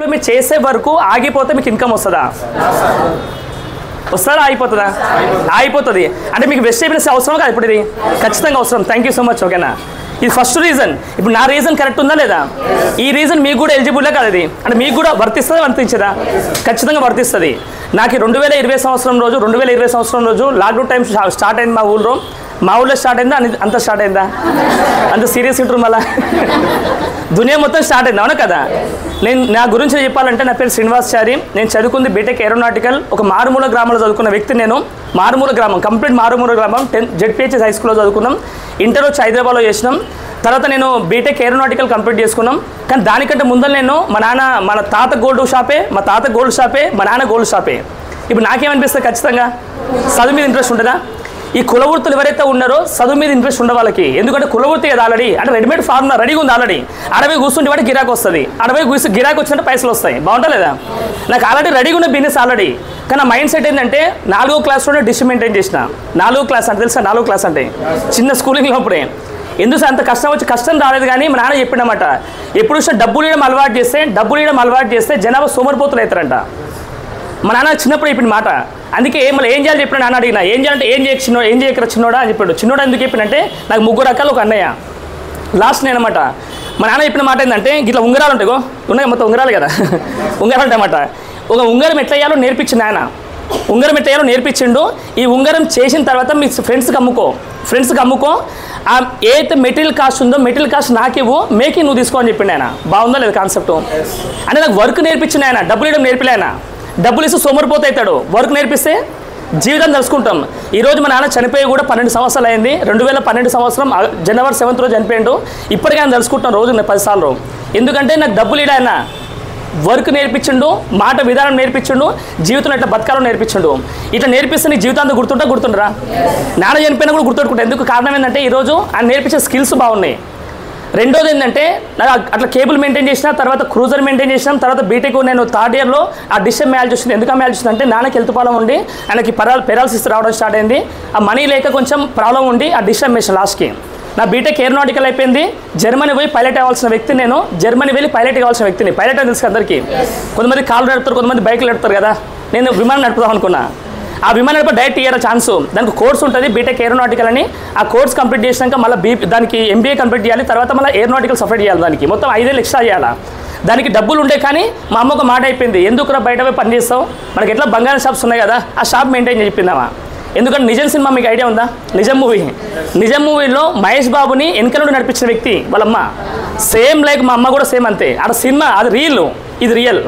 మీరు చేసే వరకు ఆగిపోతే మీకు ఇన్కమ్ వస్తుందా? వస్తుందా? ఆగిపోతుందా? ఆగిపోతుంది. అంటే మీకు వెజిటేబుల్స్ అవసరం కాదు ఇప్పుడు, ఇది ఖచ్చితంగా అవసరం. Thank you so much. ఓకేనా, ఇది ఫస్ట్ రీజన్. ఇప్పుడు నా రీజన్ కరెక్ట్ ఉందా లేదా? ఈ రీజన్ మీకు కూడా ఎలిజిబుల్లా కాదు? ఇది అంటే మీకు కూడా వర్తిస్తుందా వర్తించదా? ఖచ్చితంగా వర్తిస్తుంది. నాకు 2020 సంవత్సరం రోజు లాక్డౌన్ టైం స్టార్ట్ అయింది మా ఊళ్ళో స్టార్ట్ అయిందా? అంత స్టార్ట్ అయిందా? అంత సీరియస్ ఉంటారు మళ్ళా దునియా మొత్తం స్టార్ట్ అయింది, అవునా కదా? నేను నా గురించి చెప్పాలంటే, నా పేరు శ్రీనివాసాచారి. నేను చదువుకుంది బీటెక్ ఏరోనాటికల్. ఒక మారుమూల గ్రామంలో చదువుకున్న వ్యక్తి నేను. మారుమూల గ్రామం, కంప్లీట్ మారుమూల గ్రామం. 10 జెడ్పీహెచ్ఎస్ హై స్కూల్లో చదువుకున్నాం. ఇంటర్ వచ్చి హైదరాబాద్లో చేసినాం. తర్వాత నేను బీటెక్ ఏరోనాటికల్ కంప్లీట్ చేసుకున్నాం. కానీ దానికంటే ముందర నేను మన తాత గోల్డ్ షాపే, మా నాన్న గోల్డ్ షాపే. ఇప్పుడు నాకేమనిపిస్తుంది? ఖచ్చితంగా చదువు మీద ఇంట్రెస్ట్ ఉంటుందా? ఈ కులవృత్తులు ఎవరైతే ఉన్నారో చదువు మీద ఇంట్రెస్ట్ ఉండే వాళ్ళకి, ఎందుకంటే కులవృత్తి కదా ఆల్రెడీ, అంటే రెడీమేడ్ ఫార్ములా రెడీగా ఉంది ఆల్రెడీ. అడవి కూర్చుంటే వాడికి గిరాకు వస్తుంది, గిరాకు వచ్చినట్టు పైసలు వస్తాయి. బాగుంటా లేదా? నాకు ఆల్రెడీ రెడీగా ఉన్న బిజినెస్ ఆల్రెడీ. కానీ నా మైండ్ సెట్ ఏంటంటే 4వ క్లాస్లోనే డిష్ మెయింటైన్ చేసిన. 4వ క్లాస్ అంటే తెలుసా? 4వ క్లాస్ అంటే చిన్న స్కూలింగ్లో అప్పుడే. ఎందుకు అంత కష్టం వచ్చి కష్టం రాలేదు. కానీ మా నాన్న చెప్పినమాట, ఎప్పుడు చూసినా డబ్బులు ఇవ్వడం అలవాటు చేస్తే జనాభా సోమరిపోతులు అవుతారంట. మా నాన్న చిన్నప్పుడు చెప్పిన మాట. అందుకే మళ్ళీ ఏం చేయాలి చెప్పిన నాన్న అడిగిన, ఏం చేయాలంటే ఏం చేయకరా చిన్నోడా అని చెప్పాడు. చిన్నోడా ఎందుకు చెప్పినంటే, నాకు 3 రకాలు ఒక అన్నయ్య, లాస్ట్ నేను అనమాట. మా నాన్న చెప్పిన మాట ఏంటంటే, ఇట్లా ఉంగరాలు ఉంటాయి, ఉన్నాయి మొత్తం ఉంగరాలు కదా ఉంగరాలు ఉంటాయన్నమాట. ఒక ఉంగరం ఎట్లా వేయాలో నేర్పించింది ఆయన. నేర్పించిండు. ఈ ఉంగరం చేసిన తర్వాత మీ ఫ్రెండ్స్కి అమ్ముకో, ఏదైతే మెటీరియల్ కాస్ట్ ఉందో మెటీరియల్ కాస్ట్ నాకు ఇవ్వు, మేకింగ్ నువ్వు తీసుకో అని చెప్పిండు ఆయన. బాగుందా లేదు కాన్సెప్ట్? అంటే నాకు వర్క్ నేర్పించింది ఆయన, డబ్బులు ఇవ్వడం నేర్పిలే ఆయన. డబ్బులు ఇస్తే సోమరిపోతే అవుతాడు, వర్క్ నేర్పిస్తే జీవితం తెలుసుకుంటాం. ఈరోజు మా నాన్న చనిపోయి కూడా 12 సంవత్సరాలు అయింది. 2012 సంవత్సరం జనవరి 7th రోజు చనిపోయిండు. ఇప్పటికీ ఆయన తెలుసుకుంటాం రోజు 10 సార్లు. ఎందుకంటే నాకు డబ్బులు ఇవ్వడా ఆయన, వర్క్ నేర్పించిండు, మాట విధానం నేర్పించిండు, జీవితం ఎట్లా బతకాలో నేర్పించిండు. ఇట్లా నేర్పిస్తే నీ జీవితాంతా గుర్తుండరా? నాన్న చనిపోయినా కూడా గుర్తుపెట్టుకుంటా. ఎందుకు? కారణం ఏంటంటే ఈరోజు ఆయన నేర్పించే స్కిల్స్ బాగున్నాయి. రెండోది ఏంటంటే, నాకు అట్లా కేబుల్ మెయింటైన్ చేసిన, తర్వాత క్రూజర్ మెయింటైన్ చేసినాం. తర్వాత బీటెక్ నేను 3rd ఇయర్లో ఆ డిష్ మ్యాచ్ చూసింది. ఎందుకు మ్యాచ్ చూసింది అంటే, నాన్నకి హెల్త్ ప్రాబ్లం ఉండి ఆయనకి పెరాలసిస్ రావడం స్టార్ట్ అయింది. ఆ మనీ లేక కొంచెం ప్రాబ్లం ఉండి ఆ డిష్ అమ్మేసిన లాస్ట్కి. నా బీటెక్ ఏరోనాటికల్ అయిపోయింది. జర్మనీ పోయి పైలట్ అవ్వాల్సిన వ్యక్తి నేను. పైలట్ కావాల్సిన వ్యక్తిని. పైలట్ అని తెలుసు అందరికీ. కొంతమంది కాళ్ళు నడుపుతారు, కొంతమంది బైక్లు నడుపుతారు కదా. నేను విమానం నడుపుదాం అనుకున్నా. ఆ విమానం నడిపి డైరెక్ట్ ఇయ్యారా ఛాన్స్. దానికి కోర్స్ ఉంటుంది, బీటెక్ ఏరోనాటికల్ అని. ఆ కోర్స్ కంప్లీట్ చేసినాక మళ్ళీ దానికి ఎంబీఏ కంప్లీట్ చేయాలి. తర్వాత మళ్ళీ ఏరోనాటికల్ సపరేట్ చేయాలి. దానికి మొత్తం 5 ఏళ్ళు ఎక్స్ట్రా చేయాలా. దానికి డబ్బులు ఉండే. కానీ మా అమ్మ ఒక మాట అయిపోయింది, ఎందుకురా బయట పోయి పని చేస్తావు, మనకి ఎట్లా బంగారం షాప్స్ ఉన్నాయి కదా, ఆ షాప్ మెయింటైన్ చెప్పిందామా. ఎందుకంటే నిజం సినిమా మీకు ఐడియా ఉందా? నిజం మూవీలో మహేష్ బాబుని వెనక నుండి నడిపించిన వ్యక్తి వాళ్ళమ్మ. సేమ్ లైక్ మా అమ్మ కూడా సేమ్ అంతే. అక్కడ సినిమా అది రియల్, ఇది రియల్.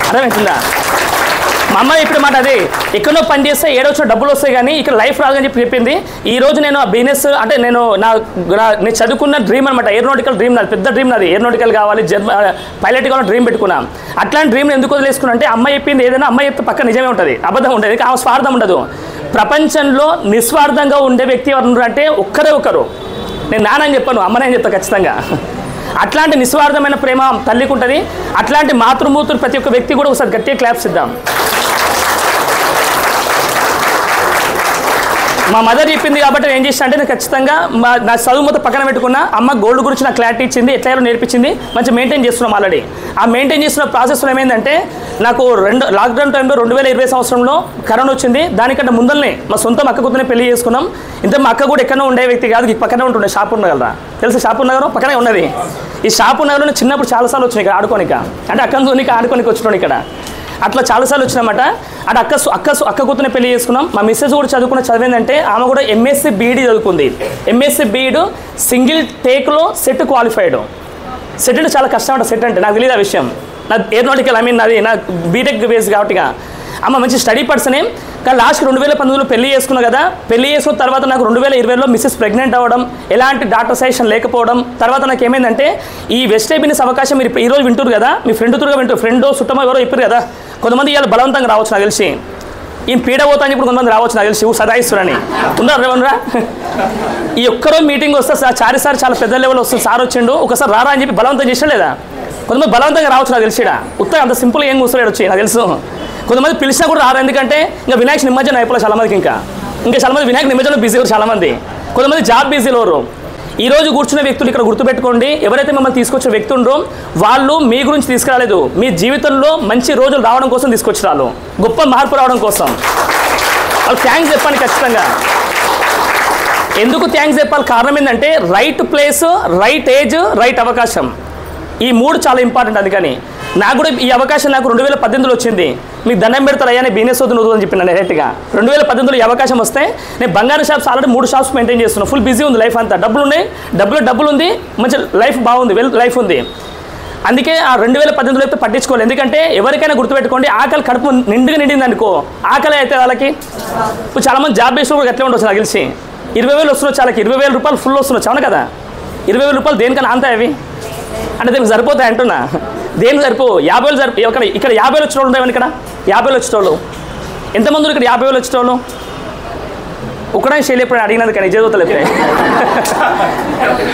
అర్థమవుతుందా? మా అమ్మ చెప్పిన మాట అదే, ఎక్కడో పని చేస్తే ఏడొచ్చిన డబ్బులు వస్తాయి కానీ ఇక్కడ లైఫ్ రాదని చెప్పింది. ఈ రోజు నేను ఆ బిజినెస్ అంటే నేను చదువుకున్న డ్రీమ్ అనమాట, ఏరోనాటికల్ డ్రీమ్ నాది, పెద్ద డ్రీమ్ నాది. ఏరోనాటికల్ కావాలి, పైలట్ కావాలి డ్రీమ్ పెట్టుకున్నాం. అట్లాంటి డ్రీమ్ ఎందుకు వదిలేసుకున్నా అంటే, అమ్మ చెప్పింది ఏదైనా అమ్మ చెప్తే పక్క నిజమే ఉంటుంది, అబద్ధం ఉంటుంది, ఆమె స్వార్థం ఉండదు. ప్రపంచంలో నిస్వార్థంగా ఉండే వ్యక్తి ఎవరు అంటే ఒక్కరు. నేను నాన్నని చెప్పాను, అమ్మనే చెప్తాను ఖచ్చితంగా. అట్లాంటి నిస్వార్థమైన ప్రేమ తల్లికి ఉంటుంది. అట్లాంటి మాతృమూర్తులు ప్రతి ఒక్క వ్యక్తి కూడా ఒకసారి గట్టిగా క్లాప్స్ ఇద్దాం. మా మదర్ చెప్పింది కాబట్టి ఏం చేసిన అంటే, నేను ఖచ్చితంగా నా చదువు మొత్తం పక్కన పెట్టుకున్నా. అమ్మ గోల్డ్ గురించి నాకు క్లారిటీ ఇచ్చింది, ఎట్లా నేర్పించింది, మంచి మెయింటైన్ చేస్తున్నాం ఆల్రెడీ. ఆ మెయింటైన్ చేస్తున్న ప్రాసెస్లో ఏమైందంటే, నాకు లాక్డౌన్ టైంలో 2020 సంవత్సరంలో కరోనా వచ్చింది. దానికంటే ముందరనే మా సొంత అక్క కూతురునే పెళ్లి చేసుకున్నాం. ఇంత మా అక్క కూడా ఎక్కడో ఉండే వ్యక్తి కాదు, పక్కనే ఉంటుండే. షాపూర్ నగర్ తెలుసు, షాపూర్ నగర్ పక్కనే ఉన్నది. ఈ షాపూర్ నగర్లో చిన్నప్పుడు చాలాసార్లు వచ్చినాయి ఇక్కడ ఆడుకోనిక, అంటే అక్కని ఆడుకోనికి వచ్చినాడు ఇక్కడ. అట్లా చాలాసార్లు వచ్చినామట. అటు అక్క కూతురుని పెళ్లి చేసుకున్నాం. మా మిస్సెస్ కూడా చదువుకున్న చదివిందంటే, ఆమె కూడా ఎంఎస్సీ బీఈడీ చదువుకుంది. ఎంఎస్సీ బీఈడీ సింగిల్ టేక్లో సెట్ క్వాలిఫైడ్. సెట్ అంటే చాలా కష్టం అంట. సెట్ అంటే నాకు తెలియదు ఆ విషయం. నా ఏరోనాటికల్ నాది నా బీటెక్ బేస్ కాబట్టి అమ్మ మంచి స్టడీ పర్సనే. కానీ లాస్ట్ 2019లో పెళ్లి చేసుకున్నా కదా. పెళ్లి చేసుకున్న తర్వాత నాకు 2020లో మిస్సెస్ ప్రెగ్నెంట్ అవ్వడం, ఎలాంటి డాక్టర్ సజెషన్ లేకపోవడం. తర్వాత నాకు ఏమైందంటే, ఈ వెజిటేబుల్స్ అవకాశం మీరు ఈరోజు వింటారు కదా, మీ ఫ్రెండో చుట్టమో ఎవరో చెప్పారు కదా. కొంతమంది ఇవాళ బలవంతంగా రావచ్చు నాకు తెలిసి, ఈయన పీడ పోతా అని ఇప్పుడు కొంతమంది రావచ్చు నాకు తెలిసి, సదాయిస్తున్నారని ఉన్నారా. ఈ ఒక్కరోజు మీటింగ్ వస్తే సార్ చాలా పెద్ద లెవెల్ వస్తుంది, సార్ వచ్చిండు ఒకసారి రారా అని చెప్పి బలవంతం చేసినా లేదా. కొంతమంది బలవంతంగా రావచ్చు నాకు తెలిసి. ఉత్తగా అంత సింపుల్గా ఏం కూర్చోలేడు వచ్చి నాకు తెలుసు. కొంతమంది పిలిచినా కూడా రారు, ఎందుకంటే ఇంకా వినాయక నిమజ్జనం అయిపోలేదు చాలామందికి. ఇంకా చాలామంది వినాయక నిమజ్జనం బిజీ చాలామంది. కొంతమంది జాబ్ బిజీలో. ఈరోజు కూర్చున్న వ్యక్తులు ఇక్కడ గుర్తుపెట్టుకోండి, ఎవరైతే మిమ్మల్ని తీసుకొచ్చిన వ్యక్తి ఉండో వాళ్ళు మీ గురించి తీసుకురాలేదు, మీ జీవితంలో మంచి రోజులు రావడం కోసం తీసుకొచ్చిరాలు, గొప్ప మార్పు రావడం కోసం. వాళ్ళు థ్యాంక్స్ చెప్పండి ఖచ్చితంగా. ఎందుకు థ్యాంక్స్ చెప్పాలి? కారణం ఏంటంటే right place, right age, right అవకాశం, ఈ 3 చాలా ఇంపార్టెంట్. అందుకని నాకు కూడా ఈ అవకాశం నాకు 2018లో వచ్చింది. మీకు దండం పెడతారయ్యా, నేను బిజినెస్ వద్దు అని చెప్పిన డైరెక్ట్గా. 2018లో ఈ అవకాశం వస్తే నేను బంగారం షాప్స్ ఆల్రెడీ 3 షాప్స్ మెయింటైన్ చేస్తున్నాను. ఫుల్ బిజీ ఉంది లైఫ్ అంతా, డబ్బులు ఉన్నాయి, డబ్బులు ఉంది, మంచి లైఫ్ బాగుంది, లైఫ్ ఉంది. అందుకే ఆ 2018లో అయితే పట్టించుకోవాలి. ఎందుకంటే ఎవరికైనా గుర్తుపెట్టుకోండి, ఆకలి కడుపు నిండింది అనుకో, ఆకలి అయితే వాళ్ళకి ఇప్పుడు చాలామంది జాబ్ బేస్లో కూడా ఎట్లా ఉండొచ్చు నాకు తెలిసి. 20,000 వస్తున్నావు, చాలా 20,000 రూపాయలు ఫుల్ వస్తున్నావు, అవును కదా. 20,000 రూపాయలు దేనికన్నా అంతా అవి అంటే దీనికి సరిపోతాయి అంటున్నా. దేనికి సరిపో? 50,000 సరిపో. ఇక్కడ 50,000 వచ్చిన వాళ్ళు ఉంటాయి. ఇక్కడ 50,000 వచ్చిన వాళ్ళు ఎంతమంది? ఇక్కడ 50,000 వచ్చిన వాళ్ళు ఒకటే శైలి ఎప్పుడు అడిగినది కానీ చదువుతలే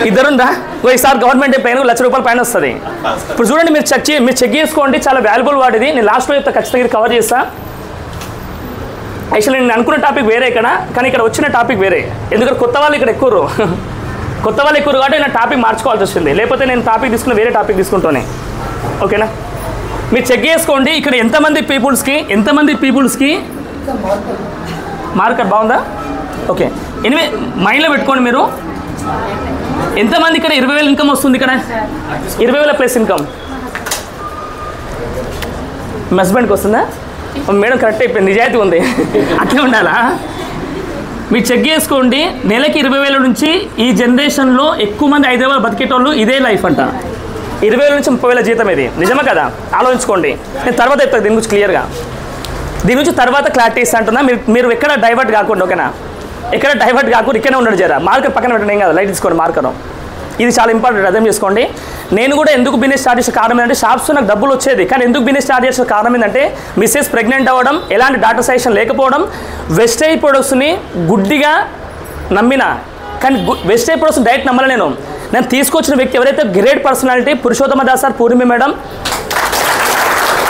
ఇద్దరుందా? ఈసారి గవర్నమెంట్ పైన ₹1,00,000 పైన వస్తుంది. ఇప్పుడు చూడండి, మీరు చెక్ చేసుకోండి, చాలా వాల్యుబుల్ వాటిది. నేను లాస్ట్లో చెప్తా, ఖచ్చితంగా ఇది కవర్ చేస్తా. యాక్చువల్లీ నేను అనుకున్న టాపిక్ వేరే ఇక్కడ, కానీ ఇక్కడ వచ్చిన టాపిక్ వేరే. ఎందుకంటే కొత్త వాళ్ళు ఇక్కడ ఎక్కువ కాబట్టి నేను టాపిక్ మార్చుకోవాల్సి వచ్చింది. లేకపోతే నేను టాపిక్ తీసుకుని వేరే టాపిక్ తీసుకుంటానే. ఓకేనా? మీరు చెక్ చేసుకోండి, ఇక్కడ ఎంతమంది పీపుల్స్కి మార్కర్ బాగుందా? ఓకే. ఎనివే మైండ్లో పెట్టుకోండి మీరు, ఎంతమంది ఇక్కడ 20,000 ఇన్కమ్ వస్తుంది? ఇక్కడ 20,000 ప్లస్ ఇన్కమ్ మీ హస్బెండ్కి వస్తుందా? మేడం కరెక్ట్ అయిపోయింది, నిజాయితీ ఉంది, అట్లే ఉండాలా? మీరు చెక్ చేసుకోండి, నెలకి 20,000 నుంచి ఈ జనరేషన్లో ఎక్కువ మంది హైదరాబాద్ బతికేటోళ్ళు ఇదే లైఫ్ అంట. 20,000 నుంచి 30,000 జీతం ఇది, నిజమే కదా? ఆలోచించుకోండి. నేను తర్వాత చెప్తాను దీని గురించి క్లియర్గా, దీని గురించి తర్వాత క్లారిటీ ఇస్తా అంటున్నా. మీరు ఎక్కడ డైవర్ట్ కాకుండా, ఓకేనా? ఎక్కడ డైవర్ట్ కాకుండా ఇక్కడే ఉండడు. జరా మార్కర్ పక్కన పెట్టండి, ఏం కాదు, లైట్ తీసుకోండి మార్కర్. ఇది చాలా ఇంపార్టెంట్, అర్థం చేసుకోండి. నేను కూడా ఎందుకు బిజినెస్ స్టార్ట్ చేసిన కారణం ఏంటంటే షాప్స్ నాకు డబ్బులు వచ్చేది, కానీ ఎందుకు బిజినెస్ స్టార్ట్ చేసిన కారణం ఏంటంటే మిస్సెస్ ప్రెగ్నెంట్ అవ్వడం, ఎలాంటి డాక్టర్ సజెషన్ లేకపోవడం, వెస్టేజ్ ప్రొడక్ట్స్ని గుడ్డిగా నమ్మిన. కానీ వెస్టేజ్ ప్రొడక్ట్స్ డైరెక్ట్ నమ్మలే. నేను తీసుకొచ్చిన వ్యక్తి ఎవరైతే great personality, Purushottama Das sir, Purnima madam,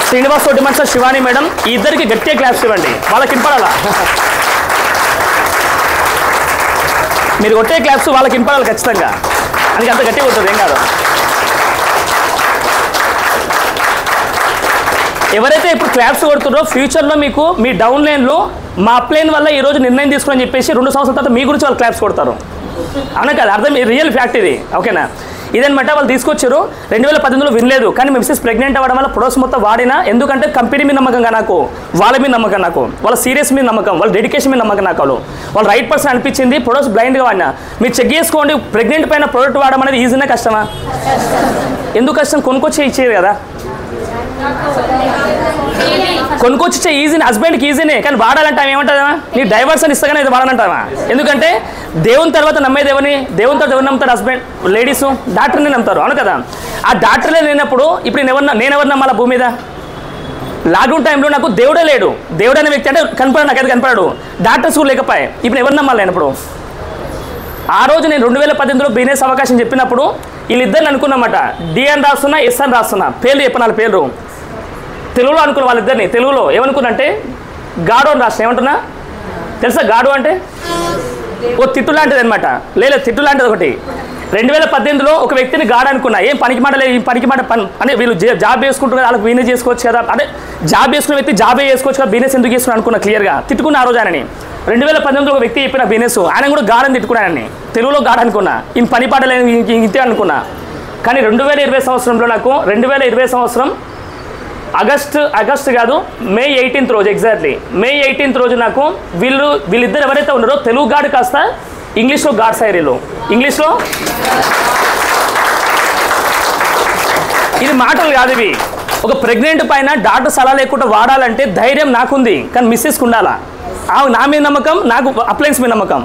Srinivas డిమాండ్ సార్, శివాని మేడం, ఈ ఇద్దరికి గట్టిగా క్లాప్స్ ఇవ్వండి, వాళ్ళకి ఇంపాడాలా. మీరు కొట్టే క్లాప్స్ వాళ్ళకి ఇంపాడాలి ఖచ్చితంగా, అందుకే అంత గట్టిగా ఉంటుంది, ఏం కాదు. ఎవరైతే ఇప్పుడు క్లాప్స్ కొడుతున్నారో ఫ్యూచర్లో మీకు మీ డౌన్ లైన్లో మా అప్లైన్ వల్ల ఈరోజు నిర్ణయం తీసుకుని చెప్పేసి 2 సంవత్సరాల తర్వాత మీ గురించి వాళ్ళు క్లాప్స్ కొడతారు, అవునా కదా? అర్థం, రియల్ ఫ్యాక్ట్ ఇది, ఓకేనా? ఇదనమాట. వాళ్ళు తీసుకొచ్చారు, 2018లో వినలేదు, కానీ మిస్సెస్ ప్రెగ్నెంట్ అవ్వడం వల్ల ప్రొడక్ట్స్ మొత్తం వాడినా. ఎందుకంటే కంపెనీ మీద నమ్మకంగా నాకు, వాళ్ళ మీద నమ్మకం నాకు, వాళ్ళ సీరియస్ మీద నమ్మకం, వాళ్ళ డెడికేషన్ మీద నమ్మకం నాకు, వాళ్ళు రైట్ పర్సన్ అనిపించింది. ప్రొడక్ట్స్ బ్లైండ్గా వాడినా. మీరు చెక్ చేసుకోండి, ప్రెగ్నెంట్ పైన ప్రొడక్ట్ వాడడం అనేది ఈజీనా కష్టమా? ఎందుకు కష్టం? కొనుక్కొచ్చి ఇచ్చేది కదా, కొనుక్కొచ్చే ఈజీని, హస్బెండ్కి ఈజీనే, కానీ వాడాలంటే ఆమె ఏమంటావా? నీ డైవర్స్ అని ఇస్తాగానే ఇది వాడాలంటావా? ఎందుకంటే దేవుని తర్వాత నమ్మేది ఎవరిని? దేవుని తర్వాత ఎవరు నమ్ముతారు? హస్బెండ్, లేడీస్ డాక్టర్ని నమ్ముతారు, అవును కదా? ఆ డాక్టర్లే లేనప్పుడు ఇప్పుడు నేను ఎవరు నమ్మాలా భూమి మీద? లాక్డౌన్ టైంలో నాకు దేవుడే లేడు, దేవుడు అనే వ్యక్తి అంటే కనపడాడు, నాకైతే కనపడాడు, డాక్టర్స్ కూడా లేకపోయాయి. ఇప్పుడు ఎవరు నమ్మాలి లేనప్పుడు? ఆ రోజు నేను 2018లో బిజినెస్ అవకాశం చెప్పినప్పుడు వీళ్ళిద్దరిని అనుకున్నమాట, డి అని రాస్తున్నా, ఎస్ అని రాస్తున్నా, పేర్లు చెప్పిన వాళ్ళ పేర్లు తెలుగులో అనుకున్న వాళ్ళిద్దరిని. తెలుగులో ఏమనుకున్నంటే గాడు అని రాసిన. ఏమంటున్నా తెలుసా? గాడు అంటే ఓ తిట్టు లాంటిది అనమాట. లేదు, తిట్టు లాంటిది ఒకటి. 2018లో ఒక వ్యక్తిని గాడు అనుకున్నా. ఏం పనికి మాట లేదు, ఈ పనికి మాట పని అంటే వీళ్ళు జాబ్ చేసుకుంటున్నారు, వాళ్ళకి బిజినెస్ చేసుకోవచ్చు కదా, అంటే జాబ్ చేసుకున్న వ్యక్తి జాబే చేసుకోవచ్చు కదా, బిజినెస్ ఎందుకు చేసుకుని అనుకున్నా. క్లియర్గా తిట్టుకున్న ఆ రోజు ఆయనని. 2018లో ఒక వ్యక్తి చెప్పిన బిజినెస్, ఆయన కూడా గాడని తిట్టుకున్నానని, తెలుగులో గాడు అనుకున్నా, ఈయన పని పాట లేదు ఇంతే అనుకున్నా. కానీ 2020 సంవత్సరంలో నాకు 2020 సంవత్సరం ఆగస్ట్ కాదు, మే 18th రోజు, ఎగ్జాక్ట్లీ మే 18th రోజు నాకు వీళ్ళిద్దరు ఎవరైతే ఉన్నారో తెలుగు గాడు కాస్త ఇంగ్లీష్లో గాడ్స్ అయ్యారు. ఇంగ్లీష్లో ఇది మాటలు కాదు ఇవి. ఒక ప్రెగ్నెంట్ పైన డాక్టర్ సలహా లేకుండా వాడాలంటే ధైర్యం నాకుంది, కానీ మిస్సెస్కి ఉండాలా. నా మీద నమ్మకం, నాకు అప్లయన్స్ మీద నమ్మకం.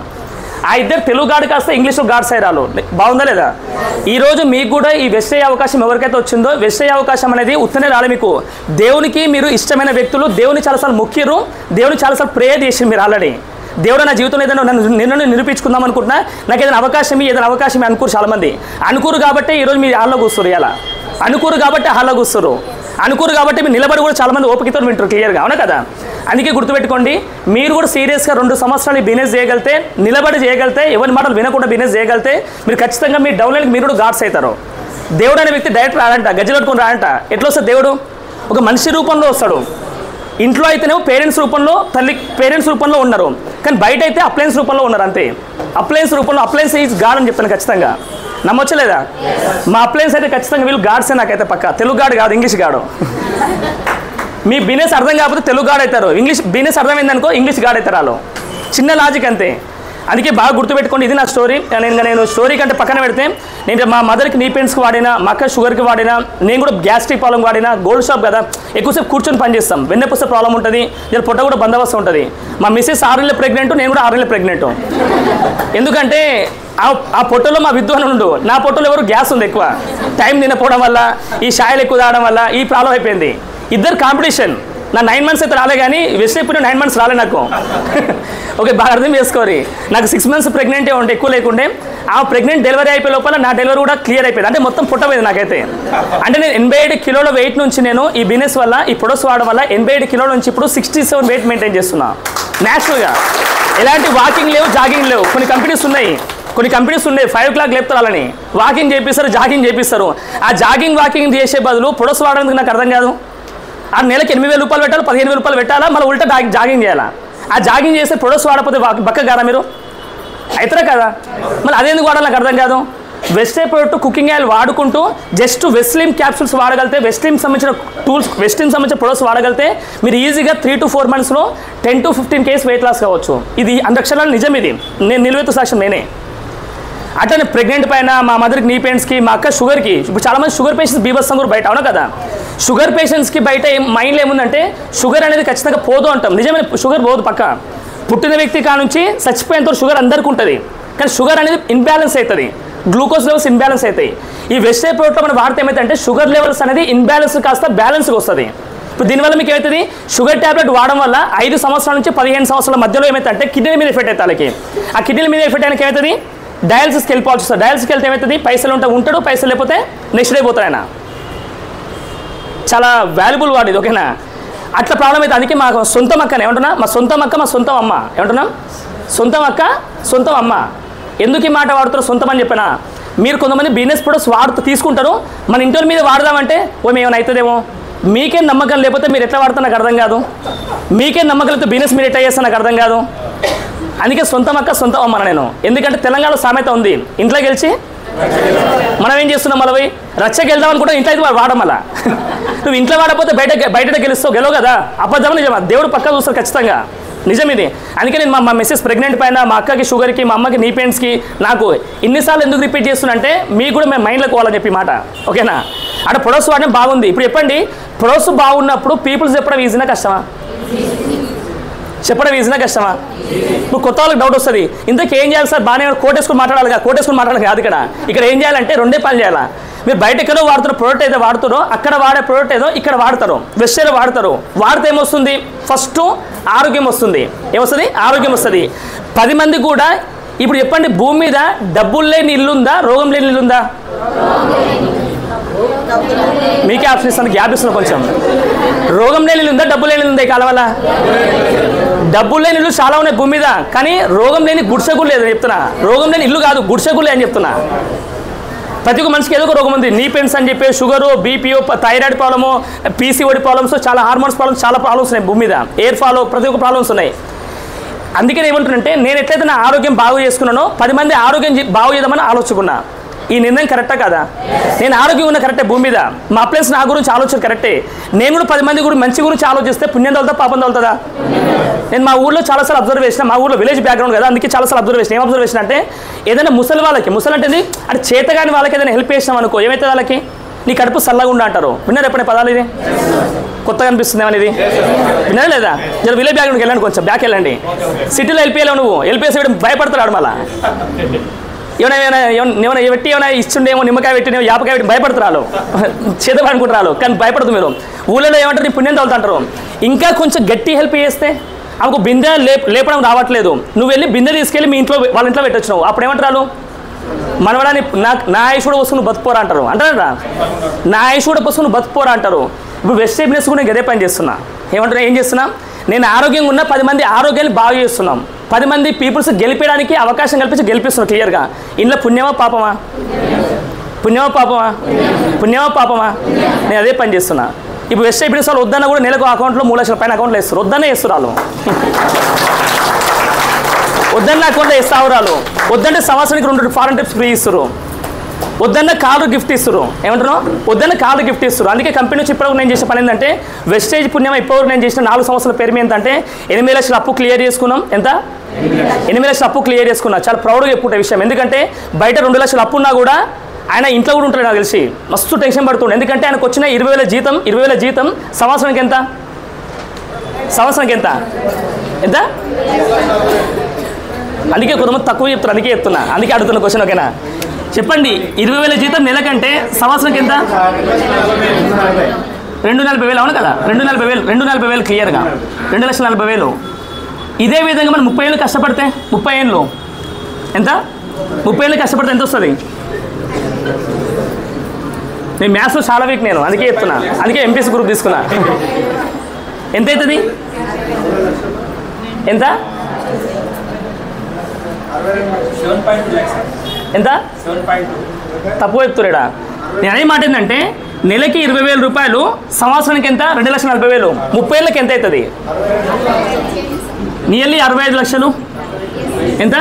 ఆ ఇద్దరు తెలుగు గాడు కాస్త ఇంగ్లీష్లో గాడ్స్ అయ్యారు. బాగుందా లేదా? ఈరోజు మీకు కూడా ఈ వెస్టేజ్ అవకాశం ఎవరికైతే వచ్చిందో, వెస్టేజ్ అవకాశం అనేది ఉత్తనే రాలే మీకు. దేవునికి మీరు ఇష్టమైన వ్యక్తులు, దేవుని చాలాసార్లు మొక్కిరు, దేవుని చాలాసార్లు ప్రేయర్ చేసి మీరు ఆల్రెడీ. దేవుడు నా జీవితంలో ఏదైనా నిన్ను నిరూపించుకుందాం అనుకుంటున్నా, నాకు ఏదైనా అవకాశం అనుకోరు చాలామంది. అనుకోరు కాబట్టి ఈరోజు మీరు హాల్లో కూర్చోరు, ఇలా అనుకోరు కాబట్టి హాల్లో కూర్చోరు, అనుకోరు కాబట్టి మీరు నిలబడి కూడా చాలామంది ఓపికతో వింటారు క్లియర్గా, అవునా కదా? అందుకే గుర్తుపెట్టుకోండి, మీరు కూడా సీరియస్గా 2 సంవత్సరాలు బిజినెస్ చేయగలితే, నిలబడి చేయగలితే, ఎవరి మాటలు వినకుండా బిజినెస్ చేయగలితే మీరు ఖచ్చితంగా మీ డౌన్లైన్కి మీరు కూడా గాడ్స్ అవుతారు. దేవుడు అనే వ్యక్తి డైరెక్ట్ రాడంట, గజ్జలు పట్టుకుని రాడంట. ఎట్లా వస్తుంది దేవుడు? ఒక మనిషి రూపంలో వస్తాడు. ఇంట్లో అయితేనేమో పేరెంట్స్ రూపంలో, పేరెంట్స్ రూపంలో ఉన్నారు, కానీ బయట అయితే అప్లయన్స్ రూపంలో ఉన్నారు అంతే. అప్లయన్స్ రూపంలో, అప్లయన్స్ ఈజ్ గాడ్ అని చెప్తాను ఖచ్చితంగా. నమ్మొచ్చలేదా? మా అప్లయన్స్ అయితే ఖచ్చితంగా వీళ్ళు గాడ్సే. నాకైతే పక్క తెలుగు గాడు కాదు, ఇంగ్లీష్ గాడు. మీ బిజినెస్ అర్థం కాకపోతే తెలుగు గాడు అవుతారు, ఇంగ్లీష్ బిజినెస్ అర్థమైందనుకో ఇంగ్లీష్ గాడు అవుతారు. వాళ్ళు చిన్న లాజిక్ అంతే. అందుకే బాగా గుర్తుపెట్టుకోండి, ఇది నా స్టోరీ. నేను స్టోరీ కంటే పక్కన పెడితే, నేను మా మదర్కి నీ పెయిన్స్కి వాడినా, మా అక్క షుగర్కి వాడినా, నేను కూడా గ్యాస్ట్రిక్ ప్రాబ్లం వాడినా. గోల్డ్ షాప్ కదా, ఎక్కువసేపు కూర్చొని పని చేస్తాం, వెన్నెపూస ప్రాబ్లం ఉంటుంది, నేను పొట్ట కూడా బందోబస్తు ఉంటుంది. మా మిస్సెస్ 6 నెలలు ప్రెగ్నెంట్, నేను కూడా 6 నెలలు ప్రెగ్నెంట్. ఎందుకంటే ఆ పొట్టలో మా విద్వాన్ ఉండు, నా పొట్టలో ఎవరు గ్యాస్ ఉంది ఎక్కువ, టైం తినకపోవడం వల్ల, ఈ షాయలు ఎక్కువ తాగడం వల్ల ఈ ప్రాబ్లం అయిపోయింది. ఇద్దరు కాంపిటీషన్. నా 9 months అయితే రాలే, కానీ వెస్ట్ అయిపోయిన 9 months రాలే నాకు. ఓకే, బాగా అర్థం చేసుకోరి. నాకు 6 months ప్రెగ్నెంటే ఉంటే, ఎక్కువ లేకుంటే, ఆ ప్రెగ్నెంట్ డెలివరీ అయిపోయే లోపల నా డెలివరీ కూడా క్లియర్ అయిపోయింది. అంటే మొత్తం పుట్టపోయింది నాకైతే. అంటే నేను 87 కిలోల వెయిట్ నుంచి నేను ఈ బిజినెస్ వల్ల, ఈ ప్రొడక్ట్స్ వాడడం వల్ల 87 కిలోల నుంచి ఇప్పుడు 67 వెయిట్ మెయింటైన్ చేస్తున్నా న్యాచురల్గా. ఎలాంటి వాకింగ్ లేవు, జాగింగ్ లేవు. కొన్ని కంపెనీస్ ఉన్నాయి 5 o'clock లేపుతారు, అలాని వాకింగ్ చేపిస్తారు, జాగింగ్ చేపిస్తారు. ఆ జాగింగ్ వాకింగ్ చేసే బదులు ప్రొడక్ట్స్ వాడడానికి నాకు అర్థం కాదు. ఆ నెలకి 8,000 రూపాయలు పెట్టాలి, 15,000 రూపాయలు పెట్టాలా, మళ్ళీ ఉల్టా జాగింగ్ చేయాలా? ఆ జాగింగ్ చేస్తే ప్రొడక్ట్స్ వాడకపోతే బక్క కాదా మీరు? అవుతారా కదా? మళ్ళీ అదేందుకు వాడాలి నాకు అర్థం కాదు. వెస్టే ప్రొడక్ట్ కుకింగ్ ఆయిల్ వాడుకుంటూ జస్ట్ వెస్ట్లీమ్ క్యాప్సూల్స్ వాడగలితే, వెస్ట్లీమ్ సంబంధించిన టూల్స్, వెస్ట్లీమ్ సంబంధించిన ప్రొడక్ట్స్ వాడగలితే మీరు ఈజీగా 3 to 4 monthsలో 10 to 15 kgs వెయిట్ లాస్ కావచ్చు. ఇది 100% నిజం. ఇది నేను నిలువెత్తు సాక్ష్యం నేనే. అట్లనే ప్రెగ్నెంట్ పైన, మా మదర్కి నీ పెయిన్స్కి, మా అక్క షుగర్కి. ఇప్పుడు చాలామంది షుగర్ పేషెంట్స్ బీభత్సం కూడా బయట, అవునా కదా? షుగర్ పేషెంట్స్కి బయట మైండ్లో ఏముందంటే షుగర్ అనేది ఖచ్చితంగా పోదు అంటాం. నిజమైన షుగర్ పోదు పక్క. పుట్టిన వ్యక్తి కానుంచి చచ్చిపోయేంత షుగర్ అందరికీ ఉంటుంది, కానీ షుగర్ అనేది ఇన్బ్యాలెన్స్ అవుతుంది, గ్లూకోజ్ లెవెల్స్ ఇన్బ్యాలెన్స్ అవుతాయి. ఈ వెజిటేబుల్ ప్రోడక్ట్లో మనం వాడితే ఏమైతే షుగర్ లెవెల్స్ అనేది ఇన్బ్యాలెన్స్ కాస్త బ్యాలెన్స్కి వస్తుంది. ఇప్పుడు దీనివల్ల మీకు ఏమవుతుంది? షుగర్ ట్యాబ్లెట్ వాడడం వల్ల 5 సంవత్సరాల నుంచి 15 సంవత్సరాల మధ్యలో ఏమైతే కిడ్నీ మీద ఎఫెక్ట్ అవుతుంది వాళ్ళకి. ఆ కిడ్నీ మీద ఎఫెక్ట్ అయినకి ఏమవుతుంది? డయాలసిస్కి వెళ్ళిపోవాల్సి వస్తుంది. డయాలసిస్కి వెళ్తే ఏమవుతుంది? పైసలు ఉంటాడు, పైసలు లేకపోతే నెక్స్ట్ డే పోతాడు ఆయన. చాలా వాల్యుబుల్ వాడు ఇది, ఓకేనా? అట్లా ప్రాబ్లం అయితే. అందుకే మా సొంతం అక్కనే ఏమంటున్నా, మా సొంతం అక్క, మా సొంతం అమ్మ. ఏమంటున్నాం? సొంతం అక్క, సొంతం అమ్మ. ఎందుకు ఈ మాట వాడుతారో సొంతం అని చెప్పినా, మీరు కొంతమంది బిజినెస్ ప్రొడక్ట్స్ తీసుకుంటారు, మన ఇంటి మీద వాడదామంటే ఏమైనా అవుతుందేమో. మీకేం నమ్మకం లేకపోతే మీరు ఎట్లా వాడతా నాకు అర్థం కాదు. మీకేం నమ్మకం లేకపోతే బిజినెస్ మీరు ఎట్లా చేస్తా నాకు అర్థం కాదు. అందుకే సొంతం అక్క, సొంతం అమ్మ నేను. ఎందుకంటే తెలంగాణలో సామెత ఉంది, ఇంట్లో గెలిచి మనం ఏం చేస్తున్నాం, మళ్ళీ రచ్చకి వెళ్దాం అనుకుంటే ఇంట్లో అయితే వాడడం. అలా నువ్వు ఇంట్లో వాడకపోతే బయట గెలుస్తావు, గెలవు కదా. అబద్ధం నిజమా? దేవుడు పక్కా చూస్తారు ఖచ్చితంగా, నిజం ఇది. అందుకే నేను మా మిస్సెస్ ప్రెగ్నెంట్ పైన, మా అక్కకి షుగర్కి, మా అమ్మకి నీ పెయిన్స్కి, నాకు ఇన్నిసార్లు ఎందుకు రిపీట్ చేస్తున్నా అంటే మీకు కూడా మేము మైండ్లోకి పోవాలని చెప్పి మాట, ఓకేనా? అంటే ప్రొడక్ట్స్ వాడడం బాగుంది. ఇప్పుడు చెప్పండి, ప్రొడక్ట్స్ బాగున్నప్పుడు పీపుల్స్ చెప్పడం ఈజీనా కష్టమా? చెప్పడం ఈజీనా కష్టమా? ఇప్పుడు కొత్త వాళ్ళకి డౌట్ వస్తుంది, ఇంతకీ ఏం చేయాలి సార్? బాగానే కోటేసుకుని మాట్లాడాలి కాదు. ఇక్కడ ఏం చేయాలంటే 2 పనులు చేయాలా. మీరు బయట ఎక్కడో వాడుతున్న ప్రోడక్ట్ ఏదో వాడుతారో, అక్కడ వాడే ప్రోడక్ట్ ఏదో ఇక్కడ వాడతారు, వెస్టేలో వాడతారు. వాడితే ఏమొస్తుంది? ఫస్ట్ ఆరోగ్యం వస్తుంది. ఏమొస్తుంది? ఆరోగ్యం వస్తుంది. 10 మంది కూడా. ఇప్పుడు చెప్పండి, భూమి మీద డబ్బులు లేని ఇల్లు ఉందా, రోగం లేని ఇల్లు ఉందా? మీకే ఆప్షన్ ఇస్తాను, గ్యాప్ ఇస్తున్నా కొంచెం. రోగం లేని ఇల్లు ఉందా, డబ్బు లేని ఇల్లు ఉందా? ఈ కాలం వల్ల డబ్బులు లేని ఇల్లు చాలా ఉన్నాయి భూమి మీద, కానీ రోగం లేని గుడిసె కూడా లేదు చెప్తున్నా. రోగం లేని ఇల్లు కాదు, గుడిసె కూడా అని చెప్తున్నా. ప్రతి ఒక్క మనిషికి ఏదో ఒక రోగం ఉంది. నీ పెయిన్స్ అని చెప్పి, sugar, BPO, thyroid problem, PCOD problems, చాలా హార్మోన్స్ ప్రాబ్లమ్స్, చాలా ప్రాబ్లమ్స్ ఉన్నాయి భూమి మీద. ఎయిర్ ఫాలో, ప్రతి ఒక్క ప్రాబ్లమ్స్ ఉన్నాయి. అందుకే ఏమంటున్నానంటే, నేను ఎట్లయితే నా ఆరోగ్యం బాగు చేసుకున్నానో 10 మంది ఆరోగ్యం బాగు చేద్దామని ఆలోచుకున్నా. ఈ నిర్ణయం కరెక్టా కదా? నేను ఆరోగ్యం ఉన్న కరెక్టే భూమి మీద, మా ప్లేస్ నా గురించి ఆలోచన కరెక్టే. నేను కూడా 10 మంది గురించి మంచి గురించి ఆలోచిస్తే పుణ్యం తగులుతా, పాపం తగులుతుందా? నేను మా ఊళ్ళో చాలాసార్లు అబ్జర్వ్ చేసిన, మా ఊళ్ళో విలేజ్ బ్యాక్గ్రౌండ్ కదా, అందుకే చాలాసార్లు అబ్జర్వ్ చేసిన. ఏం అబ్జర్వ్ చేసిన అంటే, ఏదైనా ముసలి వాళ్ళకి, ముసలి అంటే అంటే చేతగాని వాళ్ళకి ఏదైనా హెల్ప్ చేసినాం అనుకో, ఏమైతే వాళ్ళకి నీ కడుపు చల్లగా ఉండ అంటారు. విన్నారు ఎప్పుడే పదాలు? ఇది కొత్తగా అనిపిస్తుంది ఏమని? ఇది విన్నారా లేదా? జర విలేజ్ బ్యాక్గ్రౌండ్కి వెళ్ళండి, కొంచెం బ్యాక్ వెళ్ళండి. సిటీలో వెళ్ళిపోయావు నువ్వు, వెళ్ళిపోయేసి భయపడతాడు మళ్ళా. ఏమైనా పెట్టి ఏమైనా ఇచ్చిండేమో, నిమ్మకాయ పెట్టినేమో, యాపకాయ పెట్టి భయపడతారు, చేతగా అనుకుంటారు. కానీ భయపడదు మీరు. ఊళ్ళో ఏమంటారు? నీ పుణ్యం తగులుతుంటారు. ఇంకా కొంచెం గట్టి హెల్ప్ చేస్తే, ఆమెకు బిందె లేపడం రావట్లేదు, నువ్వు వెళ్ళి బిందె తీసుకెళ్ళి మీ ఇంట్లో, వాళ్ళ ఇంట్లో పెట్టొచ్చినావు. అప్పుడు ఏమంటారు? మనవడాన్ని నా ఆయుష్ కూడా వస్తువు బతుకుపోరా అంటారు. అంటారా? నా ఆయుష్ కూడా వస్తువు బతుకుపోరా అంటారు. ఇప్పుడు వెజిటేబుల్స్ కూడా నేను గదే పని చేస్తున్నా. ఏమంటారు? ఏం చేస్తున్నా? నేను ఆరోగ్యంగా ఉన్నా 10 మంది ఆరోగ్యాన్ని బాగు చేస్తున్నాం, 10 మంది పీపుల్స్ గెలిపేయడానికి అవకాశం కల్పించి గెలిపిస్తున్నాం క్లియర్గా. ఇంట్లో పుణ్యమా పాపమా? పుణ్యమా పాపమా? పుణ్యమా పాపమా? నేను అదే పని చేస్తున్నా. ఇప్పుడు వెస్ట్ బిజినెస్ వాళ్ళు వద్దన్నా కూడా నెలకు అకౌంట్లో 3 లక్షల పైన అకౌంట్లో వేస్తారు, వద్దనే వేస్తారు వాళ్ళు. వద్దన్న అకౌంట్లో వేస్తారు వాళ్ళు, వద్దంటే సంవత్సరానికి 2 ఫారెన్ ట్రిప్స్ ఫ్రీ ఇస్తారు, వద్దన్న కార్డు గిఫ్ట్ ఇస్తారు. ఏమంటున్నావు? వద్దన్న కార్డు గిఫ్ట్ ఇస్తారు. అందుకే కంపెనీ నుంచి ఇప్పటివరకు నేను చేసిన పని ఏంటంటే వెస్టేజ్ పుణ్యం ఇప్పటివరకు నేను చేసిన 4 సంవత్సరాల పేరు మీద ఏంటంటే 8 లక్షల అప్పు క్లియర్ చేసుకున్నాం. ఎంత? 8 లక్షల అప్పు క్లియర్ చేసుకున్నా. చాలా ప్రౌడ్గా చెప్పుకుంటే విషయం. ఎందుకంటే బయట 2 లక్షల అప్పు ఉన్నా కూడా ఆయన ఇంట్లో కూడా ఉంటాడు నాకు తెలిసి, మస్తు టెన్షన్ పడుతుండే. ఎందుకంటే ఆయనకు వచ్చిన 20,000 జీతం సంవత్సరానికి ఎంత? సంవత్సరానికి ఎంత? ఎంత? అందుకే కొంతమంది తక్కువ చెప్తారు, అందుకే చెప్తున్నా, అందుకే అడుగుతున్న క్వశ్చన్. ఓకేనా? చెప్పండి, 20,000 జీతం నెలకంటే సంవత్సరానికి ఎంత? 2,40,000. అవును కదా? 2,40,000 క్లియర్గా 2,40,000. ఇదే విధంగా మనం 30 ఏళ్ళు కష్టపడితే 30 ఏళ్ళు ఎంత? 30 ఏళ్ళు కష్టపడితే ఎంత వస్తుంది? నేను మ్యాథ్స్లో చాలా వీక్, నేను అందుకే చెప్తున్నా, అందుకే ఎంపీసీ గ్రూప్ తీసుకున్నా. ఎంత అవుతుంది? ఎంత? ఎంత? తక్కువ చెప్తున్నాడా? నేను అనే మాట ఏంటంటే నెలకి 20,000 రూపాయలు, సంవత్సరానికి ఎంత? 2,40,000. 30 ఏళ్ళకి ఎంత అవుతుంది? నియర్లీ 65 లక్షలు. ఎంత?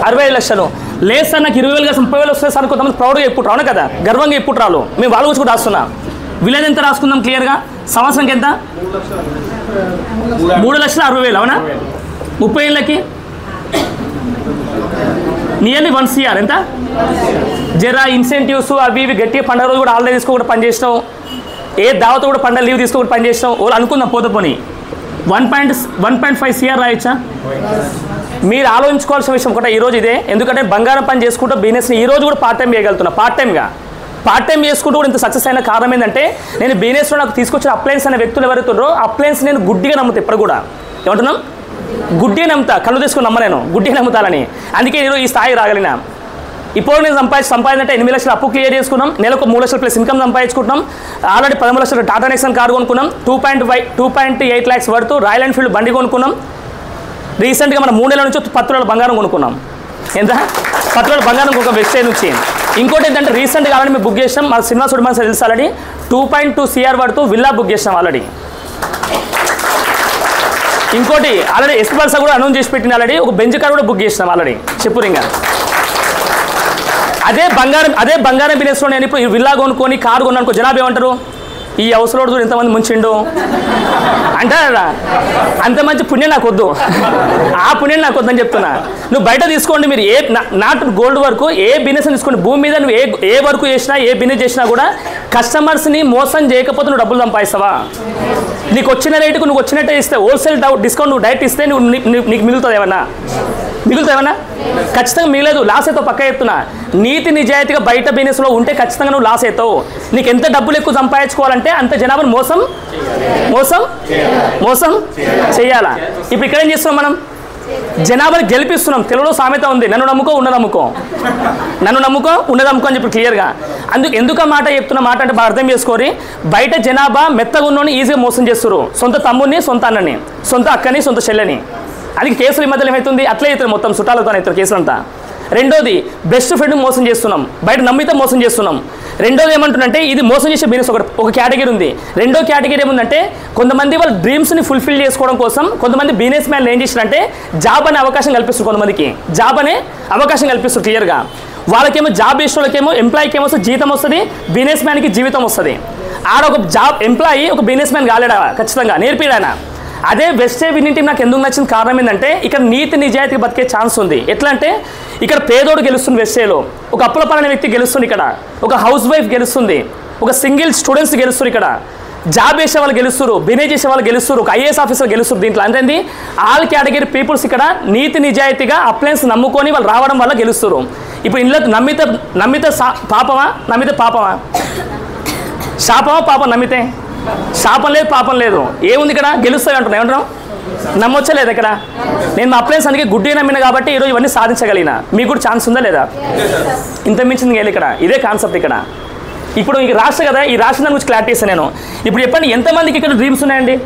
65 లక్షలు. లేదు సార్ నాకు 20,000 కాదు 30,000 వస్తే సార్ కొంతమంది ప్రౌడ్గా చెప్పుకుంటారు. అవును కదా? గర్వంగా చెప్పుకుంటారు. మేము వాళ్ళ గురించి కూడా రాస్తున్నా. విలేజ్ ఎంత రాసుకుందాం క్లియర్గా? సంవత్సరానికి ఎంత? 3,60,000. అవునా? 30 ఏళ్ళకి నియర్లీ 1 CR. ఎంత? జరా ఇన్సెంటివ్స్ అవి ఇవి గట్టిగా పండుగ రోజు కూడా హాలిడే తీసుకోకుండా పనిచేసినాం, ఏ దావతో కూడా పండుగ లీవ్ తీసుకోకుండా పనిచేసినాం. వాళ్ళు అనుకుందాం పోతే పోనీ 1.5 CR రాయొచ్చా? మీరు ఆలోచించుకోవాల్సిన విషయం ఒకటే ఈరోజు ఇదే. ఎందుకంటే బంగారం పని చేసుకుంటూ బిజినెస్ని ఈరోజు కూడా పార్ట్ టైం చేయగలుగుతున్నా. పార్ట్ టైం చేసుకుంటూ కూడా ఇంత సక్సెస్ అయిన కారణం ఏంటంటే నేను బిజినెస్లో నాకు తీసుకొచ్చిన అప్లయన్స్ అనే వ్యక్తులు ఎవరైతున్నారో అప్లయన్స్ నేను గుడ్డిగా నమ్ముతా. ఇప్పుడు కూడా ఏమంటున్నాం? గుడ్డిగా నమ్ముతా, కళ్ళు తీసుకుని నమ్మలేను, గుడ్డిగా నమ్ముతానని. అందుకే నేను ఈ స్థాయి రాగలిగిన. ఇప్పుడు నేను సంపాదించే 8 లక్షల అప్పు క్లియర్ చేసుకున్నాం, నెలకు 3 లక్షల ప్లస్ ఇన్కమ్ సంపాదించుకుంటున్నాం. ఆల్రెడీ 13 లక్షల టాటా నెక్సన్ కారు కొనుక్కున్నాం, 2.8 lakhs వర్త్ రాయల్ ఎన్ఫీల్డ్ బండి కొనుక్కున్నాం. రీసెంట్గా మనం 3 నెలల నుంచి 10 తులాల బంగారం కొనుక్కున్నాం. ఎంత? 10 తులాల బంగారం కొనుక్కోం వెస్టేజ్ నుంచి. ఇంకోటి ఏంటంటే రీసెంట్గా ఆల్రెడీ మేము బుక్ చేసాం, మా సినిమా సుడిమాన్ తెలుసు already 2.2 CR worth villa book చేసాం ఆల్రెడీ. ఇంకోటి ఆల్రెడీ ఎస్పీ బల్సా కూడా అనౌన్స్ చేసి పెట్టిన ఆల్రెడీ ఒక బెంచ్ కార్ కూడా బుక్ చేసినాం ఆల్రెడీ చెప్పురింగా. అదే బంగారం బిజినెస్లో నేను ఇప్పుడు విల్లా కొనుక్కొని కారు కొన్నానుకో జనాభా ఏమంటారు? ఈ అవసరం ఎంతమంది ముంచిండు అంటారా? అంత మంచి పుణ్యం నాకు వద్దు, ఆ పుణ్యం నాకు వద్దని చెప్తున్నా. నువ్వు బయట తీసుకోండి, మీరు ఏ నాట్ గోల్డ్ వరకు ఏ బిజినెస్ తీసుకోండి, భూమి మీద నువ్వు ఏ వర్క్ చేసినా ఏ బిజినెస్ చేసినా కూడా కస్టమర్స్ని మోసం చేయకపోతే నువ్వు డబ్బులు సంపాదిస్తావా? నీకు వచ్చిన రేటుకు నువ్వు వచ్చినట్టే ఇస్తే, హోల్సేల్ డిస్కౌంట్ నువ్వు డైరెక్ట్ ఇస్తే నీకు మిగులుతుంది ఏమన్నా? ఖచ్చితంగా మిగలేదు. లాస్ అవుతావు, పక్క చెప్తున్నా. నీతి నిజాయితీగా బయట బిజినెస్లో ఉంటే ఖచ్చితంగా నువ్వు లాస్ అవుతావు. నీకు ఎంత డబ్బులు ఎక్కువ సంపాదించుకోవాలంటే అంత జనాభాను మోసం చేయాలా? ఇప్పుడు ఇక్కడ ఏం చేస్తున్నాం మనం? జనాభాని గెలిపిస్తున్నాం. తెలుగులో సామెత ఉంది, నన్ను నమ్ముకో ఉన్నదమ్ముకో అని చెప్పి క్లియర్గా. ఎందుకు మాట చెప్తున్న మాట అంటే బాగా అర్థం చేసుకోరి. బయట జనాభా మెత్తగా ఉన్నోని ఈజీగా మోసం చేస్తారు, సొంత తమ్ముడిని, సొంత అన్నని, సొంత అక్కని, సొంత చెల్లెని. అది కేసులు ఈ మధ్యలో ఏమవుతుంది? అట్లే అవుతుంది, మొత్తం చుట్టాలతో అవుతారు కేసులంతా. రెండోది బెస్ట్ ఫ్రెండ్ మోసం చేస్తున్నాం, బయట నమ్మితే మోసం చేస్తున్నాం. రెండోది ఏమంటుందంటే ఇది మోసం చేసే బిజినెస్ ఒక కేటగిరీ ఉంది. రెండో కేటగిరీ ఏముందంటే కొంతమంది వాళ్ళ డ్రీమ్స్ని ఫుల్ఫిల్ చేసుకోవడం కోసం కొంతమంది బిజినెస్ మ్యాన్లు ఏం చేస్తారంటే జాబ్ అనే అవకాశం కల్పిస్తారు. కొంతమందికి జాబ్ అనే అవకాశం కల్పిస్తారు క్లియర్గా. వాళ్ళకేమో జాబ్ చేసిన వాళ్ళకేమో ఎంప్లాయీకి ఏమో జీతం వస్తుంది, బిజినెస్ మ్యాన్కి జీవితం వస్తుంది. ఆడ ఒక జాబ్ ఎంప్లాయీ ఒక బిజినెస్ మ్యాన్ కాలేడా? ఖచ్చితంగా నేర్పిడాయన. అదే వెస్టేజ్ విన్నింగ్ టీం నాకు ఎందుకు నచ్చిన కారణం ఏంటంటే ఇక్కడ నీతి నిజాయితీ బతికే ఛాన్స్ ఉంది. ఎట్లా అంటే ఇక్కడ పేదోడు గెలుస్తుంది వెస్టేజ్లో, ఒక అప్పుల పాలైన వ్యక్తి గెలుస్తుంది ఇక్కడ, ఒక హౌస్ వైఫ్ గెలుస్తుంది, ఒక సింగిల్ స్టూడెంట్స్ గెలుస్తారు ఇక్కడ, జాబ్ చేసే వాళ్ళు గెలుస్తారు, బిజినెస్ చేసే వాళ్ళు గెలుస్తారు, ఒక IAS ఆఫీసర్ గెలుస్తారు. దీంట్లో అంటే ఆల్ కేటగిరీ పీపుల్స్ ఇక్కడ నీతి నిజాయితీగా అప్లయన్స్ నమ్ముకొని వాళ్ళు రావడం వల్ల గెలుస్తారు. ఇప్పుడు ఇంట్లో నమ్మితే పాపమా? శాపమా పాపం? నమ్మితే శాపం లేదు, పాపం లేదు, ఏముంది ఇక్కడ? గెలుస్తాయి అంటున్నా. ఏమంటున్నాం? నమ్మొచ్చా లేదా? ఇక్కడ నేను మా అప్లయన్స్ అందుకే గుడ్డి నమ్మిన కాబట్టి ఈరోజు ఇవన్నీ సాధించగలిగిన. మీకు కూడా ఛాన్స్ ఉందా లేదా? ఇంత మించింది గేలు ఇక్కడ. ఇదే కాన్సెప్ట్ ఇక్కడ. ఇప్పుడు ఈ రాష్ట్ర కదా, ఈ రాష్ట్రం దాని గురించి క్లారిటీ ఇస్తాను నేను. ఇప్పుడు చెప్పండి, ఎంతమందికి ఇక్కడ డ్రీమ్స్ ఉన్నాయండి?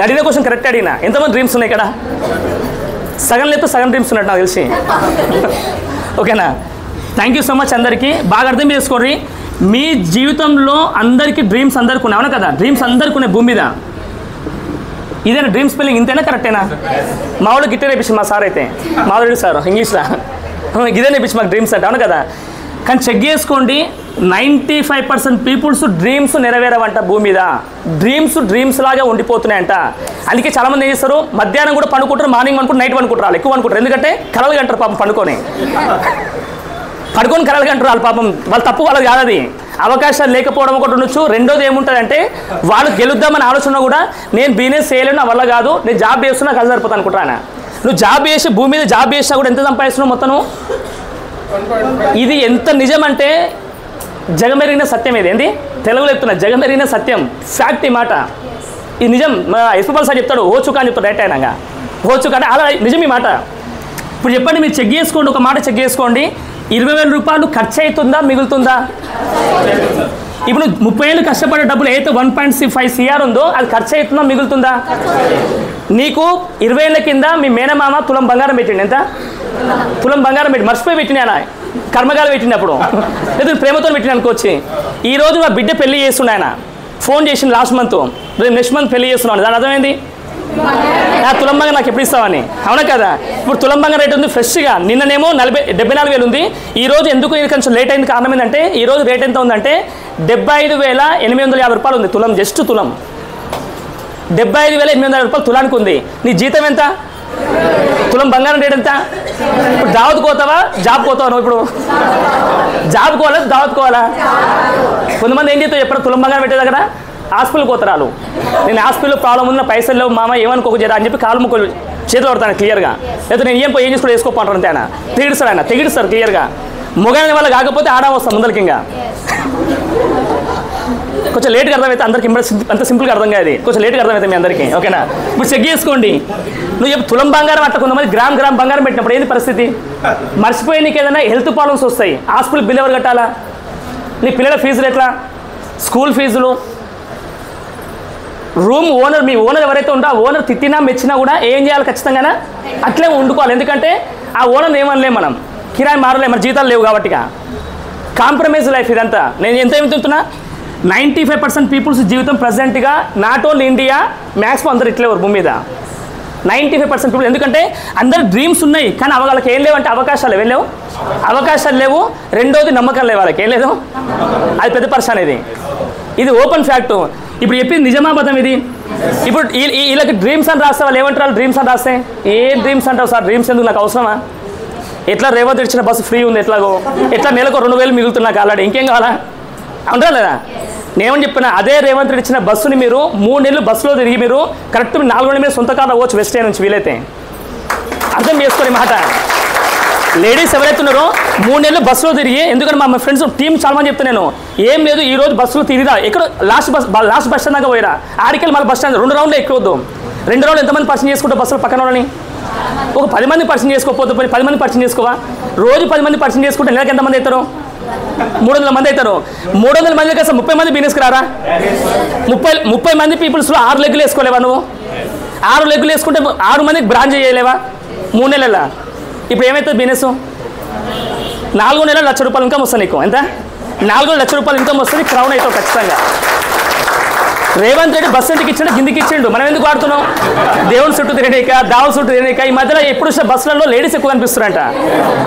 అడిగిన క్వశ్చన్ కరెక్ట్ అడిగినా. ఎంతమంది డ్రీమ్స్ ఉన్నాయి ఇక్కడ? సగం లేకపోతే సగం డ్రీమ్స్ ఉన్నట్టు నాకు తెలిసి. ఓకేనా? థ్యాంక్ యూ సో మచ్ అందరికీ. బాగా అర్థం చేసుకోండి, మీ జీవితంలో అందరికీ డ్రీమ్స్ అందరికీ ఉన్నాయి, అవునా కదా? డ్రీమ్స్ అందరికీ ఉన్నాయి భూమి మీద. ఇదేనా డ్రీమ్ స్పెల్లింగ్? ఇంతేనా? కరెక్టేనా? మా వాళ్ళు గిట్టే నేర్పించి మా సార్ అయితే, మాధుడు సార్ ఇంగ్లీష్లో ఇదే నేర్పించి మాకు డ్రీమ్స్ అంటే, అవును కదా? కానీ చెక్ చేసుకోండి, 95% పీపుల్స్ డ్రీమ్స్ నెరవేరవంట భూమి మీద. డ్రీమ్స్ లాగా ఉండిపోతున్నాయంట. అందుకే చాలామంది ఏం చేస్తారు, మధ్యాహ్నం కూడా పండుకుంటారు, మార్నింగ్ అనుకుంటారు, నైట్ పండుకుంటారు, వాళ్ళు ఎక్కువ అనుకుంటారు. ఎందుకంటే కలలు కంటారు పాపం, పడుకొని కలలు కంటారు వాళ్ళు పాపం. వాళ్ళు తప్పు వాళ్ళకి కాదు, అది అవకాశాలు లేకపోవడం ఒకటి ఉండొచ్చు. రెండోది ఏముంటుందంటే, వాళ్ళు గెలుద్దామని ఆలోచన కూడా నేను బిజినెస్ చేయలేను, నా వల్ల కాదు, నేను జాబ్ చేస్తున్నా కలిసి సరిపోతాను అనుకుంటాను. నువ్వు జాబ్ చేసి భూమి మీద జాబ్ చేసినా కూడా ఎంత సంపాదిస్తున్నావు మొత్తం? ఇది ఎంత నిజం అంటే జగమెరిగిన సత్యం. ఇది ఏంది తెలుగులో చెప్తున్నా, జగమెరిగిన సత్యం, ఫ్యాక్ట్. ఈ మాట ఇది నిజం. ఎస్పల్ సార్ చెప్తాడు, ఓచుక అని చెప్తాడు డైరెక్ట్ అయినాక. ఓచుక అంటే అలా నిజం ఈ మాట. ఇప్పుడు చెప్పండి, మీరు చెక్ చేసుకోండి, ఒక మాట చెక్ చేసుకోండి, 20,000 రూపాయలు ఖర్చు అవుతుందా మిగులుతుందా? ఇప్పుడు 30 ఏళ్ళు కష్టపడే డబ్బులు అయితే 1.5 CR ఉందో అది ఖర్చు అవుతుందా మిగులుతుందా? నీకు 20 ఏళ్ళ కింద మీ మేనమామ తులం బంగారం పెట్టిండు. ఎంత? తులం బంగారం పెట్టి మర్చిపోయి పెట్టినా, కర్మగాలు పెట్టినప్పుడు, లేదా ప్రేమతో పెట్టిన అనుకోవచ్చు. ఈరోజు మా బిడ్డ పెళ్లి చేస్తుండే, ఆయన ఫోన్ చేసిండు లాస్ట్ మంత్, రేపు నెక్స్ట్ మంత్ పెళ్లి చేస్తున్నాను. దాని అర్థమైంది, తులం బంగారం నాకు ఎప్పుడు ఇస్తావని, అవునా కదా? ఇప్పుడు తులం బంగారం రేట్ ఉంది ఫ్రెష్గా, నిన్ననేమో 74,000 ఉంది. ఈరోజు ఎందుకు ఇది కొంచెం లేట్ అయింది కారణం ఏంటంటే, ఈరోజు రేట్ ఎంత ఉందంటే 75,850 రూపాయలు ఉంది తులం. జస్ట్ తులం 75,850 రూపాయలు తులానికి ఉంది. నీ జీతం ఎంత? తులం బంగారం రేట్ ఎంత? ఇప్పుడు దావత్ కోతావా జాబ్ కోతావా? నువ్వు ఇప్పుడు జాబ్ కోవాలా దావత్ కోవాలా? కొంతమంది ఏం చేస్తావు చెప్పడం, తులం బంగారం పెట్టే దగ్గర హాస్పిటల్ కోతరాలు, నేను హాస్పిటల్లో ప్రాబ్లం ఉన్న పైసలు లేవు మామ ఏమనుకోక చేరా అని చెప్పి కాలు ముక్కలు చేతులు పడతాను క్లియర్గా. లేదా నేను ఏం చేసుకో వేసుకోపోంటాను అంతే. ఆయన తెగిడుస్తాడు, ఆయన తెగిడుస్తారు క్లియర్గా. మొగైన వల్ల కాకపోతే ఆడా వస్తాం ముందరికి. ఇంకా కొంచెం లేట్గా అర్థమైతే అందరికి అంత సింపుల్గా అర్థం కాదు, కొంచెం లేట్గా అర్థమవుతుంది మీ అందరికీ. ఓకేనా? ఇప్పుడు చెక్ చేసుకోండి, నువ్వు చెప్పు తులం బంగారం అట్లా కొంతమంది గ్రామ్ బంగారం పెట్టినప్పుడు ఏంది పరిస్థితి? మర్చిపోయి నీకు ఏదైనా హెల్త్ ప్రాబ్లమ్స్ వస్తాయి, హాస్పిటల్ బిల్ ఎవరు కట్టాలా? నీ పిల్లల ఫీజులు ఎట్లా? స్కూల్ ఫీజులు, రూమ్ ఓనర్, మీ ఓనర్ ఎవరైతే ఉందో ఆ ఓనర్ తిట్టినా మెచ్చినా కూడా ఏం చేయాలి? ఖచ్చితంగా అట్లే వండుకోవాలి. ఎందుకంటే ఆ ఓనర్ ఏమనలేము మనం, కిరాయి మారలేము, మన జీతాలు లేవు కాబట్టి. కాంప్రమైజ్ లైఫ్ ఇదంతా. నేను ఎంత ఏమి చెప్తున్నా, 95% పీపుల్స్ జీవితం ప్రజెంట్గా నాట్ ఓన్లీ ఇండియా, మ్యాక్సిమం అందరు ఇట్లేవారు భూమి మీద. 95% పీపుల్. ఎందుకంటే అందరు డ్రీమ్స్ ఉన్నాయి, కానీ వాళ్ళకి ఏం లేవంటే అవకాశాలు ఏం లేవు, అవకాశాలు లేవు. రెండోది నమ్మకం లేవు, వాళ్ళకి ఏం లేదు. అది పెద్ద పర్సన్. ఇది ఓపెన్ ఫ్యాక్ట్. ఇప్పుడు చెప్పింది నిజమాబద్ధం ఇది. ఇప్పుడు వీళ్ళకి డ్రీమ్స్ అని రాస్తే వాళ్ళు ఏమంటారు? డ్రీమ్స్ అని రాస్తే ఏం డ్రీమ్స్ అంటావు సార్? డ్రీమ్స్ ఎందుకు, నాకు అవసరమా? ఎట్లా రేవంత్ ఇచ్చిన బస్సు ఫ్రీ ఉంది, ఎట్లాగో ఎట్లా నెలకు 2,000 మిగులుతున్నాక ఆల్రెడీ, ఇంకేం కావాలా? అంటారా లేదా? నేనేమని చెప్పినా, అదే రేవంత్ రెడ్డి ఇచ్చిన బస్సుని మీరు 3 నెలలు బస్సులో తిరిగి మీరు కరెక్ట్ 4 నెలల మీద సొంత కారు అవ్వచ్చు వెస్ట్ నుంచి వీలైతే. అర్థం చేసుకొని మాట. లేడీస్ ఎవరైతే ఉన్నారో 3 నెలలు బస్సులో తిరిగి, ఎందుకంటే మా ఫ్రెండ్స్ టీం చాలా మంది చెప్తాను నేను, ఏం లేదు ఈ రోజు బస్సులో తిరిగిరా, ఎక్కడ లాస్ట్ బస్ స్టాండ్ దాకా పోయిరా, ఆడికెళ్ళి మళ్ళీ బస్ స్టాండ్ 2 రౌండ్లు ఎక్కువద్దు. 2 రౌండ్లు ఎంతమంది పరిచయం చేసుకుంటారు బస్సులో పక్కన వాళ్ళని? ఒక 10 మంది పరిచయం చేసుకోకపోతే 10 మంది పరిచయం చేసుకోవా? రోజు 10 మంది పరిచయం చేసుకుంటే నెలకు ఎంతమంది అవుతారు? 300 మంది అవుతారు. 300 మంది కాస్త 30 మంది బిజినెస్కి రారా? 30 మంది పీపుల్స్లో 6 లెగ్గులు వేసుకోలేవా నువ్వు? 6 లెగ్గులు వేసుకుంటే 6 మందికి బ్రాంచ్ చేయలేవా 3 నెలల? ఇప్పుడు ఏమవుతుంది బిజినెస్? 4 నెలలు ₹1,00,000 ఇన్కమ్ వస్తుంది నీకు. ఎంత? 4 లక్షల రూపాయలు ఇన్కమ్ వస్తుంది, క్రౌన్ అవుతావు ఖచ్చితంగా. రేవంత్ రెడ్డి బస్ ఇంటికి ఇచ్చిండు, కిందికి ఇచ్చిండు, మనం ఎందుకు వాడుతున్నాం? దేవుని చుట్టూ తిరగక, దావుల చుట్టూ తిరగక. ఈ మధ్యలో ఎప్పుడు బస్సులలో లేడీస్ ఎక్కువ కనిపిస్తున్నారంట.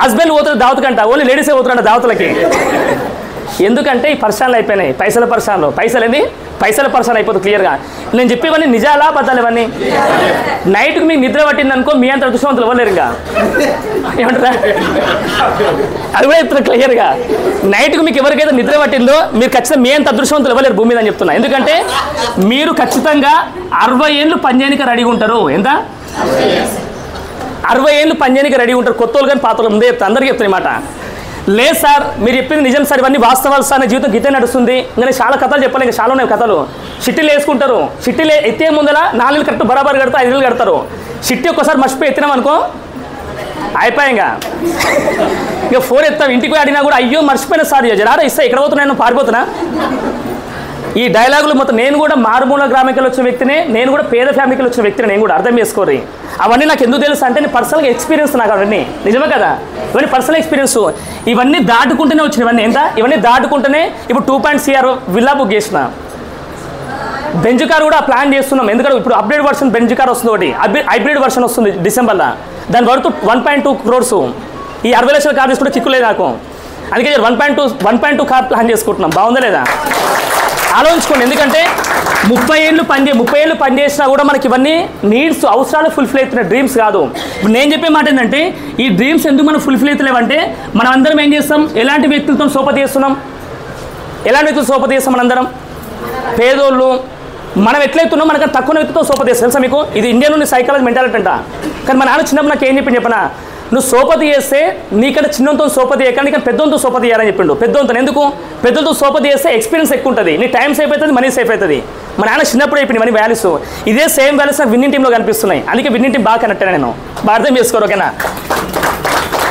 హస్బెండ్ పోతారు దావతకంట, ఓన్లీ లేడీసే పోతారంట దావతలకి. ఎందుకంటే ఈ పర్సనల్ అయిపోయినాయి, పైసల పర్సనలు. పైసలు ఏంది? పైసల పర్సన్ అయిపోతుంది క్లియర్గా. నేను చెప్పేవన్నీ నిజాలా అబద్ధాలు? ఇవన్నీ నైట్కి మీకు నిద్ర పట్టింది అనుకో, మీ అంత అదృష్టవంతులు ఇవ్వలేరు. ఇంకా ఏమంటారా? అది కూడా చెప్తున్నా క్లియర్గా. నైట్కి మీకు ఎవరికైతే నిద్ర పట్టిందో మీరు ఖచ్చితంగా మీ అంత అదృష్టవంతులు ఇవ్వలేరు భూమి మీద అని చెప్తున్నా. ఎందుకంటే మీరు ఖచ్చితంగా 60 ఏళ్ళు పనిచేయడానికి రెడీగా ఉంటారు. ఎంత? 60 ఏళ్ళు పనిచేయడానికి రెడీగా ఉంటారు, కొత్త వాళ్ళు కానీ పాత వాళ్ళు. ముందే చెప్తాను, అందరికీ చెప్తాను ఈ మాట. లేదు సార్ మీరు చెప్పింది నిజం సార్, ఇవన్నీ వాస్తవాలు సార్, నా జీవితం గిట్టే నడుస్తుంది. ఇంకా చాలా కథలు చెప్పాలి, ఇంకా చాలా ఉన్నాయి కథలు. షిట్టీలు వేసుకుంటారు, షిట్టీలు ఎత్తే ముందర 4 నెలలు కరెక్ట్ బరాబర్ కడతారు, 5 నెలలు కడతారు. షిట్టి ఒక్కసారి మర్చిపోయి ఎత్తినాం అనుకో అయిపోయా. ఇంకా 4 ఎత్తాం, ఇంటికి పోయి అడిగినా కూడా అయ్యో మర్చిపోయినా సార్, జరారా ఇస్తా, ఎక్కడ పోతున్నా, పారిపోతున్నా. ఈ డైలాగులు మొత్తం నేను కూడా మారుమూల గ్రామికలు వచ్చిన వ్యక్తినే, నేను కూడా పేద ఫ్యామిలీకి వచ్చిన వ్యక్తిని, నేను కూడా అర్థం చేసుకోరు. అవన్నీ నాకు ఎందుకు తెలుసు అంటే నేను పర్సనల్గా ఎక్స్పీరియన్స్ నాకు అవన్నీ నిజమే కదా, ఇవన్నీ పర్సనల్ ఎక్స్పీరియన్స్. ఇవన్నీ దాటుకుంటూనే వచ్చినవన్నీ ఎంత, ఇవన్నీ దాటుకుంటూనే ఇప్పుడు 2.CR విల్లా బుక్ చేసిన. బెంజ్ కార్ కూడా ప్లాన్ చేస్తున్నాం, ఎందుకంటే ఇప్పుడు అప్డేట్ వర్షన్ బెంజ్ కార్ వస్తుంది, ఒకటి హైబ్రిడ్ వర్షన్ వస్తుంది డిసెంబర్లో, దాని వరకు 1.2 crores. ఈ 60 లక్షల కార్ తీసుకుంటే చిక్కులేదు నాకు, అందుకే 1.2 కార్ ప్లాన్ చేసుకుంటున్నాం. బాగుందా లేదా ఆలోచించుకోండి. ఎందుకంటే 30 ఏళ్ళు పనిచేసినా కూడా మనకి ఇవన్నీ నీడ్స్, అవసరాలు ఫుల్ఫిల్ అవుతున్న డ్రీమ్స్ కాదు. ఇప్పుడు నేను చెప్పే మాట ఏంటంటే ఈ డ్రీమ్స్ ఎందుకు మనం ఫుల్ఫిల్ అవుతలేవంటే మనం అందరం ఏం చేస్తాం, ఎలాంటి వ్యక్తులతో సోపతి చేస్తున్నాం, ఎలాంటి వ్యక్తులు సోపతి చేస్తాం, మనందరం పేదోళ్ళు. మనం ఎట్లయితున్నాం మనకు తక్కువ వ్యక్తితో సోపతి చేస్తాం. తెలుసా మీకు, ఇది ఇండియన్లోని సైకాలజీ మెంటాలిటీ అంట. కానీ మా నాన్న చిన్నప్పుడు నాకు ఏం చెప్పింది చెప్పనా, నువ్వు సోపతి చేస్తే నీకంటే చిన్నతో సోపతి చేయక నీకంటే పెద్దోతో సోపతి చేయాలని చెప్పిండు. పెద్దోతో ఎందుకు, పెద్దలతో సోపతి చేస్తే ఎక్స్పీరియన్స్ ఎక్కువ ఉంటుంది, నీ టైం సేఫ్ అవుతుంది, మనీ సేఫ్ అవుతుంది. మా నాన్న చిన్నప్పుడు చెప్పింది మనీ వాల్యూస్. ఇదే సేమ్ వాల్యూస్ నాకు విన్నింగ్ టీంలో కనిపిస్తున్నాయి, అందుకే విన్నింగ్ టీం బాగా కనెక్ట్ నేను. బాగా అర్థం చేసుకోరు, ఓకేనా.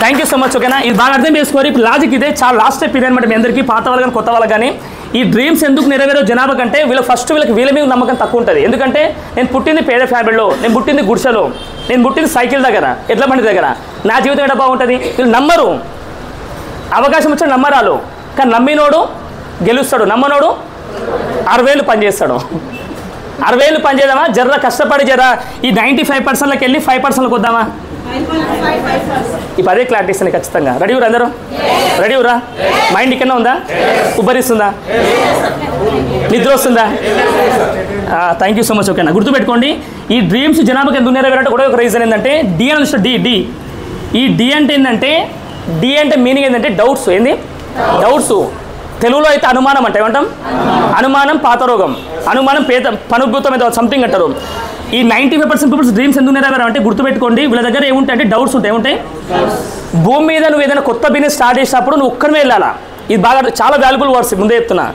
థ్యాంక్ యూ సో మచ్, ఓకేనా. ఇది బాగా అర్థం చేసుకోరు. ఇప్పుడు లాజిక్ ఇదే, చాలా లాస్ట్ స్టెప్ ఇదే అనమాట. మీ అందరికీ పాత వాళ్ళు కానీ కొత్త వాళ్ళు కానీ ఈ డ్రీమ్స్ ఎందుకు నెరవేరో జనాభా కంటే వీళ్ళకి వీళ్ళ మీద నమ్మకం తక్కువ ఉంటుంది. ఎందుకంటే నేను పుట్టింది పేద ఫ్యామిలీలో, నేను పుట్టింది గుడిసెలో, నేను పుట్టింది సైకిల్ దగ్గర, ఎడ్ల బండి దగ్గర. నా జీవితం ఎక్కడ బాగుంటుంది, వీళ్ళు నమ్మరు. అవకాశం వచ్చిన నమ్మరాలు, కానీ నమ్మినోడు గెలుస్తాడు, నమ్మనోడు 60 ఏళ్ళు పనిచేస్తాడు. 60 ఏళ్ళు పనిచేద్దామా, జర్ర కష్టపడి జర ఈ 95%లకు వెళ్ళి 5%లకు వద్దామా. ఇప్పుడు అదే క్లారిటీ ఇస్తాను ఖచ్చితంగా. రెడీ ఊరా అందరూ, రెడీ ఊరా. మైండ్ ఇక్కడ ఉందా, ఉబ్బరిస్తుందా, నిద్ర వస్తుందా? థ్యాంక్ యూ సో మచ్, ఓకేనా. గుర్తుపెట్టుకోండి, ఈ డ్రీమ్స్ జనాభాకి ఎందుకు నెరవేరంటే కూడా ఒక రీజన్ ఏంటంటే డి అని వస్తుంది. డి ఈ డి అంటే ఏంటంటే, డి అంటే మీనింగ్ ఏంటంటే డౌట్స్. ఏంది డౌట్స్, తెలుగులో అయితే అనుమానం అంటే ఏమంటాం, అనుమానం పాత రోగం, అనుమానం పనుభూతం ఏదో సంథింగ్ అంటారు. ఈ 95% పీపుల్స్ డ్రీమ్స్ ఎందుకు నెరవేరు అంటే గుర్తుపెట్టుకోండి, వీళ్ళ దగ్గర ఏముంటాయి అంటే డౌట్స్ ఉంటాయి. ఏముంటాయి, భూమి మీద నువ్వు ఏదైనా కొత్త బిజినెస్ స్టార్ట్ చేసినప్పుడు నువ్వు ఒక్కరిమే వెళ్ళాలా. ఇది బాగా చాలా వాల్యుబుల్ వర్డ్స్, ముందే చెప్తున్నా.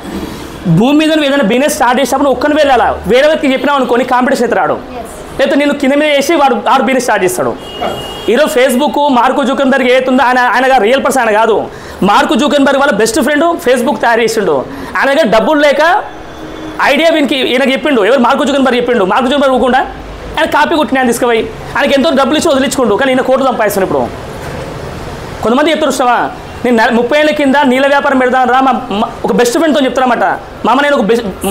భూమి మీద నువ్వు ఏదైనా బిజినెస్ స్టార్ట్ చేసినప్పుడు నువ్వు ఒక్కరిని వెళ్ళాలా. వేరే వ్యక్తికి చెప్పినావు అనుకోని కాంపిటీషన్ అయితే రాడు, లేకపోతే నేను కింద మీద వేసి వాడు బిజినెస్ స్టార్ట్ చేస్తాడు. ఈరోజు ఫేస్బుక్ మార్క్ జుకర్బర్గ్ ఏతుందో ఆయన రియల్ పర్సన్ ఆయన కాదు. మార్క్ జుకర్బర్గ్ వాళ్ళ బెస్ట్ ఫ్రెండ్ ఫేస్బుక్ తయారు చేసిండు. ఆయన దగ్గర డబ్బులు లేక ఐడియా ఈయనకి చెప్పిండు. ఎవరు, మార్క్ జుకర్బర్గ్ చెప్పిండు. మార్క్ జుకర్బర్గ్ ఊకుండా ఆయన కాపీ కొట్టి నేను తీసుకుపోయి ఆయనకి ఎంతో డబ్బులు ఇచ్చి వదిలించుకుండు. కానీ ఈయన కోట్లు సంపాదిస్తాను. ఇప్పుడు కొంతమంది చెప్తారు ఇష్టమా, నేను 30 ఏళ్ళ కింద నీళ్ళ వ్యాపారం పెడతాను రా, ఒక బెస్ట్ ఫ్రెండ్తో చెప్తానమాట. నేను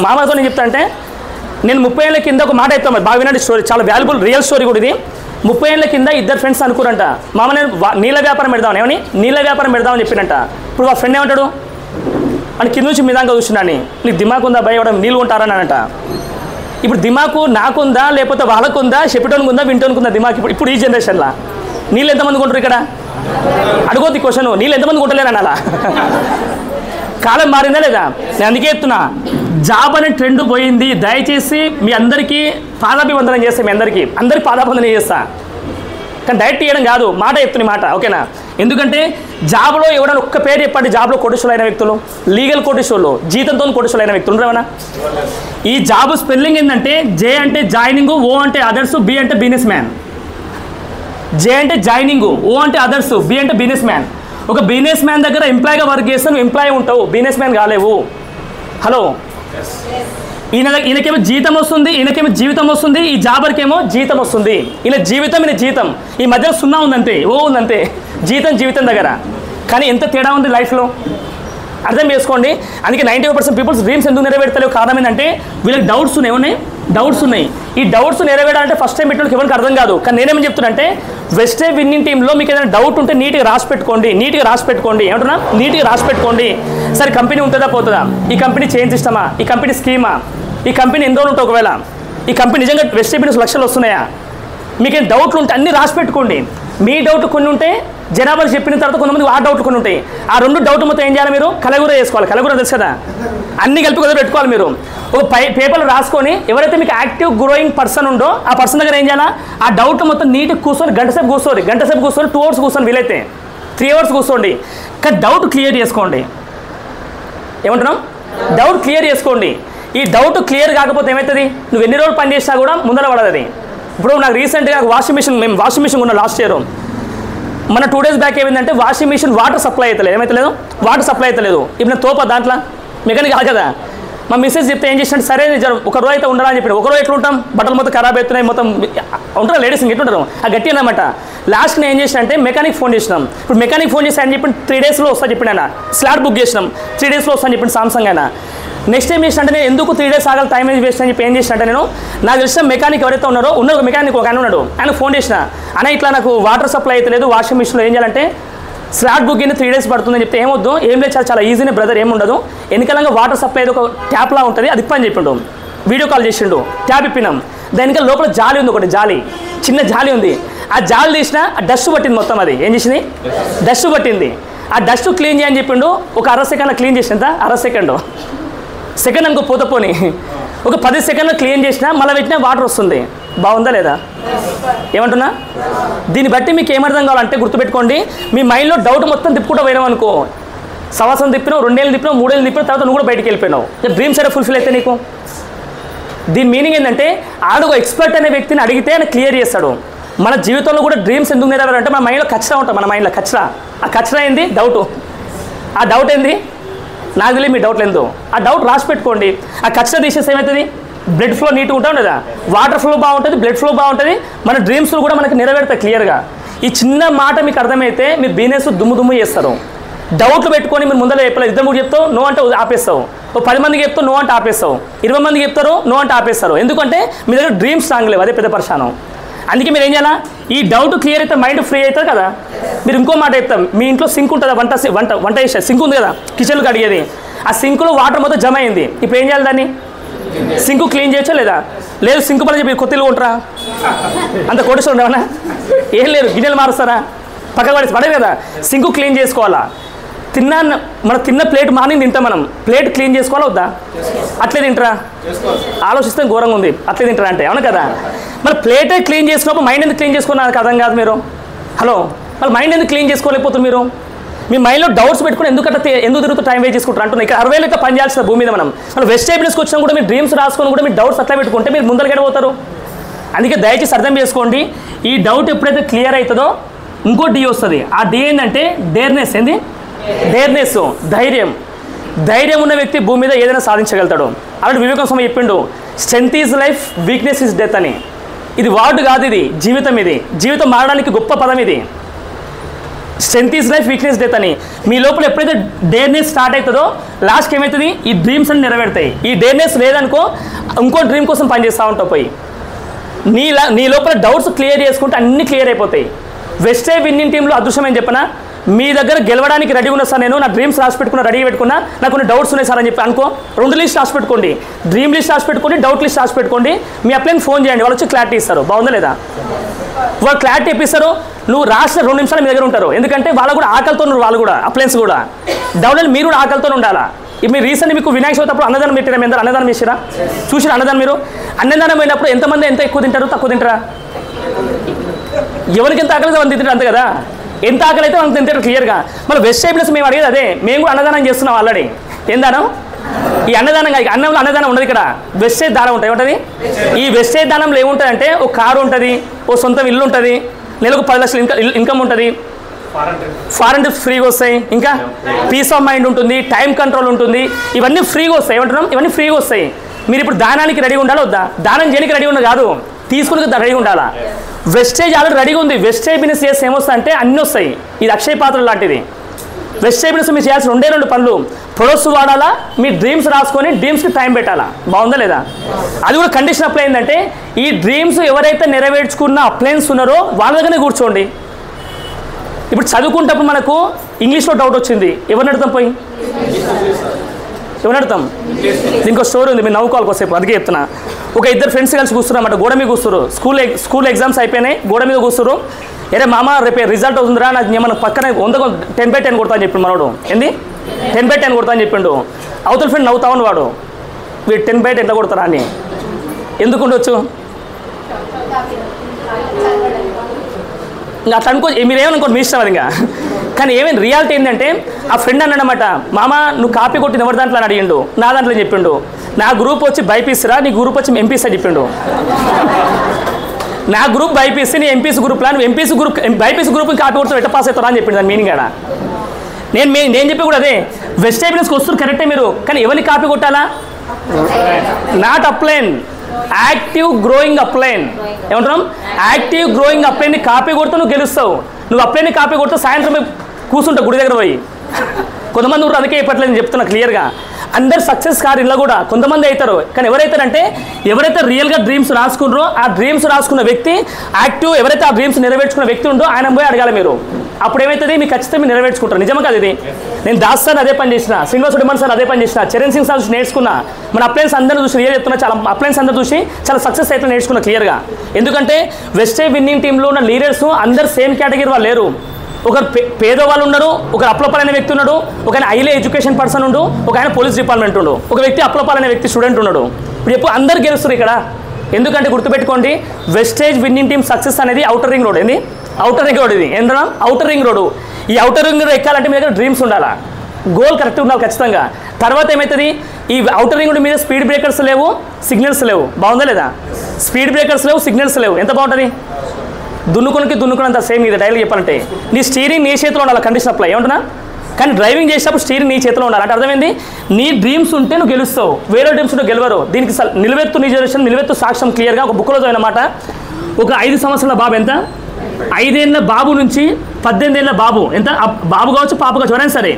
మామతో నేను చెప్తా అంటే, నేను 30 ఏళ్ళ కింద ఒక మాట చెప్తాను, బాగా వినండి స్టోరీ, చాలా వాల్యుబుల్ రియల్ స్టోరీ కూడా ఇది. 30 ఏళ్ళ కింద ఇద్దరు ఫ్రెండ్స్ అనుకురంట, నేను నీళ్ళ వ్యాపారం పెడదామని. ఏమని, నీళ్ళ వ్యాపారం పెడదామని చెప్పినంట. ఇప్పుడు వాళ్ళ ఫ్రెండ్ ఏమంటాడు, అని కింద నుంచి మీ దాకా చూసినాని, నీకు దిమాకు ఉందా భయపడం, నీళ్ళు ఉంటారని అంట. ఇప్పుడు దిమాకు నాకుందా లేకపోతే వాళ్ళకుందా, చెప్పటోనికి ఉందా వింటోనికి ఉందా దిమాకు? ఇప్పుడు ఈ జనరేషన్లో నీళ్ళు ఎంతమంది కొంటారు ఇక్కడ అడుగోద్ది క్వశ్చన్, నీళ్ళు ఎంతమంది కొంటలేరు అనాలా. కాలం మారిందా లేదా? నేను అందుకే చెప్తున్నా, జాబ్ అనే ట్రెండ్ పోయింది. దయచేసి మీ అందరికీ పాదాభివందనం చేస్తా, మీ అందరికీ పాదాభివందనం చేస్తా. కానీ డైరెక్ట్ చేయడం కాదు, మాట చెప్తున్న మాట, ఓకేనా. ఎందుకంటే జాబ్లో ఎవరైనా ఒక్క పేరు చెప్పండి, జాబ్లో కోటీశ్వరులైన వ్యక్తులు, లీగల్ కోటీశ్వరులు, జీతంతో కోటీశ్వరులైన వ్యక్తులు ఉండరేమన్నా? ఈ జాబ్ స్పెల్లింగ్ ఏంటంటే, జే అంటే జాయినింగ్, ఓ అంటే అదర్స్, బి అంటే బిజినెస్ మ్యాన్. జే అంటే జాయినింగ్, ఓ అంటే అదర్స్, బి అంటే బిజినెస్ మ్యాన్. ఒక బిజినెస్ మ్యాన్ దగ్గర ఎంప్లాయ్గా వర్క్ చేస్తే నువ్వు ఎంప్లాయ్ ఉంటావు, బిజినెస్ మ్యాన్ కాలేవు. హలో, ఈయనకేమో జీతం వస్తుంది, ఈయనకేమో జీవితం వస్తుంది, ఈ జాబర్కేమో జీతం వస్తుంది. ఈయన జీవితం, ఈయన జీతం, ఈ మధ్యలో 0 ఉందంతే, ఓ ఉందంతే, జీవితం దగ్గర. కానీ ఎంత తేడా ఉంది లైఫ్లో, అర్థం చేసుకోండి. అందుకే 95% పీపుల్స్ డ్రీమ్స్ ఎందుకు నెరవేర్తలేవు కారణం ఏంటంటే వీళ్ళకి డౌట్స్ ఉన్నాయి. ఈ డౌట్స్ నెరవేరాలంటే ఫస్ట్ టైం పెట్టినకి ఎవరికి అర్థం కాదు. కానీ నేనేమని చెప్తున్నా, వెస్టే విన్నింగ్ టీంలో మీకు ఏదైనా డౌట్ ఉంటే నీట్గా రాసి పెట్టుకోండి. ఏమంటున్నా, నీట్గా రాసి పెట్టుకోండి. సరే కంపెనీ ఉంటుందా పోతుందా, ఈ కంపెనీ చేంజ్ ఇస్తామా, ఈ కంపెనీ స్కీమా, ఈ కంపెనీ ఎన్ని రోజులు ఉంటాయి, ఒకవేళ ఈ కంపెనీ నిజంగా వెస్టే బిజినెస్ లక్షలు వస్తున్నాయా, మీకు డౌట్లు ఉంటే అన్నీ రాసి పెట్టుకోండి. మీ డౌట్ కొన్ని ఉంటే జనాభాలు చెప్పిన తర్వాత కొంతమంది ఆ డౌట్లు కొన్ని ఉంటాయి. ఆ 2 డౌట్ మొత్తం ఏం చేయాలి, మీరు కలగూర చేసుకోవాలి. కలగూర తెలుసు కదా, అన్నీ కలిపి కుదిరి పెట్టుకోవాలి. మీరు ఒక పేపర్లు రాసుకొని ఎవరైతే మీకు యాక్టివ్ గ్రోయింగ్ పర్సన్ ఉందో ఆ పర్సన్ దగ్గర ఏం చేయాలా, ఆ డౌట్ మొత్తం నీట్గా కూర్చొని గంట సేపు కూర్చోండి, 2 అవర్స్ కూర్చొని, వీలైతే 3 అవర్స్ కూర్చోండి. కానీ డౌట్ క్లియర్ చేసుకోండి. ఏమంటున్నాం, డౌట్ క్లియర్ చేసుకోండి. ఈ డౌట్ క్లియర్ కాకపోతే ఏమవుతుంది, నువ్వు ఎన్ని రోజులు పని చేసినా కూడా ముందర పడదు అది. ఇప్పుడు నాకు రీసెంట్గా మేము వాషింగ్ మిషన్ ఉన్న లాస్ట్ ఇయర్, మన 2 days బ్యాక్ ఏమైందంటే వాషింగ్ మిషన్ వాటర్ సప్లై అవుతలేదు. ఏమైతలేదు, వాటర్ సప్లై అవుతలేదు. ఇప్పుడు నేను తోప దాంట్లో మెకానిక్ కాదు కదా, మా మిస్సెస్ చెప్తే ఏం చేసినట్టు సరే ఒక రోజు అయితే ఉండాలని చెప్పాడు. ఒక రోజు ఎట్లా ఉంటాం, బట్టలు మొత్తం ఖరాబ్ అవుతున్నాయి, మొత్తం ఉంటారు లేడీస్ ఎట్లుంటారు, ఆ గట్టి అన్నమాట. లాస్ట్కి నేను ఏం చేసిన అంటే మెకానిక్ ఫోన్ చేసినాం. ఇప్పుడు మెకానిక్ ఫోన్ చేసి అని చెప్పి 3 daysలో వస్తా చెప్పిన ఆయన, స్లాట్ బుక్ చేసినాం 3 daysలో వస్తా అని చెప్పిన సామ్సంగ్ ఆయన. నెక్స్ట్ టైం చేసిన అంటే నేను ఎందుకు 3 days ఆగాలి, టైం వేస్ట్ అని చెప్పి ఏం చేసిన అంటే నేను నాకు తెలిసిన మెకానిక్ ఎవరైతే ఉన్నారో ఉన్నాడు మెకానిక్ ఒక ఆయన ఉన్నాడు, ఆయన ఫోన్ చేసిన అన్న ఇట్లా నాకు వాటర్ సప్లై అయితే లేదు, వాషింగ్ మిషన్లో ఏం చేయాలంటే స్లాట్ బుక్ అయిన 3 days పడుతుందని చెప్తే ఏమొద్దు ఏం లేదు చాలా ఈజీనే బ్రదర్, ఏముండదు వెనకాలంగా వాటర్ సప్లై ఒక ట్యాప్లా ఉంటుంది అది ఇప్పని చెప్పిండు. వీడియో కాల్ చేసిండు, ట్యాప్ ఇప్పినాం, దానికి లోపల జాలి ఉంది, ఒకటి జాలి చిన్న జాలి ఉంది, ఆ జాలి తీసిన డస్ట్ పట్టింది మొత్తం. అది ఏం చేసింది, డస్ట్ పట్టింది. ఆ డస్ట్ క్లీన్ చేయని చెప్పిండు. ఒక 1/2 సెకండ్లో క్లీన్ చేసినంత, 1/2 సెకండ్ అనుకో పోతే పోనీ, ఒక 10 సెకండ్లో క్లీన్ చేసినా మళ్ళీ పెట్టినా వాటర్ వస్తుంది. బాగుందా లేదా ఏమంటున్నా? దీన్ని బట్టి మీకు ఏమర్థం కావాలంటే గుర్తుపెట్టుకోండి, మీ మైండ్లో డౌట్ మొత్తం తిప్పుకుంటూ పోయినాం అనుకో, సంవత్సరం తిప్పినావు, 2 ఏళ్ళు తిప్పినావు, 3 ఏళ్ళు తిప్పిన తర్వాత నువ్వు కూడా బయటికి వెళ్ళిపోయినావు, డ్రీమ్స్ అయితే ఫుల్ఫిల్ అయితే నీకు. దీని మీనింగ్ ఏంటంటే ఆడు ఎక్స్పర్ట్ అనే వ్యక్తిని అడిగితే ఆయన క్లియర్ చేస్తాడు. మన జీవితంలో కూడా డ్రీమ్స్ ఎందుకు నెరవేరాలంటే మన మైండ్లో కచ్చరా ఉంటుంది, మన మైండ్లో కచ్చరా. ఆ కచ్చరా ఏంది, డౌట్. ఆ డౌట్ ఏంది, నాకు తెలియదు మీ డౌట్లు ఏందో. ఆ డౌట్ రాసి పెట్టుకోండి. ఆ కచ్చరా తీసేసి ఏమవుతుంది, బ్లడ్ ఫ్లో నీట్గా ఉంటాం కదా, వాటర్ ఫ్లో బాగుంటుంది, బ్లడ్ ఫ్లో బాగుంటుంది, మన డ్రీమ్స్లో కూడా మనకి నెరవేరుతాయి క్లియర్గా. ఈ చిన్న మాట మీకు అర్థమైతే మీ బిజినెస్ దుమ్ము చేస్తారు. డౌట్లు పెట్టుకొని మీరు ముందర చెప్పలేదు, 2-3 చెప్తావు నో అంటే ఆపేస్తావు, 10 మందికి చెప్తావు నో అంటే ఆపేస్తావు, 20 మందికి చెప్తారు నో అంటే ఆపేస్తారు. ఎందుకంటే మీ దగ్గర డ్రీమ్స్ స్ట్రాంగ్ లేవు, అదే పెద్ద పరిశానం. అందుకే మీరు ఏం చేయాలా, ఈ డౌట్ క్లియర్ అయితే మైండ్ ఫ్రీ అవుతుంది కదా. మీరు ఇంకో మాట చెప్తాం, మీ ఇంట్లో సింక్ ఉంటుందా, వంట చేసే సింక్ ఉంది కదా కిచెన్లో కడిగేది, ఆ సింక్లో వాటర్ మొత్తం జమ అయింది. ఇప్పుడు ఏం చేయాలి, దాన్ని సింకు క్లీన్ చేయొచ్చా లేదా? లేదు సింకు పని చెప్పి కొత్త ఇల్లు ఉంటారా, అంత కోటేశ్వరం ఉండవనా, ఏం లేదు గిన్నెలు మారుస్తారా, పక్కన పడేది కదా. సింకు క్లీన్ చేసుకోవాలా, మన తిన్న ప్లేట్ మార్నింగ్ తింటాం, మనం ప్లేట్ క్లీన్ చేసుకోవాలా వద్దా? అట్లే తింటారా? ఆలోచిస్తే ఘోరంగా ఉంది, అట్లే తింటారా అంటే అవును కదా. మన ప్లేటే క్లీన్ చేసుకున్నప్పుడు మైండ్ ఎందుకు క్లీన్ చేసుకున్నా నాకు అర్థం కాదు. మీరు హలో మళ్ళీ మైండ్ ఎందుకు క్లీన్ చేసుకోలేకపోతుంది? మీరు మీ మైండ్లో డౌట్స్ పెట్టుకుని ఎందుకు తిరుగుతూ టైం వేస్ట్ చేసుకుంటారు అంటున్నా. ఇక్కడ 60 ఏళ్ళతో పని చేయాల్సిన భూమి మీద మనం వెజిటేబుల్స్కి వచ్చినా కూడా మీరు డ్రీమ్స్ రాసుకొని కూడా మీరు డౌట్స్ అట్లా పెట్టుకుంటే మీరు ముందర గడిపోతారు. అందుకే దయచేసి అర్థం చేసుకోండి, ఈ డౌట్ ఎప్పుడైతే క్లియర్ అవుతుందో ఇంకో డి వస్తుంది. ఆ డి ఏంటంటే డేర్నెస్. ఏంది డేర్నెస్? ధైర్యం ఉన్న వ్యక్తి భూమి మీద ఏదైనా సాధించగలుగుతాడు. అలాంటి వివేకం స్వామి చెప్పిండు, strength is life, weakness is death అని. ఇది వార్డు కాదు, ఇది జీవితం. ఇది జీవితం మారడానికి గొప్ప పదం ఇది. Strength is life, weakness death అని. మీ లోపల ఎప్పుడైతే డేర్నెస్ స్టార్ట్ అవుతుందో లాస్ట్కి ఏమవుతుంది, ఈ డ్రీమ్స్ అన్ని నెరవేరుతాయి. ఈ డేర్నెస్ లేదనుకో ఇంకో డ్రీమ్ కోసం పనిచేస్తూ ఉంటావు. పోయి నీ లోపల డౌట్స్ క్లియర్ చేసుకుంటే అన్నీ క్లియర్ అయిపోతాయి. వెస్టే విన్నింగ్ టీంలో అదృష్టం ఏం చెప్పనా, మీ దగ్గర గెలవడానికి రెడీ ఉన్నా సార్, నేను నా డ్రీమ్స్ రాసి పెట్టుకున్నా, రెడీ పెట్టుకున్నా, నాకు కొన్ని డౌట్స్ ఉన్నాయి సార్ అని చెప్పి అనుకో, 2 లిస్ట్ రాసి పెట్టుకోండి, డ్రీమ్ లిస్ట్ రాసి పెట్టుకోండి, డౌట్ లిస్ట్ రాసి పెట్టుకోండి. మీ అప్లైన్ ఫోన్ చేయండి, వాళ్ళు వచ్చి క్లారిటీ ఇస్తారు. బాగుందా లేదా? వాళ్ళు క్లారిటీ ఇప్పిస్తారు. నువ్వు రాసిన 2 నిమిషాలు మీ దగ్గర ఉంటారు. ఎందుకంటే వాళ్ళు కూడా ఆకలితో ఉన్నారు, వాళ్ళు కూడా అప్లైన్స్ కూడా డౌట్, మీరు కూడా ఆకలితో ఉండాలా. మీరు రీసెంట్గా మీకు వినాయక చవితి అప్పుడు అన్నదానం పెట్టినా, మీరు అన్నదానం చేసిరా, చూసిరా అన్నదానం? మీరు అన్నదానం అయినప్పుడు ఎంతమంది ఎంత ఎక్కువ తింటారు, తక్కువ తింటారా? ఎవరికి ఎంత ఆకలి వాళ్ళు తింటారు అంతే కదా. ఎంత ఆకలి అయితే మనం తింటారు క్లియర్గా. మన వెజిటేబుల్స్ మేము అడిగేది అదే, మేము కూడా అన్నదానం చేస్తున్నాం ఆల్రెడీ. ఏం దానం? ఈ అన్నదానం. అన్నంలో అన్నదానం ఉండదు ఇక్కడ, వెస్టేజ్ దానం ఉంటుంది. ఏముంటుంది? ఈ వెస్టేజ్ దానంలో ఏముంటుంది అంటే ఒక కారు ఉంటుంది, ఓ సొంతం ఇల్లు ఉంటుంది, నెలకు 10 లక్షలు ఇన్కమ్ ఉంటుంది, ఫారెన్ ట్రిప్స్ ఫ్రీగా వస్తాయి, ఇంకా పీస్ ఆఫ్ మైండ్ ఉంటుంది, టైం కంట్రోల్ ఉంటుంది, ఇవన్నీ ఫ్రీగా వస్తాయి. ఏమంటున్నాం? ఇవన్నీ ఫ్రీగా వస్తాయి. మీరు ఇప్పుడు దానానికి రెడీగా ఉండాలి వద్దా? దానం చేయడానికి రెడీ ఉండదు కాదు, తీసుకుని రెడీగా ఉండాలా. వెస్టేజ్ ఆల్రెడీ రెడీగా ఉంది. వెస్టేజ్ బిజినెస్ చేస్తే ఏమొస్తాయి అంటే అన్నీ వస్తాయి. ఇది అక్షయ పాత్ర లాంటిది. వెస్టేజ్ బిజినెస్ మీరు చేయాల్సిన 2 పనులు, ప్రొడక్ట్స్ వాడాలా, మీ డ్రీమ్స్ రాసుకొని డ్రీమ్స్కి టైం పెట్టాలా. బాగుందా లేదా? అది కూడా కండిషన్ అప్లై అయిందంటే ఈ డ్రీమ్స్ ఎవరైతే నెరవేర్చుకున్న అప్లయన్స్ ఉన్నారో వాళ్ళ దగ్గరనే కూర్చోండి. ఇప్పుడు చదువుకుంటప్పుడు మనకు ఇంగ్లీష్లో డౌట్ వచ్చింది, ఎవరిని అడుగుతాం? పోయి ఎవరిని అడుగుతాం? ఇంకో స్టోరీ ఉంది, మీరు నవ్వుకోవాలి కొద్దిసేపు, అందుకే చెప్తున్నా. ఒక 2 ఫ్రెండ్స్ కలిసి కూర్చున్నారన్నమాట, గోడ మీద కూర్చున్నారు. స్కూల్ ఎగ్జామ్స్ అయిపోయినాయి, గోడ మీద కూర్చున్నారు. అరే మామ రేపు రిజల్ట్ అవుతుందిరా, నాకు మన పక్కన 10/10 కొడతా అని చెప్పిండు మనోడు. ఏంది 10/10 కొడతా అని చెప్పిండు. అవతల ఫ్రెండ్ నవ్వుతామని వాడు, వీడు 10/10 ఎట్లా కొడతారా అని. ఎందుకు ఉండొచ్చు? ఇంకా అట్లా అనుకో, మీరేమనుకోండి, మీ ఇష్టం అది. ఇంకా కానీ ఏమైనా రియాలిటీ ఏంటంటే ఆ ఫ్రెండ్ అన్నాడనమాట, మామ నువ్వు కాపీ కొట్టిన ఎవరి దాంట్లో అని అడిగిండు. నా దాంట్లో చెప్పిండు. నా గ్రూప్ వచ్చి బైపీసీరా, నీ గ్రూప్ వచ్చి ఎంపీసీ అని చెప్పిండు. నా గ్రూప్ బైపీసీ, నీ ఎంపీసీ గ్రూప్లా, నువ్వు ఎంపీసీ గ్రూప్ బైపీసీ గ్రూప్ని కాపీ కొడుతూ ఎట్లా పాస్ అవుతారా అని చెప్పిండు. దాని మీనింగ్ ఆడ నేను చెప్పి కూడా అదే, వెజిటేబుల్స్కి వస్తున్నారు కరెక్టే మీరు, కానీ ఎవరిని కాపీ కొట్టాలా? Not upline, active growing upline. ఏమంటున్నాం? యాక్టివ్ గ్రోయింగ్ అప్లైన్ని కాపీ కొడితే నువ్వు గెలుస్తావు. నువ్వు అప్లైన్ని కాపీ కొడితే సాయంత్రం కూర్చుంటావు గుడి దగ్గర పోయి. కొంతమంది ఊరు అందుకే చెప్పట్లేదు, నేను చెప్తున్నా క్లియర్గా. అందరు సక్సెస్ కారు ఇలా కూడా కొంతమంది అవుతారు. కానీ ఎవరైతారంటే ఎవరైతే రియల్గా డ్రీమ్స్ రాసుకున్నారో ఆ డ్రీమ్స్ రాసుకున్న వ్యక్తి యాక్టివ్, ఎవరైతే ఆ డ్రీమ్స్ నెరవేర్చుకున్న వ్యక్తి ఉందో ఆయన పోయి అడగాలి మీరు. అప్పుడు ఏమవుతుంది? మీకు ఖచ్చితంగా మీరు నెరవేర్చుకుంటారు. నిజమా కాదు ఇది? నేను దాస్ సార్ అదే పని చేసిన, శ్రీనివాస్ డిమన్ సార్ అదే పని చేసిన, చరణ్ సింగ్ సార్ చూసి నేర్చుకున్నా. మన అప్లయన్స్ అందరూ చూసి రియల్ చెప్తున్నా, చాలా అప్లయన్స్ అందరూ చూసి చాలా సక్సెస్ అయితే నేర్చుకున్నా క్లియర్గా. ఎందుకంటే వెస్టే విన్నింగ్ టీంలో ఉన్న లీడర్స్ అందరు సేమ్ కేటగిరీ వాళ్ళు లేరు. ఒకరు పేదవాళ్ళు ఉన్నారు, ఒకరు అప్లపాల్ అనే వ్యక్తి ఉన్నాడు, ఒక ఆయన హైలీ ఎడ్యుకేషన్ పర్సన్ ఉండు, ఒక ఆయన పోలీస్ డిపార్ట్మెంట్ ఉండు, ఒక వ్యక్తి అప్లపాల్ అనే వ్యక్తి స్టూడెంట్ ఉన్నాడు. ఇప్పుడు చెప్పు అందరు గెలుస్తారు ఇక్కడ. ఎందుకంటే గుర్తుపెట్టుకోండి, వెస్టేజ్ విన్నింగ్ టీమ్ సక్సెస్ అనేది అవుటర్ రింగ్ రోడ్. ఏంది? Outer ring road. ఇది ఏంటన్నా? Outer ring road. ఈ అవుటర్ రింగ్ రోడ్ ఎక్కాలంటే మీ దగ్గర డ్రీమ్స్ ఉండాలా, గోల్ కరెక్ట్ ఉండాలి ఖచ్చితంగా. తర్వాత ఏమవుతుంది? ఈ అవుటర్ రింగ్ రోడ్ మీద స్పీడ్ బ్రేకర్స్ లేవు, సిగ్నల్స్ లేవు. బాగుందా లేదా? స్పీడ్ బ్రేకర్స్ లేవు, సిగ్నల్స్ లేవు. ఎంత బాగుంటుంది? దున్నుకున్నంత సేమ్. ఇది డైలీ చెప్పాలంటే నీ స్టీరింగ్ నీ చేతిలో ఉండాలి, కండిషన్ అప్లై. ఏమంటున్నా? కానీ డ్రైవింగ్ చేసేటప్పుడు స్టీరింగ్ నీ చేతిలో ఉండాలి. అంటే అర్థమైంది? నీ డ్రీమ్స్ ఉంటే నువ్వు గెలుస్తావు, వేరే డ్రీమ్స్ ఉంటే గెలవరు. దీనికి నిలవెత్తు నిజరేషన్, నిలవెత్తు సాక్ష్యం క్లియర్గా ఒక బుక్లో చదివినమాట. ఒక 5 సంవత్సరాల బాబు ఎంత? 5 ఏళ్ళ బాబు నుంచి 18 ఏళ్ళ బాబు ఎంత? బాబు కావచ్చు పాప కావచ్చు ఎవరైనా సరే,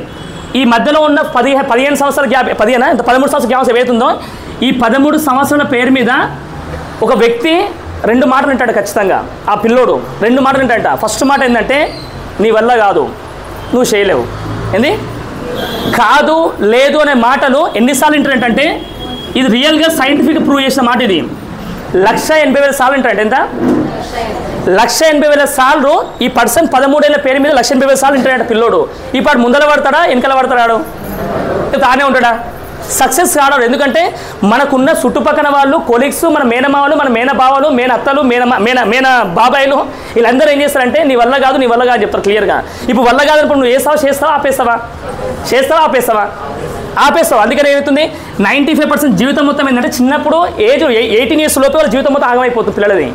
ఈ మధ్యలో ఉన్న 15 సంవత్సరాల గ్యాప్, 15 ఎంత 13 సంవత్సరాల గ్యాప్ ఏమవుతుందో, ఈ 13 సంవత్సరాల పేరు మీద ఒక వ్యక్తి 2 మాటలు వింటాడు ఖచ్చితంగా. ఆ పిల్లోడు 2 మాటలు వింటాడట. ఫస్ట్ మాట ఏంటంటే నీ వల్ల కాదు, నువ్వు చేయలేవు. ఏంది? కాదు, లేదు అనే మాటలు ఎన్నిసార్లు వింటాడంటే, ఇది రియల్గా సైంటిఫిక్ ప్రూవ్ చేసిన మాట. ఇది 180,000 సార్లు వింటాడు. ఎంత? 180,000 సార్లు ఈ పర్సన్ 13 ఏళ్ళ పేరు మీద 180,000 సార్లు వింటాడంట పిల్లోడు. ఈ పాటు ముందర పడతాడా వెనకాల పడతాడు? తానే ఉంటాడా? సక్సెస్ కావడం. ఎందుకంటే మనకున్న చుట్టుపక్కల వాళ్ళు, కొలీగ్స్, మన మేనమావలు, మన మేనబావలు, మేనత్తలు, మేన బాబాయిలు, వీళ్ళందరూ ఏం చేస్తారంటే నీ వల్ల కాదు, నీ వల్ల కాదు చెప్తారు క్లియర్గా. ఇప్పుడు వల్ల కాదు ఇప్పుడు నువ్వు చేస్తావా ఆపేస్తావా? ఆపేస్తావా? అందుకని ఏమవుతుంది? 95% జీవితం మొత్తం ఏంటంటే చిన్నప్పుడు ఏజ్ 18 years లోపే వాళ్ళ జీవితం మొత్తం ఆగమైపోతుంది పిల్లలది.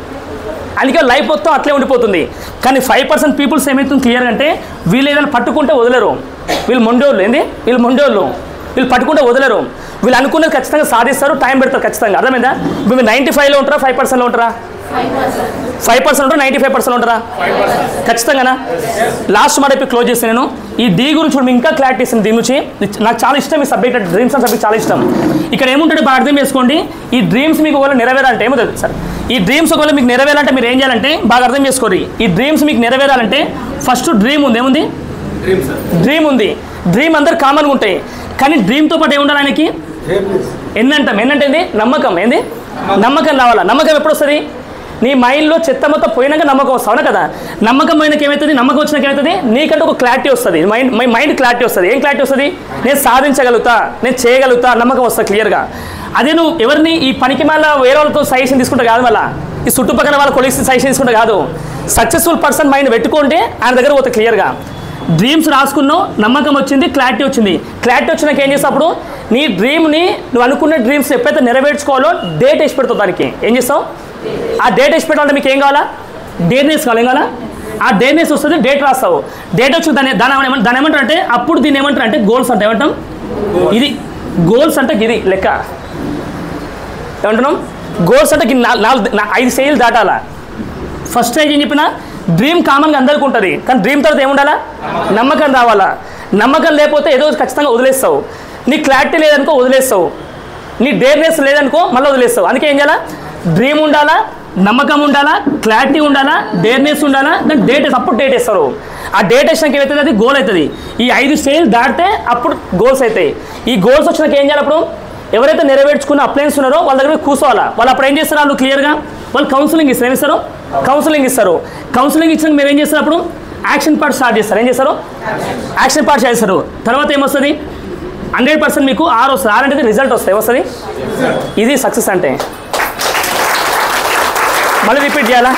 అందుకే లైఫ్ మొత్తం అట్లే ఉండిపోతుంది. కానీ 5% పీపుల్స్ ఏమవుతుంది క్లియర్గా అంటే, వీళ్ళు ఏదైనా పట్టుకుంటే వదలరు. వీళ్ళు మొండోళ్ళు. ఏంది? వీళ్ళు మొండోళ్ళు. వీళ్ళు పట్టుకుంటే వదలరు. వీళ్ళు అనుకున్నది ఖచ్చితంగా సాధిస్తారు, టైం పెడతారు ఖచ్చితంగా. అర్థమైందా? మీరు 95లో ఉంటారా, 5%లో ఉంటారా? 5% ఉంటారా, 95% ఉంటారా? ఖచ్చితంగానా? లాస్ట్ మాట ఇప్పుడు క్లోజ్ చేస్తాను నేను. ఈ డీ గురించి మీకు ఇంకా క్లారిటీ ఇస్తాను. దీని గురించి నాకు చాలా ఇష్టం. ఈ సబ్జెక్ట్ డ్రీమ్స్ అండ్ సబ్జెక్ట్ చాలా ఇష్టం. ఇక్కడ ఏముంటుంది బాగా అర్థం చేసుకోండి. ఈ డ్రీమ్స్ మీకు ఒకవేళ నెరవేరాలంటే ఏమవుతుంది సార్? ఈ డ్రీమ్స్ ఒకవేళ మీకు నెరవేరాలంటే మీరు ఏం చేయాలంటే బాగా అర్థం చేసుకోండి. ఈ డ్రీమ్స్ మీకు నెరవేరాలంటే ఫస్ట్ డ్రీమ్ ఉంది. ఏముంది? డ్రీమ్ ఉంది. డ్రీమ్ అందరు కామన్గా ఉంటాయి. కానీ డ్రీమ్తో పాటు ఏముండాలి ఆయనకి? ఎన్నంటాం. ఏంది? నమ్మకం. ఏంది? నమ్మకం రావాలా. నమ్మకం ఎప్పుడు వస్తుంది? నీ మైండ్లో చెత్త మొత్తం పోయినాక నమ్మకం వస్తుంది. అవునా కదా? నమ్మకం పోయినాక ఏమవుతుంది? నమ్మకం వచ్చినాక ఏమవుతుంది? నీకంటే ఒక క్లారిటీ వస్తుంది. మైండ్ క్లారిటీ వస్తుంది. ఏం క్లారిటీ వస్తుంది? నేను సాధించగలుగుతా, నేను చేయగలుగుతా, నమ్మకం వస్తుంది క్లియర్గా. అదే నువ్వు ఎవరిని ఈ పనికి మళ్ళీ వేరే వాళ్ళతో సజెషన్ తీసుకుంటా కాదు, మళ్ళీ ఈ చుట్టుపక్కల వాళ్ళ కొలీగ్స్ సజెషన్ తీసుకుంటా కాదు. సక్సెస్ఫుల్ పర్సన్ మైండ్ పెట్టుకుంటే ఆయన దగ్గర పోతే క్లియర్గా. డ్రీమ్స్ రాసుకున్నావు, నమ్మకం వచ్చింది, క్లారిటీ వచ్చింది. క్లారిటీ వచ్చినాక ఏం చేస్తావు? అప్పుడు నీ డ్రీమ్ని, నువ్వు అనుకున్న డ్రీమ్స్ ఎప్పుడైతే నెరవేర్చుకోవాలో డేట్ వేసి పెడతావు. దానికి ఏం చేస్తావు? ఆ డేట్ వేసి పెట్టాలంటే మీకు ఏం కావాలా? డేట్నెస్ కావాలి. ఏం కావాలా? ఆ డేట్నెస్ వస్తుంది, డేట్ రాస్తావు. డేట్ వచ్చి దాని ఏమంటారు అంటే, అప్పుడు దీన్ని ఏమంటారు అంటే గోల్స్ అంటే ఏమంటాం? ఇది గోల్స్ అంటే ఇది లెక్క. ఏమంటున్నాం? గోల్స్ అంటే 5 స్టేజ్లు దాటాలా. ఫస్ట్ స్టేజ్ ఏం చెప్పినా, డ్రీమ్ కామన్గా అందరికీ ఉంటుంది. కానీ డ్రీమ్ తర్వాత ఏముండాలా? నమ్మకం రావాలా. నమ్మకం లేకపోతే ఏదో ఖచ్చితంగా వదిలేస్తావు. నీ క్లారిటీ లేదనుకో వదిలేస్తావు. నీ డేర్నెస్ లేదనుకో మళ్ళీ వదిలేస్తావు. అందుకే ఏం చేయాలా? డ్రీమ్ ఉండాలా, నమ్మకం ఉండాలా, క్లారిటీ ఉండాలా, డేర్నెస్ ఉండాలా, దాన్ని డేట్ అప్పుడు డేట్ వేస్తారు. ఆ డేట్ వేసినాక ఏమవుతుంది? అది గోల్ అవుతుంది. ఈ 5 స్టేజ్లు దాటితే అప్పుడు గోల్స్ అవుతాయి. ఈ గోల్స్ వచ్చినాక ఏం చేయాలి? అప్పుడు ఎవరైతే నెరవేర్చుకున్న అప్లయన్స్ ఉన్నారో వాళ్ళ దగ్గర కూర్చోవాలా. వాళ్ళు అప్పుడు ఏం చేస్తారు? వాళ్ళు క్లియర్గా వాళ్ళు కౌన్సిలింగ్ ఇస్తారు. ఏం ఇస్తారు? కౌన్సిలింగ్ ఇస్తారు. కౌన్సిలింగ్ ఇచ్చినాక మీరు ఏం చేస్తారు? అప్పుడు యాక్షన్ పార్ట్ స్టార్ట్ చేస్తారు. ఏం చేస్తారు? యాక్షన్ పార్ట్ చేస్తారు. తర్వాత ఏమొస్తుంది? 100% మీకు R వస్తుంది. R అంటే రిజల్ట్ వస్తుంది. ఏమొస్తుంది? ఇది సక్సెస్ అంటే. మళ్ళీ రిపీట్ చేయాలా?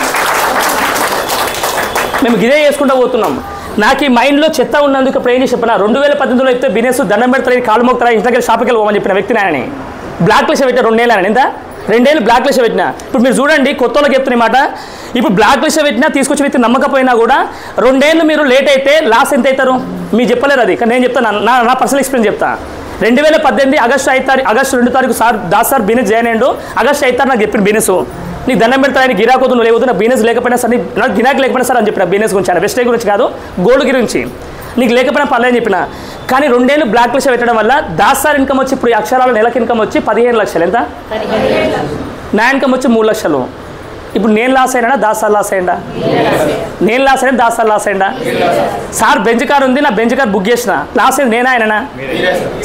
మేము ఇదే చేసుకుంటూ పోతున్నాం. నాకు ఈ మైండ్లో చెత్త ఉన్నందుకు ఇప్పుడు ఏం చేసి చెప్పిన 2018లో చెప్తే బిజినెస్ దండం పెడతారు, కాలు మోగుతారా, ఇంటికి షాప్కి వెళ్ళి చెప్పిన వ్యక్తి నాయని బ్లాక్ లిస్ట్ పెట్టిన 2 ఏళ్ళని. ఎంత? 2 ఏళ్ళు బ్లాక్ లిస్ట్ పెట్టిన. ఇప్పుడు మీరు చూడండి, కొత్త వాళ్ళకి చెప్తున్న మాట. ఇప్పుడు బ్లాక్ లిస్ట్ పెట్టినా తీసుకొచ్చి వ్యక్తి నమ్మకపోయినా కూడా 2 ఏళ్ళు మీరు లేట్ అయితే లాస్ ఎంత అవుతారు? మీరు చెప్పలేరు అది. కానీ నేను చెప్తాను, నా పర్సనల్ ఎక్స్పీరియన్స్ చెప్తా. 2018 ఆగస్టు 2 తారీఖు sir Das sir business join అయ్యాడు. ఆగస్టు 5 నాకు చెప్పిన బిజినెస్ నీకు దండం పెడతా ఆయన గిరాకోదు నువ్వు లేవద్దు, నాకు బిజినెస్ లేకపోయినా సార్ నాకు గిరాకీ లేకపోయినా సార్ అని చెప్పిన బిజినెస్ గురించి, ఆయన వెస్టే గురించి కాదు, గోల్డ్ గురించి నీకు లేకపోయినా పర్లేదని చెప్పిన. కానీ 2 ఏళ్ళు బ్లాక్ లిస్ట్ పెట్టడం వల్ల దాస్ సార్ ఇన్కమ్ వచ్చి ఇప్పుడు అక్షరాల నెలకు ఇన్కమ్ వచ్చి 15 లక్షలు. ఎంత? నా ఇన్కమ్ వచ్చి 3 లక్షలు. ఇప్పుడు నేను లాస్ అయినా దాస్ సార్ లాస్ అయ్యిందా? నేను లాస్ అయినా దాస్ సార్ లాస్ అయ్యిందా? సార్ బెంచ్ కార్ ఉంది, నా బెంచ్ కార్ బుక్ చేసిన, లాస్ అయింది నేనా ఆయననా?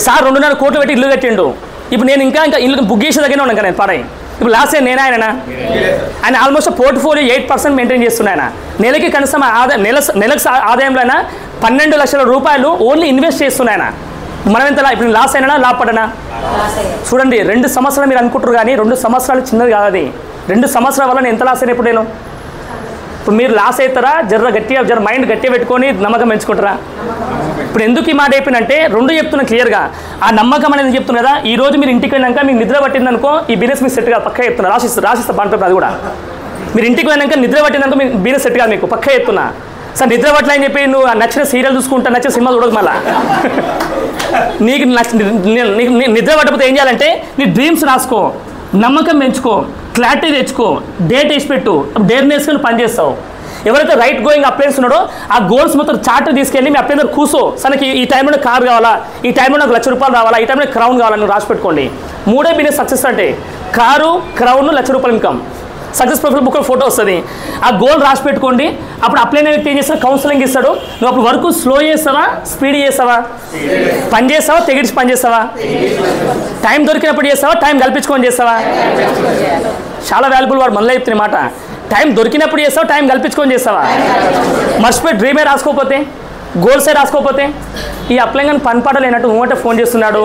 సార్ 2.5 కోట్లు పెట్టి ఇల్లు కట్టిండు, ఇప్పుడు నేను ఇంకా ఇల్లు బుక్ చేసే దగ్గర ఉన్నాను నేను పరాయి, ఇప్పుడు లాస్ అయ్యింది నేనా ఆయననా? ఆయన ఆల్మోస్ట్ పోర్ట్ఫోలియో 8% మెయింటైన్ చేస్తున్నాయన. నెలకి కనీసం నెలకు ఆదాయంలో అయినా 12 లక్షల రూపాయలు ఓన్లీ ఇన్వెస్ట్ చేస్తున్నాయన. మనం ఎంత ఇప్పుడు లాస్ అయినా లాభపడనా? చూడండి 2 సంవత్సరాలు మీరు అనుకుంటారు కానీ 2 సంవత్సరాలు చిన్నది కాదు అది. 2 సంవత్సరాల వల్ల నేను ఎంత లాస్ అయినా ఇప్పుడు నేను ఇప్పుడు మీరు లాస్ అవుతారా? జర మైండ్ గట్టిగా పెట్టుకొని నమ్మకం పెంచుకుంటారా? ఇప్పుడు ఎందుకు ఈ మాట అయిపోయినంటే 2 చెప్తున్నా క్లియర్గా. ఆ నమ్మకం అనేది చెప్తున్నా కదా, ఈ రోజు మీరు ఇంటికి వెళ్ళాక మీకు నిద్ర పట్టిందనుకో ఈ బిజినెస్ మీకు సెట్ కాదు, పక్కా చెప్తున్నా. రాసిస్తా బాగుంటుంది అది కూడా. మీరు ఇంటికి వెళ్ళాక నిద్ర పట్టిందనుకో మీకు బిజినెస్ సెట్ కాదు, మీకు పక్కా చెప్తున్నా. సార్ నిద్ర పట్ల అని చెప్పి నువ్వు నచ్చిన సీరియల్ చూసుకుంటా, నచ్చిన సినిమా చూడదు మళ్ళా. నీకు నిద్ర పట్టకపోతే ఏం చేయాలంటే నీ డ్రీమ్స్ రాసుకో, నమ్మకం పెంచుకో, క్లారిటీ తెచ్చుకో, డేట్ వేసి పెట్టు, డేట్ వేసుకొని పనిచేస్తావు. ఎవరైతే రైట్ గోయింగ్ అప్లయన్స్ ఉన్నాడో ఆ గోల్స్ మొత్తం చార్ట్ తీసుకెళ్ళి మీ అప్లైనర్ కూర్చో, సనకి ఈ టైంలో కార్ కావాలా, ఈ టైంలో నాకు ₹1,00,000 రావాలా, ఈ టైంలో క్రౌన్ కావాలని నువ్వు రాసి పెట్టుకోండి. 3 బిజినెస్ సక్సెస్ అంటే car, crown, ₹1,00,000 income. Success profile book photo వస్తుంది, ఆ గోల్ రాసి పెట్టుకోండి. అప్పుడు అప్లైన్ వ్యక్తి ఏం చేస్తాడు? కౌన్సిలింగ్ ఇస్తాడు. నువ్వు అప్పుడు వర్క్ స్లో చేస్తావా, స్పీడ్ చేస్తావా, పని చేస్తావా, తెగిడిచి పని చేస్తావా, టైం దొరికినప్పుడు చేస్తావా, టైం కల్పించుకొని చేస్తావా? చాలా వాల్యుబుల్ వాడు మళ్ళీ చెప్తున్న మాట. టైం దొరికినప్పుడు చేస్తావా, టైం కల్పించుకొని చేస్తావా? మర్చిపోయి డ్రీమే రాసుకోకపోతే, గోల్సే రాసుకోకపోతే ఈ అప్లైన్ కానీ పని పాట లేనట్టు ఊంటే ఫోన్ చేస్తున్నాడు,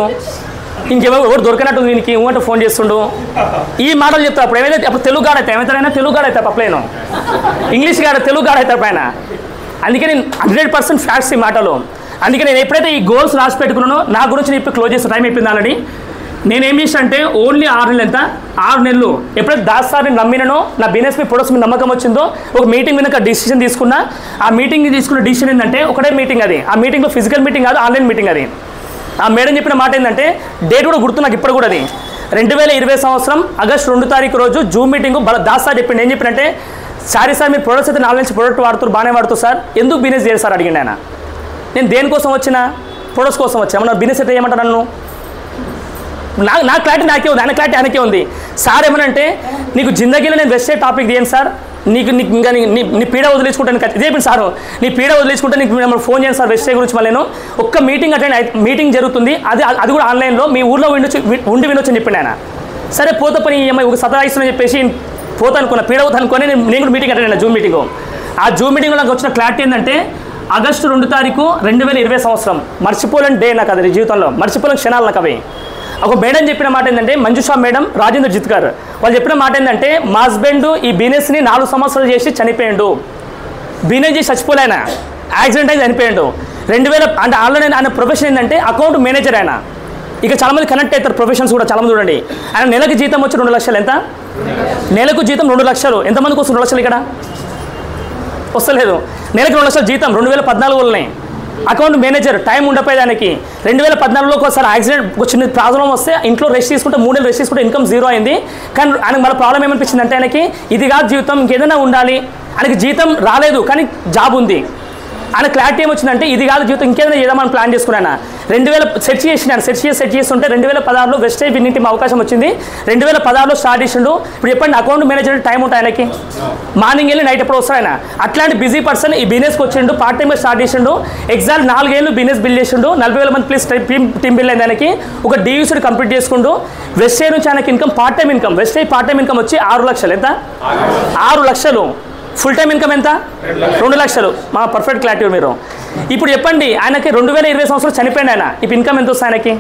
ఇంకెవరు దొరికినట్టు దీనికి ఊంటే ఫోన్ చేస్తుండు, ఈ మాటలు చెప్తా. అప్పుడు ఏమైతే అప్పుడు తెలుగు గాడ అయితే ఏమైనా తెలుగు గాడ అవుతా అప్లైను, ఇంగ్లీష్ గాడ తెలుగు గాడ అవుతారు పైన. అందుకే నేను 100% ఫ్యాక్ట్స్ ఈ మాటలు. అందుకే నేను ఎప్పుడైతే ఈ గోల్స్ రాసి పెట్టుకున్నానో నా గురించి ఇప్పుడు క్లోజ్ చేసిన టైం అయిపోయింది ఆల్రెడీ. నేనేం చేసిన అంటే ఓన్లీ 6 నెలలు, ఎంత 6 నెలలు ఎప్పుడైతే దాస్ సార్ని నమ్మినానో, నా బిజినెస్ మీ ప్రొడక్ట్స్ మీద నమ్మకం వచ్చిందో, ఒక మీటింగ్ మీద డిసిషన్ తీసుకున్నా. ఆ మీటింగ్ తీసుకున్న డిసిషన్ ఏంటంటే ఒకటే మీటింగ్ అది. ఆ మీటింగ్లో ఫిజికల్ మీటింగ్ కాదు, ఆన్లైన్ మీటింగ్ అది. ఆ మేడం చెప్పిన మాట ఏంటంటే డేట్ కూడా గుర్తు నాకు ఇప్పుడు కూడా, అది 2020 సంవత్సరం ఆగస్టు 2 తారీఖు రోజు జూమ్ మీటింగ్ దాస్ సార్ చెప్పిండు. ఏం చెప్పినంటే సారీ సార్ మీరు ప్రొడక్ట్స్ అయితే 4 నుంచి ప్రొడక్ట్ వాడుతారు, బాగానే వాడుతారు సార్, ఎందుకు బిజినెస్ చేయాలి సార్ అడిగిండు ఆయన. నేను దేనికోసం వచ్చినా? ప్రొడక్ట్స్ కోసం వచ్చా. మన బిజినెస్ అయితే ఏమంటారు నన్ను? నా క్లారిటీ నాకే ఉంది, ఆయన క్లారిటీ ఆయనకే ఉంది. సార్ ఏమనంటే నీకు జిందగీలో నేను వెస్టే టాపిక్ తీయను సార్, నీకు ఇంకా నీ పీడ వదిలేసుకుంటాను. ఇదే చెప్పింది సారు, నీ పీడ వదిలేసుకుంటే నీకు మిమ్మల్ని ఫోన్ చేయండి సార్ వెస్టే గురించి. మళ్ళీ నేను ఒక్క మీటింగ్ జరుగుతుంది, అది కూడా ఆన్లైన్లో, మీ ఊళ్ళో ఉండి వినొచ్చని చెప్పిండు ఆయన. సరే పోతే పని ఒక సతాయిస్తుందని చెప్పేసి పోతా అనుకున్నా, పీడ అవుతా అనుకుని నేను కూడా మీటింగ్ అటెండ్ అయినా, జూమ్ మీటింగ్. ఆ జూమ్ మీటింగ్లో నాకు వచ్చిన క్లారిటీ ఏంటంటే ఆగస్టు 2 తారీఖు 2020 సంవత్సరం మర్చిపోలేని డే నాకు, అది జీవితంలో మర్చిపోలేని క్షణాలు నాకు అవి. ఒక మేడం చెప్పిన మాట ఏంటంటే, మంజుషా మేడం, రాజేంద్ర జిత్ గారు, వాళ్ళు చెప్పిన మాట ఏంటంటే మా హస్బెండ్ ఈ బిజినెస్ని 4 సంవత్సరాలు చేసి చనిపోయాడు, బిజినెస్ చేసి చచ్చిపోలే, ఆయన యాక్సిడెంట్ అయి చనిపోయాడు. 2000 అంటే ఆల్రెడీ ఆయన ప్రొఫెషన్ ఏంటంటే అకౌంట్ మేనేజర్ ఆయన. ఇక చాలామంది కనెక్ట్ అవుతారు ప్రొఫెషన్స్ కూడా చాలామంది. చూడండి ఆయన నెలకు జీతం వచ్చి 2 లక్షలు. ఎంత? నెలకు జీతం 2 లక్షలు. ఎంతమందికి వస్తుంది 2 లక్షలు? ఇక్కడ వస్తలేదు. నెలకు 2 లక్షల జీతం 2014లోనే. అకౌంట్ మేనేజర్, టైం ఉండపోయేదానికి. 2014లో ఒకసారి యాక్సిడెంట్, ఒక చిన్న ప్రాబ్లం వస్తే ఇంట్లో రెస్ట్ తీసుకుంటే 3 నెలలు రెస్ట్ తీసుకుంటే ఇన్కమ్ 0 అయింది. కానీ ఆయనకు మళ్ళీ ప్రాబ్లం ఏమనిపించింది అంటే ఆయనకి ఇది కాదు జీవితం, ఇంకేదైనా ఉండాలి. ఆయనకి జీతం రాలేదు కానీ జాబ్ ఉంది. ఆయన క్లారిటీ ఏమొచ్చిందంటే ఇది కాదు జీవితం, ఇంకేదైనా చేద్దామని ప్లాన్ చేసుకున్నాను. 2000 సెట్ చేస్తుంటే 2016లో వెస్టే విన్నింగ్ టీమ్ అవకాశం వచ్చింది. 2016లో స్టార్ట్ చేసిండు. ఇప్పుడు చెప్పండి, అకౌంట్ మేనేజర్ టైం ఉంటుంది ఆయనకి, మార్నింగ్ వెళ్ళి నైట్ ఎప్పుడు వస్తాడు ఆయన. అట్లాంటి బిజీ పర్సన్ ఈ బిజినెస్కి వచ్చిండు, పార్ట్ టైమ్గా స్టార్ట్ చేసిండు. ఎగ్జాక్ట్ 4 ఏళ్ళు బిజినెస్ బిల్డ్ చేసిండు. 40,000 మంది ప్లస్ టీమ్ బిల్డ్ అయింది ఆయనకి. ఒక డీయూసీ కంప్లీట్ చేసుకుంటూ వెస్టే నుంచి ఆయనకి ఇన్కమ్, పార్ట్ టైం ఇన్కమ్, వెస్టే పార్ట్ టైం ఇన్కమ్ వచ్చి 6 లక్షలు. ఎంత? 6 లక్షలు. ఫుల్ టైం ఇన్కమ్ ఎంత? 2 లక్షలు. మా పర్ఫెక్ట్ క్లారిటీ మీరు. ఇప్పుడు చెప్పండి, ఆయనకి 2020 సంవత్సరం చనిపోయింది ఆయన, ఇప్పుడు ఇన్కమ్ ఎంత వస్తుంది ఆయనకి?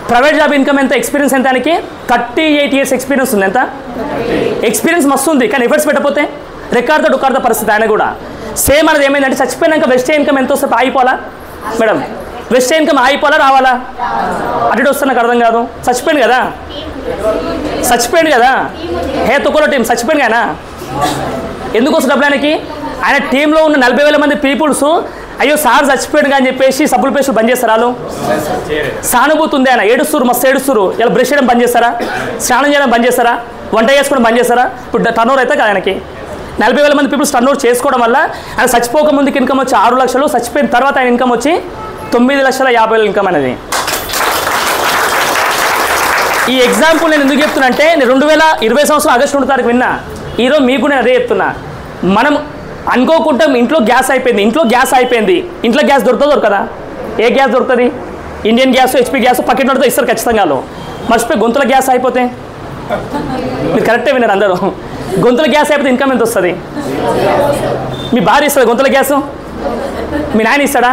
ప్రైవేట్ జాబ్ ఇన్కమ్ ఎంత? ఎక్స్పీరియన్స్ ఎంత ఆయనకి? 38 years ఎక్స్పీరియన్స్ ఉంది. ఎంత? ఎక్స్పీరియన్స్ మస్తు ఉంది, కానీ ఎఫర్ట్స్ పెట్టకపోతే రికార్డుతో డుకార్డుతో పరిస్థితి ఆయన కూడా. సేమ్ అనేది ఏమైందంటే చచ్చిపోయినాక వెస్టే ఇన్కమ్ ఎంత వస్తే ఆగిపోవాలా మేడం? వెస్టే ఇన్కమ్ ఆగిపోవాలా రావాలా? అటు వస్తే నాకు అర్థం కాదు. చచ్చిపోయింది కదా, హే తొక్కలో టీం చచ్చిపోయింది కదా, ఎందుకు వస్తుంది డబ్బులు ఆయనకి? ఆయన టీంలో ఉన్న 40,000 మంది పీపుల్స్ అయ్యో సార్ చచ్చిపోయాడు అని చెప్పేసి సబ్బుల పేస్టులు బంద్ చేస్తారా? వాళ్ళు సానుభూతి ఉంది, ఆయన ఏడుస్తురు, మస్తు ఏడుస్తురు. ఇలా బ్రష్ చేయడం బంద్ చేస్తారా? స్నానం చేయడం బంద్ చేస్తారా? వంట చేసుకోవడం బంద్ చేస్తారా? ఇప్పుడు టర్నోవర్ అయితే కదా ఆయనకి 40,000 మంది పీపుల్స్ టర్నోవర్ చేసుకోవడం వల్ల ఆయన చచ్చిపోక ముందుకి ఇన్కమ్ వచ్చి 6 లక్షలు, చచ్చిపోయిన తర్వాత ఆయన ఇన్కమ్ వచ్చి 9,50,000 ఇన్కమ్ అనేది. ఈ ఎగ్జాంపుల్ నేను ఎందుకు చెప్తున్నా అంటే, నేను 2020 సంవత్సరం ఆగస్టు 2వ తారీఖు విన్నా. ఈరోజు మీకు నేను అదే చెప్తున్నా. మనం అనుకోకుండా ఇంట్లో గ్యాస్ అయిపోయింది, ఇంట్లో గ్యాస్ దొరకదా? ఏ గ్యాస్ దొరుకుతుంది? Indian gas, HP gas pocket నోట్తో ఇస్తారు ఖచ్చితంగా. మర్చిపోయి గొంతుల గ్యాస్ అయిపోతే, మీరు కరెక్టే విన్నారు అందరూ, గొంతుల గ్యాస్ అయిపోతే ఇన్కమ్ ఎంత వస్తుంది? మీ భార్య ఇస్తుంది గొంతుల గ్యాసు? మీ నాయన ఇస్తాడా?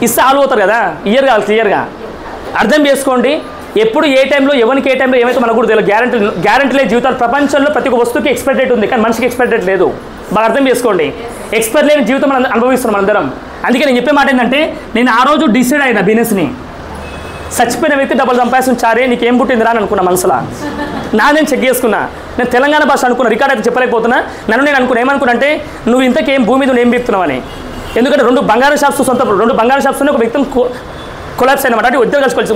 ఇస్తే ఆలు పోతారు కదా. ఇయర్ కాదు, క్లియర్గా అర్థం చేసుకోండి. ఎప్పుడు ఏ టైంలో ఎవరికి ఏ టైంలో ఏమైతే మనకు కూడా తెలియదు. గ్యారంటీ లేదు జీవితాలు. ప్రపంచంలో ప్రతి ఒక్క వస్తువుకి ఎక్స్పైర్ డేట్ ఉంది, కానీ మనిషికి ఎక్స్పైర్ డేట్ లేదు. బాగా అర్థం చేసుకోండి. ఎక్స్పైర్ లేని జీవితం మనం అనుభవిస్తున్నాం అందరం. అందుకే నేను చెప్పే మాట ఏంటంటే, నేను ఆ రోజు డిసైడ్ అయిన బిజినెస్ని చచ్చిపోయిన వ్యక్తి డబ్బులు సంపాదించారే నీకేం పుట్టిందిరా అని అనుకున్నా మనసులో. నేను చెక్ చేసుకున్నా. నేను తెలంగాణ భాష అనుకున్నా, రికార్డ్ అయితే చెప్పలేకపోతున్నా. నేను అనుకున్నా ఏమనుకున్నా అంటే, నువ్వు ఇంతకేం భూమి మీద ఏం బీక్తున్నావు అని. ఎందుకంటే 2 బంగారం షాప్స్ సొంత 2 బంగారం షాప్స్ని ఒక వ్యక్తిని కొలాప్స్ అయినమాట. అంటే ఇద్దరు కలిసి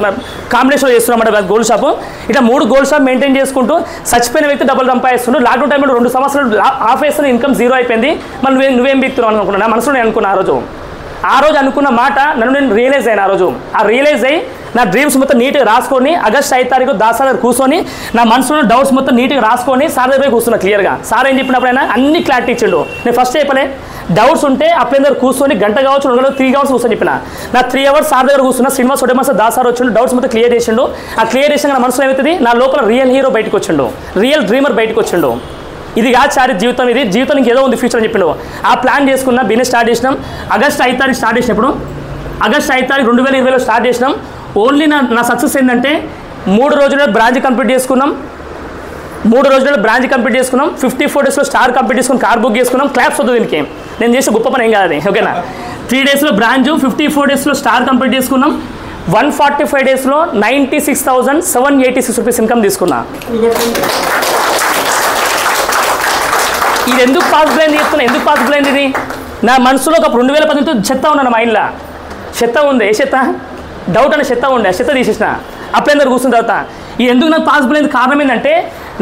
కాంబినేషన్ చేస్తున్నమాట గోల్డ్ షాపు. ఇట్లా 3 గోల్డ్ షాప్ మెయింటైన్ చేసుకుంటూ చచ్చిపోయిన వ్యక్తి డబ్బులు సంపాదిస్తుండు. లాక్డౌన్ టైంలో 2 సంవత్సరాలు ఆఫ్ వేస్తున్న ఇన్కమ్ 0 అయిపోయింది. మళ్ళీ నువ్వేం బీక్తున్నావు అనుకున్నా. నా మనసులో నేను అనుకున్నా ఆ రోజు అనుకున్న మాట నేను రియలైజ్ అయినా. ఆ రియలైజ్ అయ్యి నా డ్రీమ్స్ మొత్తం నీట్గా రాసుకొని ఆగస్ట్ 5 తారీఖు దాసా దగ్గర కూర్చొని నా మనసులో డౌట్స్ మొత్తం నీట్గా రాసుకొని సార్ దగ్గర కూర్చున్నా క్లియర్గా. సార్ ఏం చెప్పినప్పుడైనా అన్ని క్లారిటీ ఇచ్చిండు. నేను ఫస్ట్ చెప్పలే, డౌట్స్ ఉంటే అప్పుడు దగ్గర కూర్చొని గంట కావచ్చు 2 గంటలు 3 అవర్స్ కూర్చొని చెప్పిన. నా 3 అవర్స్ సార్ దగ్గర కూర్చున్నా. శ్రీనివాస్ ఒడేమాస్ దాసార్ వచ్చిండు, డౌట్స్ మొత్తం క్లియర్ చేసిండు. ఆ క్లియర్ చేసిన నా మనసులో ఏమవుతుంది, నా లోపల రియల్ హీరో బయటకు వచ్చిండు, రియల్ డ్రీమర్ బయటకు వచ్చిండు. ఇది కాదు చారి జీవితం, ఇది జీవితం ఇంకేదో ఉంది ఫ్యూచర్ అని చెప్పిండు. ఆ ప్లాన్ చేసుకున్న బిజినెస్ స్టార్ట్ చేసినాం. ఆగస్ట్ 5 తారీఖు స్టార్ట్ చేసినప్పుడు, ఆగస్ట్ 5 తారీఖు 2020లో స్టార్ట్ చేసినాం. ఓన్లీ నా సక్సెస్ ఏంటంటే 3 రోజుల్లో బ్రాంచ్ కంప్లీట్ చేసుకున్నాం. 54 డేస్లో స్టార్ కంప్లీట్ చేసుకుని కార్ బుక్ చేసుకున్నాం. క్లాప్స్ వద్దు దీనికి, నేను చేసే గొప్ప పని ఏం కాదు అది, ఓకేనా. 3 డేస్లో బ్రాంచ్, 54 డేస్లో స్టార్ కంప్లీట్ చేసుకున్నాం. 145 డేస్లో 96,786 రూపీస్ ఇన్కమ్ తీసుకున్నా. ఇది ఎందుకు పాసిబుల్ అయింది చెప్తున్నా. ఎందుకు పాసిబుల్ అయింది ఇది? నా మనసులో ఒక 2018 చెత్త ఉన్నా, నా మైండ్లో చెత్త ఉంది. ఏ చెత్త? డౌట్ అనే చెత్త ఉండే, ఆ చెత్త తీసేసిన. అప్పుడేందరూ కూర్చున్న తర్వాత ఇది ఎందుకు నాకు పాసిబుల్ అయింది కారణం ఏంటంటే,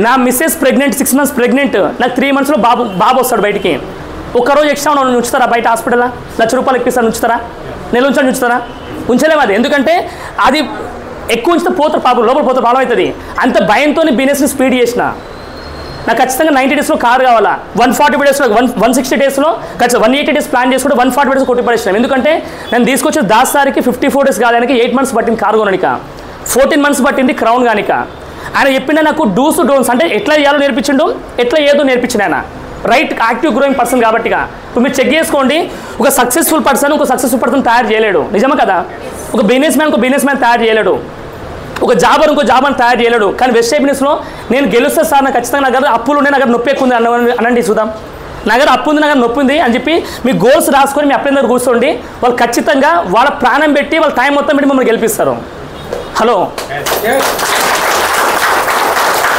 నా మిస్సెస్ ప్రెగ్నెంట్, 6 మంత్స్ ప్రెగ్నెంట్. నాకు 3 మంత్స్లో బాబు వస్తాడు బయటికి. ఒక్కరోజు ఎక్స్ట్రా ఉంచుతారా బయట హాస్పిటల్లో? ₹1,00,000 ఎక్కిస్తాను ఉంచుతారా? నెల ఉంచుతారా? ఉంచలేము. అది ఎందుకంటే అది ఎక్కువ ఉంచితే పోతారు పాపం, లోపల పోతారు, ప్రాబ్లం అవుతుంది. అంత భయంతో బిజినెస్ని స్పీడ్ చేసిన. నాకు ఖచ్చితంగా 90 డేస్లో కారు కావాలా, 140 డేస్లో 160 డేస్లో ఖచ్చితంగా 180 డేస్ ప్లాన్ చేసుకుంటే 140 డేస్ కొట్టి పడేసినాం. ఎందుకంటే నేను తీసుకొచ్చిన దాసారికి 54 డేస్ కాదానికి 8 మంత్స్ పట్టింది కారు కొననిక, 14 మంత్స్ పట్టింది క్రౌన్ కానిక. ఆయన చెప్పిన నాకు డూస్ డోన్స్ అంటే ఎట్లా చేయాలో నేర్పించిండు, ఎట్లా ఏదో నేర్పించిండు ఆయన. రైట్ యాక్టివ్ గ్రోయింగ్ పర్సన్ కాబట్టి ఇప్పుడు మీరు చెక్ చేసుకోండి. ఒక సక్సెస్ఫుల్ పర్సన్ తయారు చేయలేడు, నిజమా కదా? ఒక బిజినెస్ మ్యాన్ తయారు చేయలేడు, ఒక జాబర్ తయారు చేయలేడు. కానీ వెస్ట్ బిజినెస్లో నేను గెలుస్తా సార్, నాకు ఖచ్చితంగా నా దగ్గర అప్పులు ఉన్నాయి, నా దగ్గర నొప్పి ఎక్కువ ఉంది అనండి చూద్దాం. నా దగ్గర అప్పు ఉంది, నా దగ్గర నొప్పి ఉంది అని చెప్పి మీ గోల్స్ రాసుకొని మీ అప్లైన దగ్గర కూర్చోండి. వాళ్ళు ఖచ్చితంగా వాళ్ళ ప్రాణం పెట్టి వాళ్ళ టైం మొత్తం పెట్టి మమ్మల్ని గెలిపిస్తారు. హలో,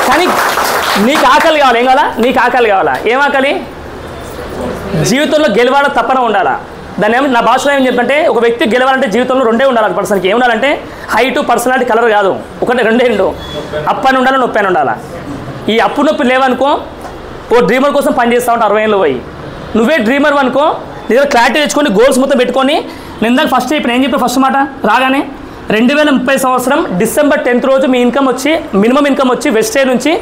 కానీ నీకు ఆకలి కావాలి. ఏం కావాలా? నీకు ఆకలి కావాలా? ఏం ఆకలి? జీవితంలో గెలవాల తప్పన ఉండాలా. దాన్ని నా భాషలో ఏం చెప్పంటే, ఒక వ్యక్తి గెలవాలంటే జీవితంలో 2 ఉండాలి. పర్సన్కి ఏం ఉండాలంటే హైట్, పర్సనాలిటీ, కలర్ కాదు, 2 అప్పు అని ఉండాలి, నొప్పి అని ఉండాలా. ఈ అప్పు నొప్పి లేవనుకో, ఓ డ్రీమర్ కోసం పనిచేస్తూ ఉంటావు 60 ఏళ్ళు పోయి. నువ్వే డ్రీమర్ అనుకో, నీ దగ్గర క్లారిటీ తెచ్చుకొని గోల్స్ మొత్తం పెట్టుకొని. నేను దాకా ఫస్ట్ చెప్పిన ఏం చెప్పాను, ఫస్ట్ మాట రాగానే 2030 సంవత్సరం డిసెంబర్ 10th రోజు మీ ఇన్కమ్ వచ్చి, మినిమం ఇన్కమ్ వచ్చి వెస్టే నుంచి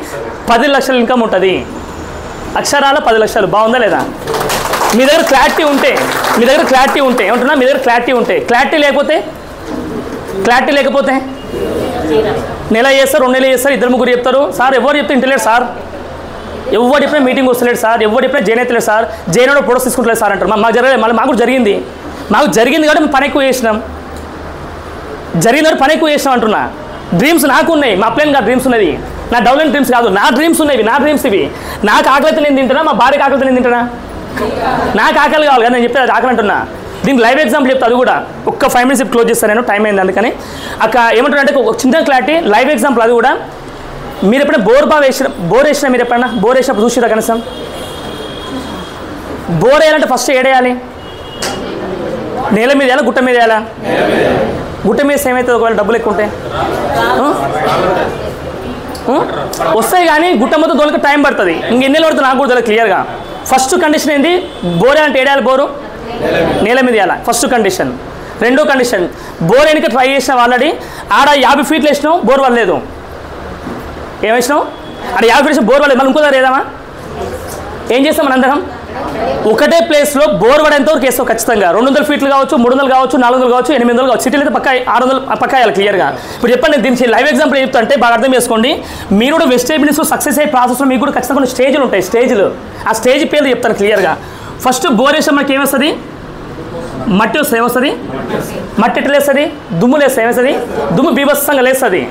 10 లక్షల ఇన్కమ్ ఉంటుంది. అక్షరాల 10 లక్షలు. బాగుందా లేదా? మీ దగ్గర క్లారిటీ ఉంటే ఏమంటున్నా, మీ దగ్గర క్లారిటీ ఉంటే. క్లారిటీ లేకపోతే నెల చేస్తారు, 2 నెలలు చేస్తారు, 2-3 చెప్తారు. సార్ ఎవరు చెప్తే ఇంటలేడు సార్, ఎవరు చెప్పినా మీటింగ్ వస్తలేడు సార్, ఎవరు చెప్పినా జైన్ అవుతలేడు సార్, జైన్ కూడా ప్రొడక్ట్స్ తీసుకుంటలేదు సార్ అంటారు. మాకు జరగలేదు, మళ్ళీ మాకు జరిగింది కాబట్టి మేము పని ఎక్కువ చేసినాం అంటున్నా. డ్రీమ్స్ నాకు ఉన్నాయి, మా అప్లైన్ గారు డ్రీమ్స్ ఉన్నది, నా డెవలప్మెంట్ డ్రీమ్స్ కాదు, నా డ్రీమ్స్ ఉన్నవి, నా డ్రీమ్స్ ఇవి. నాకు ఆకలితో నేను తింటున్నా, మా భార్యకి ఆకలితో నేను తింటున్నా. నాకు ఆకలి కావాలి కదా, నేను చెప్తే అది ఆకలి అంటున్నా. దీనికి లైవ్ ఎగ్జాంపుల్ చెప్తా, అది కూడా ఒక్క 5 minutes క్లోజ్ చేస్తాను, నేను టైం అయింది అందుకని. అక్కడ ఏమంటున్నా అంటే ఒక చిన్న క్లారిటీ లైవ్ ఎగ్జాంపుల్. అది కూడా మీరు ఎప్పుడైనా బోర్ వేసినా మీరు ఎప్పుడైనా బోర్ వేసినప్పుడు చూసిరా కనీసం? బోర్ వేయాలంటే ఫస్ట్ ఏడేయాలి, నేల మీద వేయాలా గుట్ట మీద వేయాలా? గుట్ట మీద ఏమవుతుంది ఒకవేళ డబ్బులు ఎక్కువ ఉంటే? వస్తాయి కానీ గుట్ట మొత్తం దొరికి టైం పడుతుంది. ఇంకెన్ని పడుతుంది నాకు కూడా తెలియదు క్లియర్గా. ఫస్ట్ కండిషన్ ఏంటి? బోర్ అంటే ఏడాలి బోరు నేల మీద వేయాలి ఫస్ట్ కండిషన్. రెండో కండిషన్ బోర్ వెనక ట్రై చేసినాం ఆల్రెడీ, ఆడ 50 ఫీట్లు వేసినాం బోర్ వల్లేదు. ఏం వేసినాం? ఆడ 50 ఫీట్లు బోర్ వల్లేదు. మనం ఇంకో దగ్గర వేద్దామా? ఏం చేస్తాం మనందరం? ఒకటే ప్లేస్లో బోర్ పడేంతవరకు వేస్తాం ఖచ్చితంగా. 200 ఫీట్లు కావచ్చు, 300 కావచ్చు, 400 కావచ్చు, 800 కావచ్చు. సిటీలో అయితే పక్క 600 పక్క వేయాలి క్లియర్గా. ఇప్పుడు చెప్పండి దీనికి లైవ్ ఎగ్జాంపుల్ చెప్తా అంటే బాగా అర్థం చేసుకోండి. మీరు కూడా వెజిటేబుల్ బిజినెస్లో సక్సెస్ అయ్యే ప్రాసెస్లో మీకు కూడా ఖచ్చితంగా కొన్ని స్టేజ్లు ఉంటాయి. స్టేజ్లు ఆ స్టేజ్ పేర్లు చెప్తాను క్లియర్గా. ఫస్ట్ బోర్ వేసాం మనకి ఏమొస్తుంది? మట్టి వస్తుంది. ఏమొస్తుంది? మట్టి ఎట్లా లేస్తుంది? దుమ్ము లేస్తుంది. ఏమొస్తుంది? దుమ్ము బీభత్సంగా లేస్తుంది.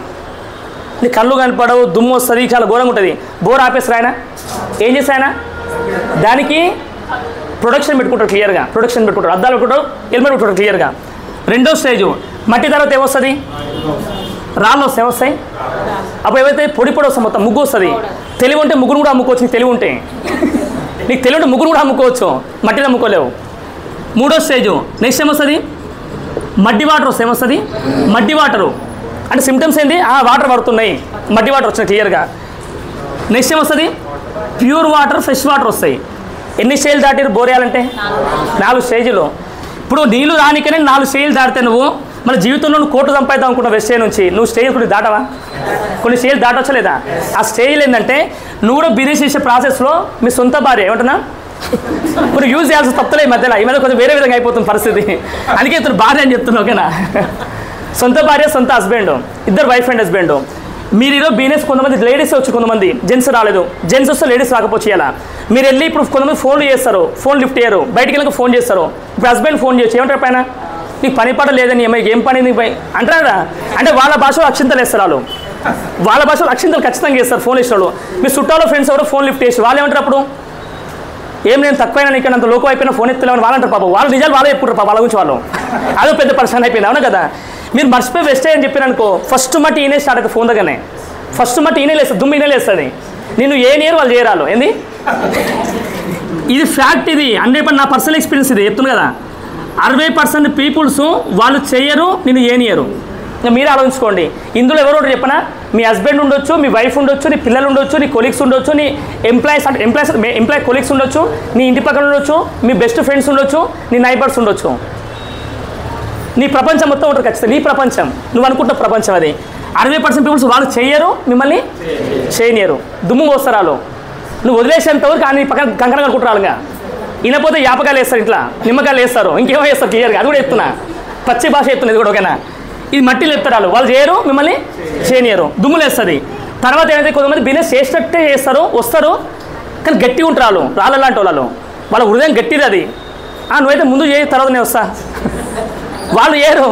నీ కళ్ళు కనపడవు, దుమ్ము వస్తుంది, చాలా ఘోరంగా ఉంటుంది. బోర్ ఆపేస్తారు ఆయన. ఏం చేస్తారు ఆయన? దానికి ప్రొడక్షన్ పెట్టుకుంటారు క్లియర్గా. ప్రొడక్షన్ పెట్టుకుంటారు, అద్దాలు పెట్టుకుంటారు, హెల్మెట్ పెట్టుకుంటారు క్లియర్గా. రెండో స్టేజ్ మట్టి తర్వాత ఏమొస్తుంది? రాళ్ళు వస్తాయి. ఏమొస్తాయి? అప్పుడు ఏవైతే పొడి వస్తాయి మొత్తం ముగ్గు వస్తుంది. తెలివి ఉంటే ముగ్గురు కూడా అమ్ముకోవచ్చు. నీకు తెలివి ఉంటే ముగ్గురు కూడా అమ్ముకోవచ్చు, మట్టిని అమ్ముకోలేవు. మూడో స్టేజు నెక్స్ట్ ఏమొస్తుంది? మడ్డి వాటర్ వస్తాయి. ఏమొస్తుంది? మడ్డి వాటరు అంటే సిమ్టమ్స్ ఏంటి? వాటర్ పడుతున్నాయి, మడ్డి వాటర్ వచ్చినాయి క్లియర్గా. నెక్స్ట్ ఏమొస్తుంది? ప్యూర్ వాటర్, ఫ్రెష్ వాటర్ వస్తాయి. ఎన్ని స్టేజ్లు దాటిరు బోర్ వేయాలంటే? 4 స్టేజ్లు. ఇప్పుడు నీళ్ళు రానికనే 4 స్టేజ్లు దాటితే నువ్వు మన జీవితంలో నువ్వు కోట్లు సంపాదిద్దాం అనుకున్న వెస్ట్ నుంచి నువ్వు స్టేజ్ కొన్ని దాటవా? కొన్ని స్టేజ్లు దాటొచ్చా లేదా? ఆ స్టేజ్లు ఏంటంటే నువ్వు కూడా బిజినెస్ చేసే ప్రాసెస్లో మీ సొంత భార్య ఏమంటున్నా కొన్ని యూజ్ చేయాల్సిన తప్పలే ఈ మధ్యలో. ఈ మధ్య కొంచెం వేరే విధంగా అయిపోతుంది పరిస్థితి. అందుకే ఇతను భార్య అని చెప్తున్నా. ఓకేనా? సొంత భార్య, సొంత హస్బెండ్, ఇద్దరు వైఫ్ అండ్ హస్బెండ్. మీరు ఈరోజు బిజినెస్ కొంతమంది లేడీస్ వచ్చి, కొంతమంది జెంట్స్ రాలేదు. జెంట్స్ వస్తే లేడీస్ రాకపోవచ్చు. ఇలా మీరు వెళ్ళి ఇప్పుడు కొంతమంది ఫోన్లు చేస్తారు, ఫోన్ లిఫ్ట్ చేయరు, బయటికి వెళ్ళక ఫోన్ చేస్తారు. ఇప్పుడు హస్బెండ్ ఫోన్ చేయొచ్చు, ఏమంటారు పైన? నీకు పని పాట లేదని, అమ్మాయికి ఏం పని నీకు అంటారా? అంటే వాళ్ళ భాషలో అక్షింతలు వేస్తారు. వాళ్ళు వాళ్ళ భాషలో అక్షింతలు ఖచ్చితంగా వేస్తారు ఫోన్ ఇస్తారు. మీ చుట్టాలో ఫ్రెండ్స్ ఎవరో ఫోన్ లిఫ్ట్ చేసి వాళ్ళు ఏమంటారు అప్పుడు? ఏం నేను తక్కువైనా నీకు అంత లోకం అయిపోయినా ఫోన్ ఎత్తులేమని వాళ్ళంటారు. పాప వాళ్ళు నిజాలు వాళ్ళే చెప్పుకుంటారు పాప వాళ్ళ గురించి. వాళ్ళు అదో పెద్ద పర్సన్ అయిపోయింది. అవునా కదా? మీరు మర్చిపోయి వెస్ట్ అని చెప్పారనుకో, ఫస్ట్ మట్టి ఈయనే స్టార్ట్ అవుతుంది. ఫోన్ దగ్గరనే ఫస్ట్ మట్టి ఈయనే లేస్తుంది, దుమ్ము ఈయనే లేస్తుంది. నేను ఏ నేరు వాళ్ళు చేయరాలు ఏంది? ఇది ఫ్యాక్ట్. ఇది 100% నా పర్సనల్ ఎక్స్పీరియన్స్. ఇది చెప్తుంది కదా. 60% పీపుల్స్ వాళ్ళు చేయరు, నేను ఏనియరు. ఇంకా మీరు ఆలోచించుకోండి. ఇందులో ఎవరో చెప్పనా? మీ హస్బెండ్ ఉండొచ్చు, మీ వైఫ్ ఉండొచ్చు, నీ పిల్లలు ఉండొచ్చు, నీ కొలీగ్స్ ఉండొచ్చు, నీ ఎంప్లాయీ కొలీగ్స్ ఉండొచ్చు, నీ ఇంటి పక్కన ఉండొచ్చు, మీ బెస్ట్ ఫ్రెండ్స్ ఉండొచ్చు, నీ నైబర్స్ ఉండొచ్చు. నీ ప్రపంచం మొత్తం ఉంటుంది ఖచ్చితంగా. నీ ప్రపంచం, నువ్వు అనుకుంటున్న ప్రపంచం అది. 60% పీపుల్స్ వాళ్ళు చేయరు, మిమ్మల్ని చేయనియరు, దుమ్ము పోస్తారు. వాళ్ళు నువ్వు వదిలేసేంతవరకు కానీ పక్కన కంకణ కనుకుంటారుగా. ఇనపోతే యాపకాయలు వేస్తారు, ఇట్లా నిమ్మకాయలు వేస్తారు, ఇంకేమో వేస్తారు క్లియర్గా. అది కూడా చెప్తున్నా, పచ్చి భాష చెప్తున్నా. ఇది కూడా ఓకేనా? ఇది మట్టిలు చెప్తారు. వాళ్ళు చేయరు, మిమ్మల్ని చేయనియరు, దుమ్ములు వేస్తుంది. తర్వాత ఏదైతే కొంతమంది బిజినెస్ చేసినట్టే చేస్తారు, వస్తారు కానీ గట్టిగా ఉంటారు. వాళ్ళు రాళ్ళ లాంటి వాళ్ళ హృదయం గట్టిది. అది నువ్వైతే ముందు చేయి, తర్వాత నేను వస్తా. వాళ్ళు చేయరు,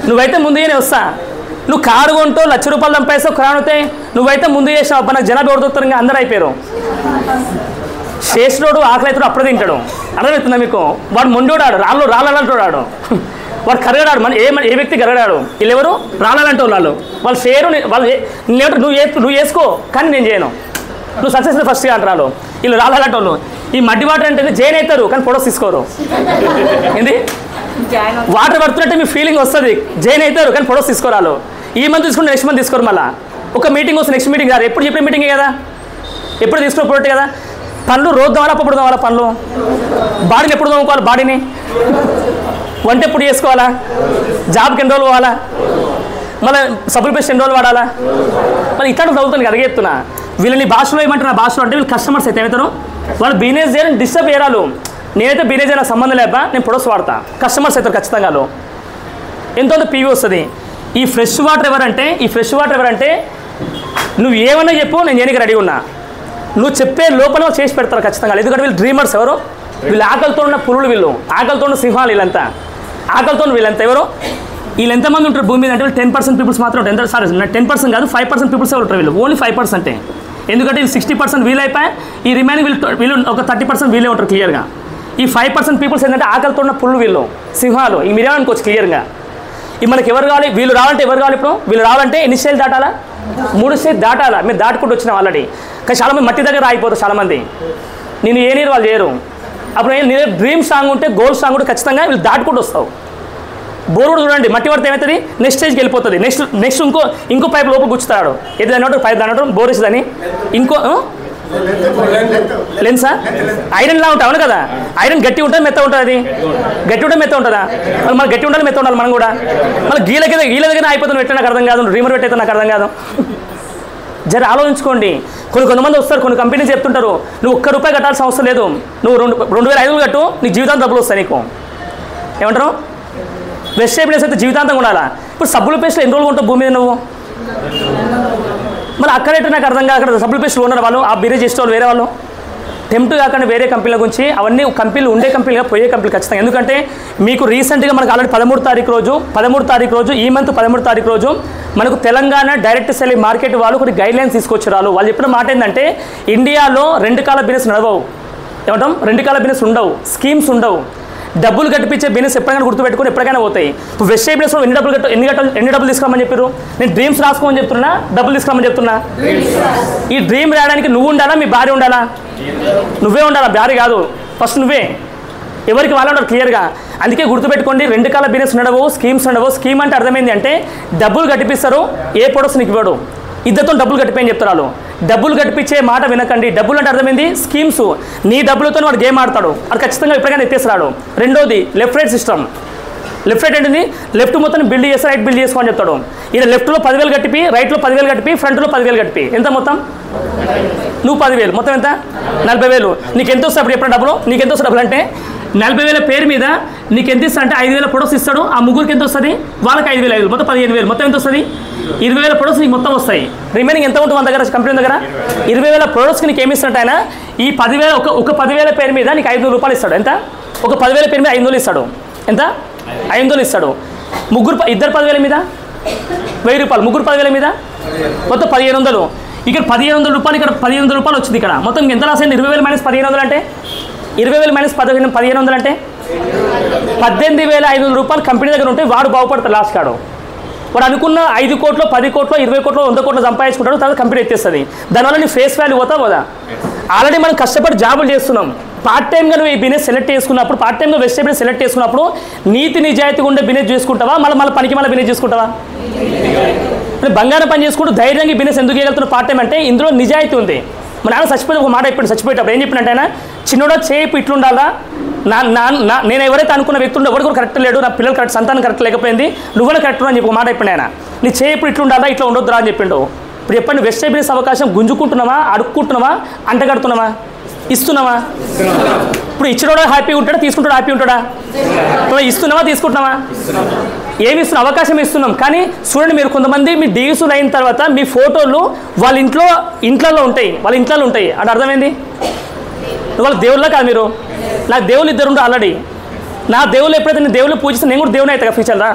నువ్వైతే ముందు నేను వస్తా. నువ్వు కారు కొంటూ ₹1,00,000 సంపాదిస్తావు, కారు అవుతాయి. నువ్వైతే ముందు చేసావు. అబ్బా నాకు జనాభా ఎవరుతారు, ఇంకా అందరూ అయిపోయారు. చేసినోడు ఆకలి అవుతాడు, అప్పుడే తింటాడు. అర్థమవుతుందా మీకు? వాడు మొండోడు, రాళ్ళంటాడు. వాడు కరగడాడు. ఏ వ్యక్తి కరగడాడు? వీళ్ళెవరు? రాళ్ళంటే వాళ్ళు. వాళ్ళు చేయరు. వాళ్ళు నువ్వు చేసుకో కానీ నేను చేయను. నువ్వు సక్సెస్ ఫస్ట్గా అంటారు. వీళ్ళు రాళ్ళంటే వాళ్ళు. ఈ మడ్డి వాటర్ అంటే జైన్ అవుతారు కానీ ప్రొడక్ట్స్ తీసుకోరు. ఏంది? వాటర్ పడుతున్నట్టే మీ ఫీలింగ్ వస్తుంది, జైన్ అవుతారు కానీ ప్రొడక్ట్స్ తీసుకోరాలు. ఈ మంత్ తీసుకుంటే నెక్స్ట్ మంత్ తీసుకోరు. మళ్ళీ ఒక మీటింగ్ వస్తుంది, నెక్స్ట్ మీటింగ్ కాదు. ఎప్పుడు చెప్పే మీటింగే కదా, ఎప్పుడు తీసుకున్న ప్రొడక్ట్ కదా. పనులు రోజు దోవాలా, అప్పుడు దోవాలా? పనులు బాడీని ఎప్పుడు దోముకోవాలి? బాడీని వంట ఎప్పుడు చేసుకోవాలా? జాబ్కి ఎన్ని రోజులు పోవాలా? మళ్ళీ సబ్బులు పేస్ట్ ఎన్ని రోజులు వాడాలా? మళ్ళీ ఇతడు చదువుతాను కదా చెప్తున్నా. వీళ్ళని భాషలో ఏమంటారు? నా భాషలో అంటే వీళ్ళు కస్టమర్స్ అయితే ఏమవుతారు? వాళ్ళు బిజినెస్ చేయని డిస్టర్బ్ చేయరాలు. నేనైతే బిజినెస్ చేయడానికి సంబంధం లేక నేను ప్రొడక్ట్స్ వాడతా. కస్టమర్స్ అవుతారు ఖచ్చితంగా. ఎంతో పీవీ వస్తుంది. ఈ ఫ్రెష్ వాటర్ ఎవరంటే నువ్వు ఏమన్నా చెప్పు, నేను చేయడానికి రెడీ ఉన్నా. నువ్వు చెప్పే లోపల చేసి పెడతారు ఖచ్చితంగా. ఎందుకంటే వీళ్ళు డ్రీమర్స్. ఎవరు వీళ్ళు? ఆకలితో ఉన్న పులులు, వీళ్ళు ఆకలితో ఉన్న సింహాలు. వీళ్ళంతా వీళ్ళంతా ఎవరు? వీళ్ళు ఎంతమంది ఉంటారు భూమి మీద అంటే వీళ్ళు 10% పీపుల్స్ మాత్రం ఉంటారు. ఎంత? సారీ 10% కాదు, 5% పీపుల్స్ ఉంటారు. వీళ్ళు ఓన్లీ 5%. ఎందుకంటే వీళ్ళు 60% వీళ్ళు అయిపోయి ఈ రిమైనింగ్ వీళ్ళు ఒక 30% వీళ్ళే ఉంటారు క్లియర్గా. ఈ 5% పీపుల్స్ ఏంటంటే ఆకలితో ఉన్న పుల్లు, వీళ్ళు సింహాలు. ఈ మీరే అనుకోవచ్చు క్లియర్గా. ఈ మనకి ఎవరు కావాలి? వీళ్ళు రావాలంటే ఎవరు కావాలి? ఇప్పుడు వీళ్ళు రావాలంటే ఎన్ని స్టేజ్ దాటాలా? 3 స్టేజ్ దాటాలా. మీరు దాటుకుంటూ వచ్చినాం ఆల్రెడీ. కానీ చాలామంది మట్టి దగ్గర ఆగిపోతారు. చాలామంది నేను ఏ నీరు వాళ్ళు చేయరు. అప్పుడు నీ డ్రీమ్ సాంగ్ ఉంటే, గోల్ సాంగ్ ఉంటే ఖచ్చితంగా వీళ్ళు దాటుకుంటూ వస్తావు. బోర్ కూడా చూడండి, మట్టి పడితే ఏమవుతుంది, నెక్స్ట్ స్టేజ్కి వెళ్ళిపోతుంది. నెక్స్ట్ ఇంకో పైప్ లోపల గుచ్చుతాడు. ఏది అన్నట్టు పైప్ అన్నట్టు బోర్ వేస్తుందని ఇంకో లెన్సా ఐరన్ లా ఉంటాయి. అవును కదా, ఐరన్ గట్టి ఉంటుంది మెత్త ఉంటుంది. అది గట్టి ఉంటే మెత్త ఉంటుందా? మన గట్టి ఉండాలి మెత్త ఉండాలి మనం కూడా. మళ్ళీ గీల దగ్గర అయిపోతుంది పెట్టే నాకు అర్థం కాదు, రీమర్ పెట్టయితే నాకు అర్థం కాదు. జర ఆలోచించుకోండి. కొంతమంది వస్తారు, కొన్ని కంపెనీస్ చెప్తుంటారు నువ్వు ₹1 కట్టాల్సిన అవసరం లేదు, నువ్వు 2,500 కట్టు, నీకు జీవితాంతం డబ్బులు వస్తాయి నీకు. ఏమంటారు? వెజిటేబుల్ ప్లేస్ అయితే జీవితాంతం ఉండాలా? ఇప్పుడు సబ్బుల పేస్ట్లో ఎన్ని రోజులు ఉంటావు భూమి మీద నువ్వు? మళ్ళీ అక్కడైతే నాకు అర్థం కాదు, అక్కడ సబ్బుల పేస్ట్లో ఉన్నారు వాళ్ళు, ఆ బిజినెస్ చేసే వాళ్ళు వేరే వాళ్ళు. టెంప్ట్ కాకుండా వేరే కంపెనీల గురించి, అవన్నీ కంపెనీలు ఉండే కంపెనీగా పోయే కంపెనీలు ఖచ్చితంగా. ఎందుకంటే మీకు రీసెంట్గా మనకు ఆల్రెడీ 13వ తారీఖు రోజు ఈ మంత్ 13వ తారీఖు రోజు మనకు తెలంగాణ డైరెక్ట్ సెల్లింగ్ మార్కెట్ వాళ్ళు కొన్ని గైడ్లైన్స్ తీసుకొచ్చారు. వాళ్ళు చెప్పిన మాట ఏంటంటే ఇండియాలో 2 రకాల బిజినెస్ నడవవు. ఏమంటాం? 2 రకాల బిజినెస్ ఉండవు, స్కీమ్స్ ఉండవు. డబ్బులు కట్టించే బిజినెస్ ఎప్పటికైనా గుర్తుపెట్టుకుని ఎప్పటికైనా పోతాయి. ఇప్పుడు వెజిటేబుల్స్లో ఎన్ని డబ్బులు తీసుకోమని చెప్పారు? నేను డ్రీమ్స్ రాసుకోమని చెప్తున్నా, డబ్బులు తీసుకోమని చెప్తున్నా. ఈ డ్రీమ్ రాయడానికి నువ్వు ఉండాలా, మీ భార్య ఉండాలా? నువ్వే ఉండాలా, భార్య కాదు. ఫస్ట్ నువ్వే. ఎవరికి వాళ్ళు ఉంటారు క్లియర్గా. అందుకే గుర్తుపెట్టుకోండి, 2 రకాల బిజినెస్ ఉండవు, స్కీమ్స్ ఉండవు. స్కీమ్ అంటే అర్థమైంది అంటే డబ్బులు కట్టిపిస్తారు, ఏ ప్రొడక్ట్స్ నీకు ఇవ్వడు, ఇద్దరితో డబ్బులు కట్టిపోయి చెప్తారు వాళ్ళు. డబ్బులు కట్టిపించే మాట వినకండి. డబ్బులు అంటే అర్థమైంది స్కీమ్స్. నీ డబ్బులతో వాడు గేమ్ ఆడతాడు, అది ఖచ్చితంగా ఎప్పటికైనా ఎత్తేస్తాడు. రెండోది left right system. Left right ఏంటిది? లెఫ్ట్ మొత్తం బిల్డ్ చేస్తే రైట్ బిల్డ్ చేసుకోమని చెప్తాడు. ఈయన లెఫ్ట్లో 10,000 కట్టిపి, రైట్లో 10,000 కట్టిపి, ఫ్రంట్లో 10,000 కట్టిపి. ఎంత మొత్తం? నువ్వు 10,000, మొత్తం ఎంత? 40,000. నీకు ఎంత వస్తుంది అప్పుడు? ఎప్పుడు డబ్బులు నీకు ఎంత వస్తుంది డబ్బులు అంటే 40,000 పేరు మీద నీకు ఎంత ఇస్తా అంటే 5,000 ప్రొడక్ట్స్ ఇస్తాడు. ఆ ముగ్గురికి ఎంత వస్తుంది? వాళ్ళకి 5,000, మొత్తం 15,000. మొత్తం ఎంత వస్తుంది? 20,000 ప్రొడక్ట్స్ నీకు మొత్తం వస్తాయి. రిమైనింగ్ ఎంత ఉంటుంది మన దగ్గర కంపెనీ దగ్గర? 20,000 ప్రొడక్ట్స్కి నీకు ఏమి ఇస్తాడు ఆయన? ఈ 10,000 ఒక 10,000 పేరు మీద నీకు ₹500 ఇస్తాడు. ఎంత? ఒక 10,000 పేరు మీద ₹500 ఇస్తాడు. ఎంత? ₹500 ఇస్తాడు. ఇద్దరు 10,000 మీద ₹1,000, ముగ్గురు 10,000 మీద మొత్తం 1,500. ఇక్కడ ₹1,500, ఇక్కడ ₹1,500 వచ్చింది. ఇక్కడ మొత్తం ఎంత లాస్ అయింది? 20,000 మైనస్ 1,500 అంటే 20,000 మైనస్ 1,500 అంటే ₹18,500 కంపెనీ దగ్గర ఉంటే వాడు బాగుపడతాడు. లాస్ట్ కాడు వాడు అనుకున్న 5 కోట్లు, 10 కోట్లు, 20 కోట్లు, 100 కోట్లు సంపాదించుకుంటాడు. తర్వాత కంపెనీ ఎత్తేస్తుంది. దానివల్ల నీ ఫేస్ వాల్యూ పోతా పోదా? ఆల్రెడీ మనం కష్టపడి జాబులు చేస్తున్నాం. పార్ట్ టైమ్గా నువ్వు ఈ బిజినెస్ సెలెక్ట్ చేసుకున్నప్పుడు, పార్ట్ టైమ్గా వెజిటేబుల్ సెలెక్ట్ చేసుకున్నప్పుడు నీతి నిజాయితీగా ఉండే బిజినెస్ చేసుకుంటావా, మళ్ళీ పనికి బిజినెస్ చేసుకుంటావా? బంగారం పని చేసుకుంటూ ధైర్యంగా ఈ బిజినెస్ ఎందుకు చేయగలుగుతున్న పార్ట్ టైం అంటే ఇందులో నిజాయితీ ఉంది. మా నాన్న చచ్చిపోతే ఒక మాట చెప్పాడు. చచ్చిపోయేటప్పుడు ఏం చెప్పినట్టు ఆయన, చిన్నోడా చేపు ఇట్లుండాలా, నేను ఎవరైతే అనుకున్న వ్యక్తి ఉండే ఎవరు కూడా కరెక్ట్ లేడు, నా పిల్లలు కరెక్ట్, సంతానం కరెక్ట్ లేకపోయింది, నువ్వే కరెక్ట్ అని చెప్పి ఒక మాట చెప్పండి ఆయన. నీ చేపు ఇట్లుండాలా, ఇట్లా ఉండొద్దురా అని చెప్పిండు. ఇప్పుడు చెప్పండి, వెజిటేబుల్స్ అవకాశం గుంజుకుంటున్నావా, అడుక్కుంటున్నావా, అంటగడుతున్నావా, ఇస్తున్నావా? ఇప్పుడు ఇచ్చినోడా హ్యాపీగా ఉంటాడా, తీసుకుంటాడా హ్యాపీ ఉంటాడా? ఇస్తున్నావా, తీసుకుంటున్నావా? ఏమి ఇస్తున్నాం? అవకాశం ఇస్తున్నాం. కానీ చూడండి, మీరు కొంతమంది మీ డీసులు అయిన తర్వాత మీ ఫోటోలు వాళ్ళ ఇంట్లో ఉంటాయి, వాళ్ళ ఇంట్లో ఉంటాయి. అది అర్థమైంది? వాళ్ళ దేవుళ్ళ కాదు మీరు. నాకు దేవుళ్ళు 2 ఉంటారు ఆల్రెడీ. నా దేవుళ్ళు ఎప్పుడైతే నేను దేవుళ్ళు పూజిస్తే నేను కూడా దేవుని అవుతా ఫ్యూచర్లో.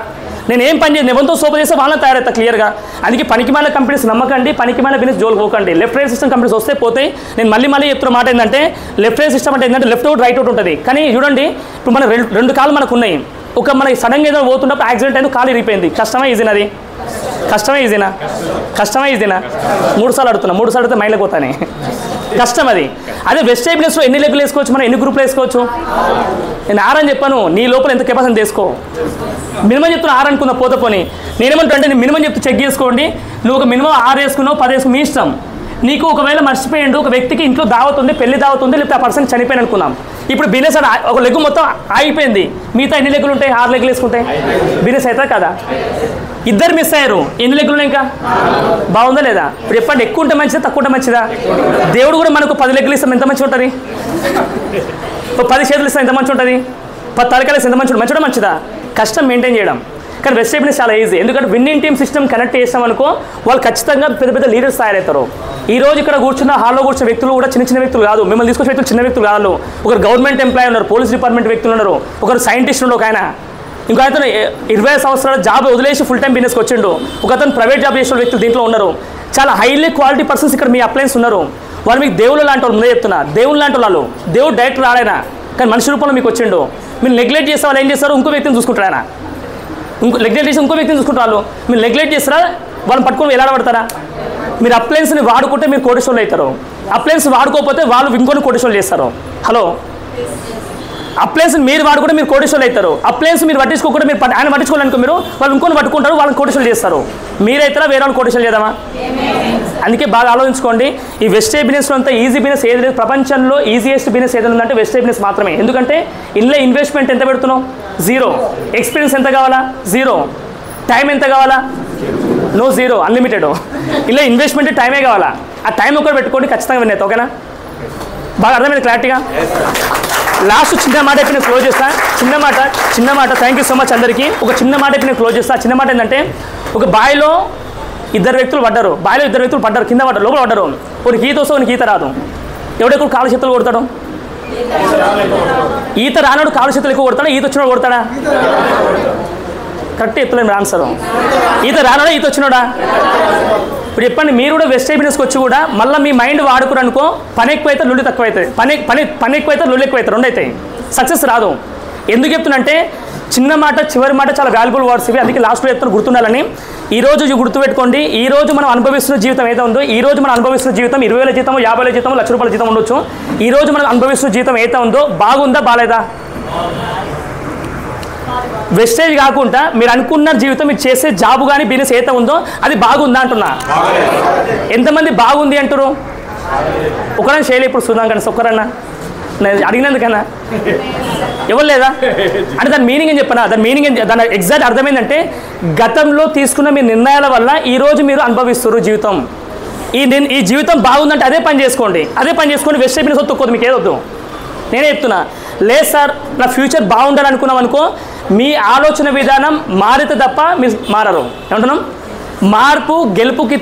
నేను ఏం పని చేయను, ఎవరితో సోప చేస్తే వాళ్ళని తయారవుతా క్లియర్గా. అందుకే పనికిమాల కంపెనీస్ నమ్మకండి, పనికిమాల బిజినెస్ జోలికి పోకండి. లెఫ్ట్ రైట్ సిస్టమ్ కంపెనీస్ వస్తే పోతాయి. నేను మళ్ళీ చెప్తున్న మాట ఏంటంటే లెఫ్ట్ రైట్ సిస్టమ్ అంటే ఏంటంటే లెఫ్ట్ అవుట్ రైట్ అవుట్ ఉంటుంది. కానీ చూడండి, ఇప్పుడు మన 2 కాళ్ళు మనకు ఉన్నాయి. ఒక మనకి సడన్గా ఏదో పోతున్నప్పుడు యాక్సిడెంట్ అయింది, కాలు ఇరిగిపోయింది. కష్టమే ఈజీనా? అది కష్టమే ఈజీనా? 3 సార్లు అడుగుతున్నా, 3 సార్లు అడిగితే మైండ్లోకి పోతానే. కష్టం అది. అదే వెజిటేబుల్స్లో ఎన్ని లెగ్గులు వేసుకోవచ్చు, మనం ఎన్ని గ్రూపులు వేసుకోవచ్చు? నేను 6 అని చెప్పాను. నీ లోపల ఎంత కెపాసిటీ తీసుకో. మినిమం చెప్తున్నా 6 అనుకున్నా, పోని నేనేమంటా అంటే నేను మినిమం చెప్తే చెక్ చేసుకోండి. నువ్వు ఒక మినిమం 6 వేసుకున్నావు, 10 వేసుకుని మీ ఇష్టం. నీకు ఒకవేళ మర్చిపోయిండు, ఒక వ్యక్తికి ఇంట్లో దావత్ ఉంది, పెళ్లి దావత్ ఉంది, లేకపోతే ఆ పర్సన్ చనిపోయిన అనుకున్నాం. ఇప్పుడు బిజినెస్ ఒక లెగ్ మొత్తం ఆగిపోయింది. మిగతా ఎన్ని లెగ్గులు ఉంటాయి? 6 లెగ్గులు వేసుకుంటే బిజినెస్ అవుతా కదా? 2 మిస్ అయ్యారు, ఎన్ని లెగ్గులు ఉన్నాయి ఇంకా? బాగుందా లేదా? ఇప్పుడు చెప్పండి, ఎక్కువ ఉంటే మంచిదా, తక్కువ ఉంటే మంచిదా? దేవుడు కూడా మనకు 10 లెగ్గులు ఇస్తాం, ఎంత మంచిగా ఉంటుంది? 10 చేతులు ఇస్తాం, ఎంత మంచిగా ఉంటుంది? 10 తలకాయలు ఇస్తాం, ఎంత మంచిగా మంచిదా? కష్టం మెయింటైన్ చేయడం. కానీ వెజిటేబుల్స్ చాలా ఈజీ. ఎందుకంటే విన్నింగ్ టీమ్ సిస్టమ్ కనెక్ట్ చేసామనుకో వాళ్ళు ఖచ్చితంగా పెద్ద లీడర్స్ తయారవుతారు. ఈ రోజు ఇక్కడ కూర్చున్న హాల్లో కూర్చున్న వ్యక్తులు కూడా చిన్న వ్యక్తులు కాదు. మిమ్మల్ని తీసుకొచ్చే వ్యక్తులు చిన్న వ్యక్తులు కాదు. ఒకరు గవర్నమెంట్ ఎంప్లాయీ ఉన్నారు, పోలీస్ డిపార్ట్మెంట్ వ్యక్తులు ఉన్నారు, ఒకరు సైంటిస్ట్ ఉన్నారు, ఒక ఆయన, ఇంకో అతను 20 సంవత్సరాల జాబ్ వదిలేసి ఫుల్ టైం బిజినెస్కి వచ్చిండు, ఒక అతను ప్రైవేట్ జాబ్ చేసిన వ్యక్తులు దీంట్లో ఉన్నారు. చాలా హైలీ క్వాలిటీ పర్సన్స్ ఇక్కడ మీ అప్లయన్స్ ఉన్నారు. వాళ్ళు మీకు దేవుళ్ళు లాంటి వాళ్ళు. ముందే చెప్తున్నా, దేవుళ్ళు లాంటి వాళ్ళు. దేవుడు డైరెక్ట్ రాడైనా, కానీ మనిషి రూపంలో మీకు వచ్చిండు. మీరు నెగ్లెక్ట్ చేస్తే వాళ్ళు ఏం చేస్తారు? ఇంకో వ్యక్తిని చూసుకుంటారు. ఆయన నెగ్లెక్ట్ చేసి ఇంకో వ్యక్తిని చూసుకుంటారు. మీరు నెగ్లెక్ట్ చేస్తారా, వాళ్ళని పట్టుకొని ఎలాడబడతారా? మీరు అప్లయన్స్ని వాడుకుంటే మీరు కోటేశ్వర్లు అవుతారు. అప్లయన్స్ వాడుకోకపోతే వాళ్ళు ఇంకొని కోటేశ్వర్లు చేస్తారు. హలో, అప్లయన్స్ మీరు వాడుకుంటే మీరు కోటీశ్వరులు అవుతారు. అప్లయన్స్ మీరు పట్టించుకోకుండా మీరు ఆయన పట్టించుకోవాలనుకో మీరు వాళ్ళు ఇంకొని పట్టుకుంటారు, వాళ్ళని కోటీశ్వరులు చేస్తారు. మీరైతే వేరే వాళ్ళు కోటీశ్వరులు చేద్దామా? అందుకే బాగా ఆలోచించుకోండి. ఈ వెస్టేజ్ బిజినెస్లో అంతా ఈజీ బిజినెస్ ఏది లేదు. ప్రపంచంలో ఈజియెస్ట్ బిజినెస్ ఏదైనా ఉందంటే వెస్టేజ్ బిజినెస్ మాత్రమే. ఎందుకంటే ఇందులో ఇన్వెస్ట్మెంట్ ఎంత పెడుతున్నావు? 0. ఎక్స్పీరియన్స్ ఎంత కావాలా? 0. టైం ఎంత కావాలా? No 0, unlimited. ఇలా ఇన్వెస్ట్మెంట్ టైమే కావాలా? ఆ టైం ఒకటి పెట్టుకోండి, ఖచ్చితంగా విన్ అవుతాయి. ఓకేనా? బాగా అర్థమైంది క్లారిటీగా? లాస్ట్ చిన్న మాట అయితే నేను క్లోజ్ చేస్తా. చిన్న మాట థ్యాంక్ యూ సో మచ్ అందరికీ. ఒక చిన్న మాట అయితే నేను క్లోజ్ చేస్తా. చిన్న మాట ఏంటంటే, ఒక బావిలో ఇద్దరు వ్యక్తులు పడ్డారు, కింద పడ్డారు, లోపల పడ్డారు. ఒకరికి ఈత వస్తే ఒకరికి ఈత రాదు. ఎవడెక్కువ కాలు చేతులు కొడతాడు? ఈత రానోడు కాలు చేతులు ఎక్కువ కొడతాడా? ఈత వచ్చినోడు కొడతాడా? Correct చెప్తలేము answer. ఈత రానోడా ఈత వచ్చినోడా? ఇప్పుడు చెప్పండి, మీరు కూడా వెస్టేజ్ బిజినెస్కి వచ్చి కూడా మళ్ళీ మీ మైండ్ వాడుకురు అనుకో, పని ఎక్కువ అవుతుంది, లొల్లి తక్కువ అవుతుంది. పని ఎక్కువ అవుతుంది, లొల్లి ఎక్కువ అవుతుంది, 2 అవుతాయి. సక్సెస్ రాదు. ఎందుకు చెప్తున్నంటే, చిన్న మాట చివరి మాట చాలా వాల్యుబుల్ వర్డ్స్ ఇవి. అందుకే లాస్ట్లో చెప్తున్నా గుర్తుండాలని. ఈరోజు గుర్తుపెట్టుకోండి, ఈరోజు మనం అనుభవిస్తున్న జీవితం ఏదో ఉందో, ఈరోజు మనం అనుభవిస్తున్న జీవితం 20,000 జీతం, 50,000 జీతం, ₹1,00,000 జీతం ఉండొచ్చు. ఈరోజు మనం అనుభవిస్తున్న జీవితం ఏదో ఉందో బాగుందా బాలేదా? వెస్టేజ్ కాకుండా మీరు అనుకున్న జీవితం, మీరు చేసే జాబ్ కానీ బిజినెస్ ఏదైతే ఉందో అది బాగుందా అంటున్నా. ఎంతమంది బాగుంది అంటారు? ఒకరన్నా చేయలే ఇప్పుడు సుధాకర్ ఒక్కరన్నా నేను అడిగినందుకన్నా ఎవరు లేదా అంటే దాని మీనింగ్ ఏం చెప్పనా? దాని ఎగ్జాక్ట్ అర్థమైందంటే, గతంలో తీసుకున్న మీ నిర్ణయాల వల్ల ఈరోజు మీరు అనుభవిస్తున్నారు జీవితం. ఈ జీవితం బాగుందంటే అదే పని చేసుకోండి. వెస్టేజ్ బిజినెస్ వద్దు, మీకు ఏదొద్దు. నేనే చెప్తున్నా, లేదు సార్ నా ఫ్యూచర్ బాగుండాలనుకున్నాం అనుకో, మీ ఆలోచన విధానం మారితే తప్ప మీరు మారరు. ఏమంటున్నాం? మార్పు గెలుపుకి